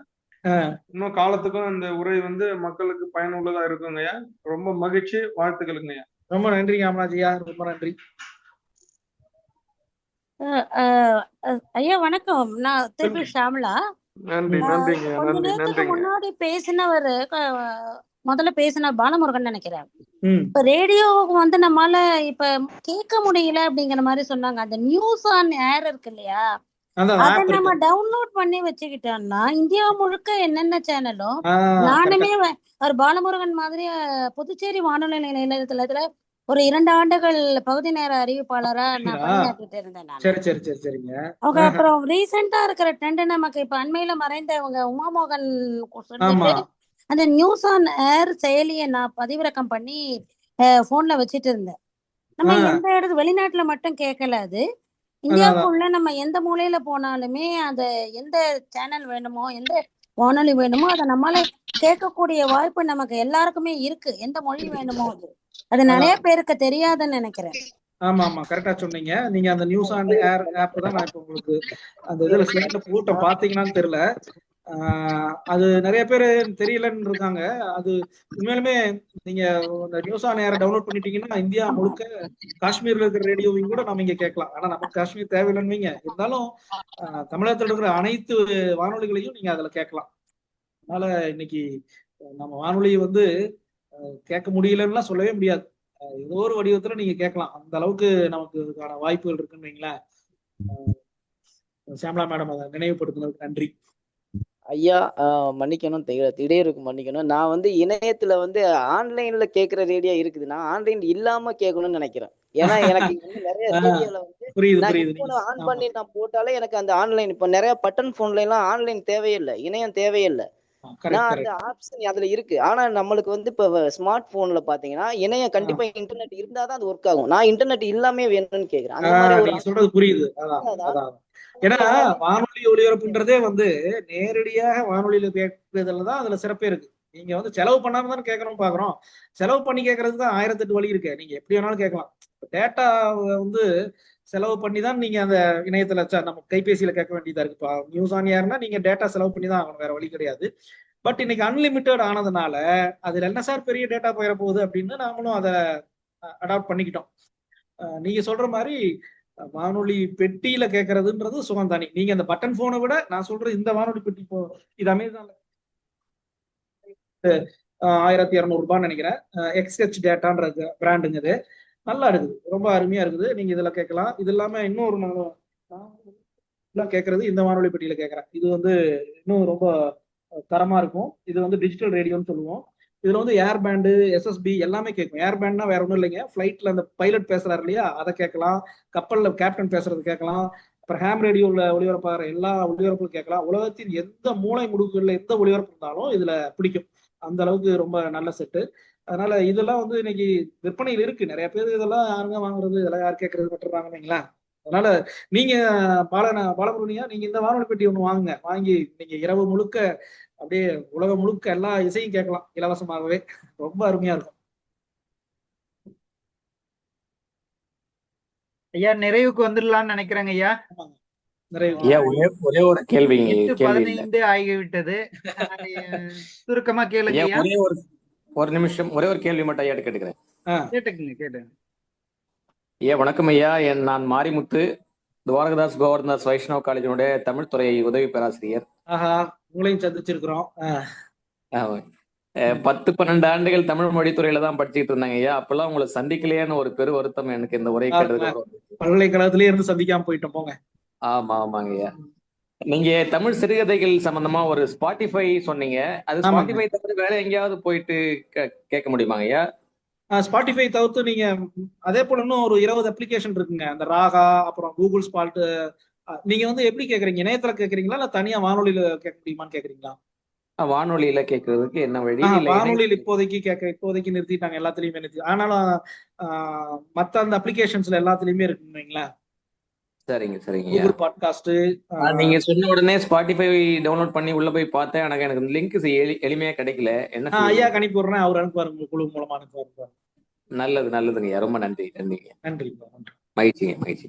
S6: இன்னும் காலத்துக்கும் இந்த உரை வந்து மக்களுக்கு பயனுள்ளதா இருக்குங்கய்யா. ரொம்ப மகிழ்ச்சி, வாழ்த்துக்களுங்கய்யா.
S1: ரொம்ப நன்றிங்க ராமராஜ் ஐயா, ரொம்ப நன்றி.
S3: ஐயா வணக்கம், நான் திருப்பி ஷாம்லா.
S6: நன்றி. நன்றிங்க.
S3: கொஞ்ச நேரத்துக்கு முன்னாடி பேசினவர் முதல்ல பேசின பாலமுருகன் நினைக்கிறேன். இப்ப ரேடியோவுக்கு வந்து நம்மளால இப்ப கேட்க முடியல அப்படிங்கிற மாதிரி சொன்னாங்க. அந்த நியூஸ் ஆன் ஏர் இருக்கு இல்லையா, அதை நம்ம டவுன்லோட் பண்ணி வச்சுக்கிட்டோம்னா இந்தியா முழுக்க என்னென்ன சேனலும், நானுமே ஒரு பாலமுருகன் மாதிரி புதுச்சேரி வானொலி நிலையத்துல ஒரு 2 ஆண்டுகள் பகுதி நேர அறிவிப்பாளரா நான் பணியாற்றிட்டு இருந்தேன் நான். அவங்க அப்புறம் ரீசெண்டா இருக்கிற ட்ரெண்ட் நமக்கு இப்ப அண்மையில மறைந்தவங்க உமாமோகன் சொல்லிட்டு அந்த நியூஸ் ஆன் ஏர் செயலியை நான் பதிவிறக்கம் பண்ணி போன்ல வச்சுட்டு இருந்தேன். நம்ம எந்த இடத்துல வெளிநாட்டுல மட்டும் கேட்கல, அது இந்தியாவுக்குள்ள நம்ம எந்த மூலையில போனாலுமே அந்த எந்த சேனல் வேணுமோ, எந்த வானொலி வேணுமோ அதை நம்மளால கேட்கக்கூடிய வாய்ப்பு நமக்கு எல்லாருக்குமே இருக்கு. எந்த மொழி வேணுமோ அது நிறைய பேருக்கு தெரியாதுன்னு நினைக்கிறேன்.
S1: ஆமா, கரெக்டா சொன்னீங்க. நீங்க அந்த நியூஸ் ஆன் ஏர் ஆப் தான் நான் இப்ப உங்களுக்கு அந்த இதுல ஸ்லைட்ல போட்டு பாத்தீங்கன்னான்னு தெரியல. அது நிறைய பேர் தெரியலன்னு இருக்காங்க. அது உண்மையிலுமே நீங்க இந்த நியூஸ் ஆன் ஏரை டவுன்லோட் பண்ணிட்டீங்கன்னா இந்தியா முழுக்க காஷ்மீர்ல இருக்கிற ரேடியோவையும் கூட நம்ம இங்க கேட்கலாம். ஆனா நமக்கு காஷ்மீர் தேவையில்லைன்னு இருந்தாலும் தமிழகத்தில் இருக்கிற அனைத்து வானொலிகளையும் நீங்க அதுல கேட்கலாம். அதனால இன்னைக்கு நம்ம வானொலியை வந்து கேட்க முடியலன்னா சொல்லவே முடியாது. ஏதோ ஒரு வடிவத்துல நீங்க கேட்கலாம். அந்த அளவுக்கு நமக்கு இதுக்கான வாய்ப்புகள் இருக்குன்னு வைங்களேன். ஷியாம்லா மேடம் அதை நினைவுபடுத்தினதுக்கு நன்றி.
S4: ஐயா மன்னிக்கணும், இடையூறுக்கு மன்னிக்கணும். நான் வந்து இணையத்துல வந்து ஆன்லைன்ல கேட்குற ரேடியோ இருக்குது. நான் ஆன்லைன் இல்லாம கேட்கணும்னு நினைக்கிறேன். ஏன்னா எனக்கு வந்து நிறைய ரேடியோல வந்து
S1: புரியுது
S4: நான்
S1: புரியுது.
S4: ஹெட்ஃபோனை
S1: நீங்க
S4: ஆன்
S1: ஆமா
S4: பண்ணி நான் போட்டாலே எனக்கு அந்த ஆன்லைன் இப்போ நிறைய பட்டன் ஃபோன்ல எல்லாம் ஆன்லைன் தேவையில்லை, இணையம் தேவையில்லை.
S1: கரெக்ட்
S4: நான் அந்த
S1: கரெக்ட்.
S4: ஆப்ஷன் அதுல இருக்கு. ஆனா நம்மளுக்கு வந்து இப்போ ஸ்மார்ட் போன்ல பாத்தீங்கன்னா இணையம் கண்டிப்பா இன்டர்நெட் இருந்தாதான் அது ஒர்க் ஆகும். நான் இன்டர்நெட் இல்லாமே வேணும்னு கேக்குறேன். அந்த மாதிரி ஒரு
S1: நீங்க சொல்றது புரியுது. அதான் அதான். ஏன்னா வானொலி ஒளிபரப்புன்றதே வந்து நேரடியாக வானொலியில கேட்கறதுல தான் அதுல சிறப்பே இருக்கு. நீங்க வந்து செலவு பண்ணாம தானே கேட்கணும் பாக்குறோம். செலவு பண்ணி கேட்கறதுக்கு தான் 1008 வழி இருக்கு. நீங்க எப்படி வேணாலும் கேட்கலாம். டேட்டா வந்து செலவு பண்ணி தான் நீங்க அந்த இணையத்துல நம்ம கைபேசியில கேட்க வேண்டியதா இருக்கு. இப்போ நியூஸ் ஆன் ஏர்னா நீங்க டேட்டா செலவு பண்ணி தான் ஆகணும், வேற வழி கிடையாது. பட் இன்னைக்கு அன்லிமிட்டெட் ஆனதுனால அதுல என்ன சார் பெரிய டேட்டா போயிட போகுது அப்படின்னு நாமளும் அதை அடாப்ட் பண்ணிக்கிட்டோம். நீங்க சொல்ற மாதிரி வானொலி பெட்டியில கேட்கறதுன்றது சுகம் தானே. நீங்க அந்த பட்டன் போனை விட நான் சொல்றது இந்த வானொலி பெட்டி இது அமேசான்ல 1200 நினைக்கிறேன். எக்ஸ்ஹெச் டேட்டான்ற பிராண்டுங்க இது. நல்லா இருக்குது, ரொம்ப அருமையா இருக்குது. நீங்க இதுல கேட்கலாம். இது இல்லாம இன்னொரு நான் கேட்கறது இந்த வானொலி பெட்டியில கேட்கறேன். இது வந்து இன்னும் ரொம்ப தரமா இருக்கும். இது வந்து டிஜிட்டல் ரேடியோன்னு சொல்லுவோம். இதுல வந்து ஏர் பேண்டு, எஸ்எஸ்பி எல்லாமே கேட்கும். ஏர் பேண்ட்னா வேற ஒன்றும் இல்லைங்க, ஃபிளைட்ல அந்த பைலட் பேசுறாரு இல்லையா, அதை கேட்கலாம். கப்பல்ல கேப்டன் பேசுறது கேட்கலாம். அப்புறம் ஹேம் ரேடியோவில் ஒளிபரப்பாகிற எல்லா ஒளிபரப்பும் கேட்கலாம். உலகத்தின் எந்த மூளை முடுக்குகள்ல எந்த ஒளிபரப்பு இருந்தாலும் இதுல பிடிக்கும். அந்த அளவுக்கு ரொம்ப நல்ல செட்டு. அதனால இதெல்லாம் வந்து இன்னைக்கு விற்பனையில் இருக்கு. நிறைய பேர் இதெல்லாம் யாருங்க வாங்குறது, இதெல்லாம் யார் கேட்கறது பட்டுறாங்கன்னீங்களா. அதனால நீங்க பாலமுருகனியா, நீங்க இந்த வானொலி பெட்டி ஒண்ணு வாங்குங்க. வாங்கி நீங்க இரவு முழுக்க அப்படியே உலகம் முழுக்க எல்லா இசையும் கேட்கலாம் இலவசமாகவே. ரொம்ப அருமையா இருக்கும்.
S2: ஐயா நிறைவுக்கு வந்துடலாம்னு நினைக்கிறேங்க ஐயா.
S7: ஐயா ஒரே ஒரு கேள்வி
S2: 8:15 ஆகிவிட்டது. சுருக்கமா கேளுங்க ஐயா.
S7: ஒரு நிமிஷம், ஒரே ஒரு கேள்வி மட்டும் ஐயா கேட்டுக்கிறேன்.
S2: கேட்டுங்க.
S7: ஐயா வணக்கம் ஐயா. நான் மாரிமுத்து, துவாரகதாஸ் கோவர்தன்தாஸ் வைஷ்ணவ் காலேஜினுடைய தமிழ் துறை உதவி பேராசிரியர்.
S1: உங்களையும் சந்திச்சிருக்கிறோம்.
S7: 10-12 ஆண்டுகள் தமிழ் மொழித்துறையில தான் படிச்சுட்டு இருந்தாங்க ஐயா. அப்பெல்லாம் உங்களை சந்திக்கலையான்னு ஒரு பெரு வருத்தம் எனக்கு இந்த உரை கேட்டதுக்கு.
S1: பல்கலைக்கழகத்திலே இருந்து சந்திக்காம போயிட்டோம் போங்க.
S7: ஆமாங்க ஐயா. நீங்க தமிழ் சிறுகதைகள் சம்பந்தமா ஒரு ஸ்பாட்டிஃபை சொன்னீங்க. அது ஸ்பாட்டிஃபை தவிர வேற எங்கேயாவது போயிட்டு கேட்க முடியுமாங்க ஐயா?
S1: ஸ்பாட்டிஃபை தவிர்த்து நீங்க அதே போல இன்னும் ஒரு 20 அப்ளிகேஷன் இருக்குங்க. அந்த ராகா, அப்புறம் கூகுள் ஸ்பாட். நீங்க வந்து எப்படி கேக்குறீங்க, இணையத்துல கேக்குறீங்களா இல்ல தனியா வானொலியில கேட்க முடியுமான்னு கேக்குறீங்களா?
S7: வானொலியில கேட்கறதுக்கு என்ன வழி?
S1: வானொலியில் இப்போதைக்கு நிறுத்திட்டாங்க, எல்லாத்துலயுமே நிறுத்தி. ஆனாலும் மத்த அந்த அப்ளிகேஷன்ஸ்ல எல்லாத்துலயுமே இருக்குங்களா.
S7: சரிங்க.
S1: Google podcast.
S7: நீங்க சொன்ன உடனே ஸ்பாட்டிஃபை டவுன்லோட் பண்ணி உள்ள போய் பார்த்தேன். எனக்கு லிங்க் எளிமையா கிடைக்கல. என்ன
S1: ஐயா கணிப்பு விடுறேன், அவர் அனுப்புவார், உங்க குழு மூலமா அனுப்புவார்.
S7: நல்லதுங்க. ரொம்ப நன்றி.
S1: நன்றி.
S7: மகிழ்ச்சி.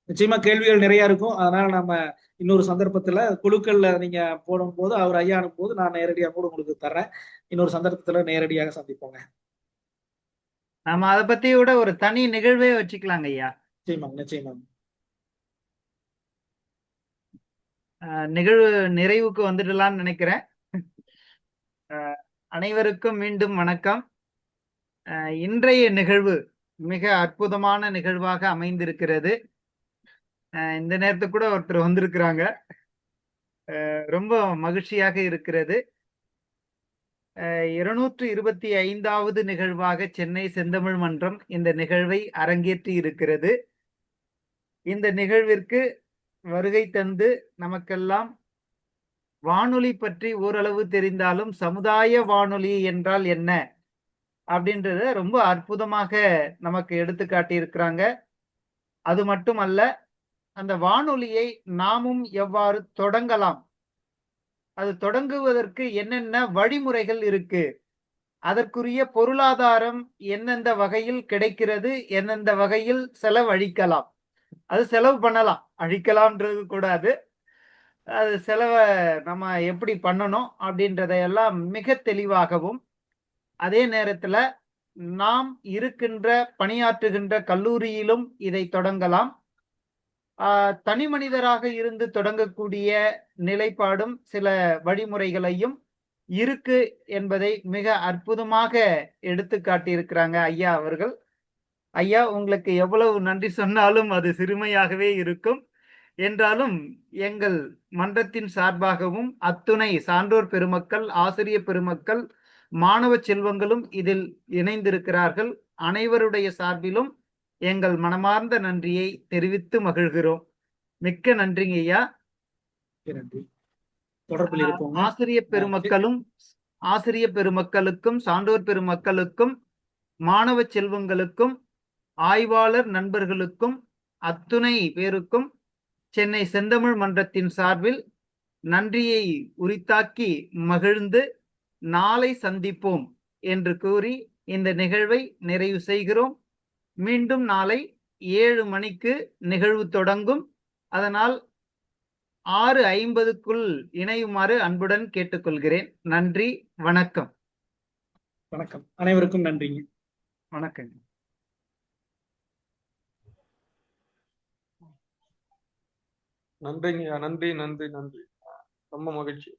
S1: நிச்சயமா கேள்விகள் நிறைய இருக்கும். அதனால நம்ம இன்னொரு சந்தர்ப்பத்துல குழுக்கள்ல நீங்க போடும் போது அவர் ஐயா அனுப்பும் போது நான் நேரடியாக கூட உங்களுக்கு தர்றேன். இன்னொரு சந்தர்ப்பத்துல நேரடியாக சந்திப்போங்க.
S2: நாம அதை பத்தி கூட ஒரு தனி நிகழ்வே வச்சுக்கலாங்க ஐயா.
S1: நிச்சயமா.
S2: நிகழ்வு நிறைவுக்கு வந்துடலாம்னு நினைக்கிறேன். அனைவருக்கும் மீண்டும் வணக்கம். இன்றைய நிகழ்வு மிக அற்புதமான நிகழ்வாக அமைந்திருக்கிறது. இந்த நேரத்துக்கு கூட ஒருத்தர் வந்திருக்கிறாங்க. ரொம்ப மகிழ்ச்சியாக இருக்கிறது. 225வது நிகழ்வாக சென்னை செந்தமிழ் மன்றம் இந்த நிகழ்வை அரங்கேற்றி இருக்கிறது. இந்த நிகழ்விற்கு வருகை தந்து நமக்கெல்லாம் வானொலி பற்றி ஓரளவு தெரிந்தாலும் சமுதாய வானொலி என்றால் என்ன அப்படின்றத ரொம்ப அற்புதமாக நமக்கு எடுத்து காட்டியிருக்கிறாங்க. அது மட்டுமல்ல, அந்த வானொலியை நாமும் எவ்வாறு தொடங்கலாம், அது தொடங்குவதற்கு என்னென்ன வழிமுறைகள் இருக்கு, அதற்குரிய பொருளாதாரம் எந்தெந்த வகையில் கிடைக்கிறது, எந்தெந்த வகையில் செலவழிக்கலாம். அது செலவு பண்ணலாம், அழிக்கலாம்ன்றது கூடாது. அது செலவை நம்ம எப்படி பண்ணணும் அப்படின்றதையெல்லாம் மிக தெளிவாகவும், அதே நேரத்துல நாம் இருக்கின்ற பணியாற்றுகின்ற கல்லூரியிலும் இதை தொடங்கலாம். தனி மனிதராக இருந்து தொடங்கக்கூடிய நிலைப்பாடும் சில வழிமுறைகளையும் இருக்கு என்பதை மிக அற்புதமாக எடுத்து காட்டியிருக்கிறாங்க ஐயா அவர்கள். ஐயா, உங்களுக்கு எவ்வளவு நன்றி சொன்னாலும் அது சிறுமையாகவே இருக்கும். என்றாலும் எங்கள் மன்றத்தின் சார்பாகவும் அத்துணை சான்றோர் பெருமக்கள், ஆசிரியர் பெருமக்கள், மாணவ செல்வங்களும் இதில் இணைந்திருக்கிறார்கள். அனைவருடைய சார்பிலும் எங்கள் மனமார்ந்த நன்றியை தெரிவித்து மகிழ்கிறோம். மிக்க நன்றிங்க ஐயா.
S1: நன்றி. தொடர்பில் இருப்போங்க.
S2: ஆசிரியர் பெருமக்களுக்கும் சான்றோர் பெருமக்களுக்கும் மாணவ செல்வங்களுக்கும் ஆய்வாளர் நண்பர்களுக்கும் அத்துணை பேருக்கும் சென்னை செந்தமிழ் மன்றத்தின் சார்பில் நன்றியை உரித்தாக்கி மகிழ்ந்து நாளை சந்திப்போம் என்று கூறி இந்த நிகழ்வை நிறைவு செய்கிறோம். மீண்டும் நாளை 7 மணிக்கு நிகழ்வு தொடங்கும். அதனால் 6:50க்குள் இணையுமாறு அன்புடன் கேட்டுக்கொள்கிறேன். நன்றி, வணக்கம்.
S1: வணக்கம். அனைவருக்கும் நன்றிங்க.
S2: வணக்கம்.
S6: நன்றிங்கய்யா. நன்றி நன்றி நன்றி. ரொம்ப மகிழ்ச்சி.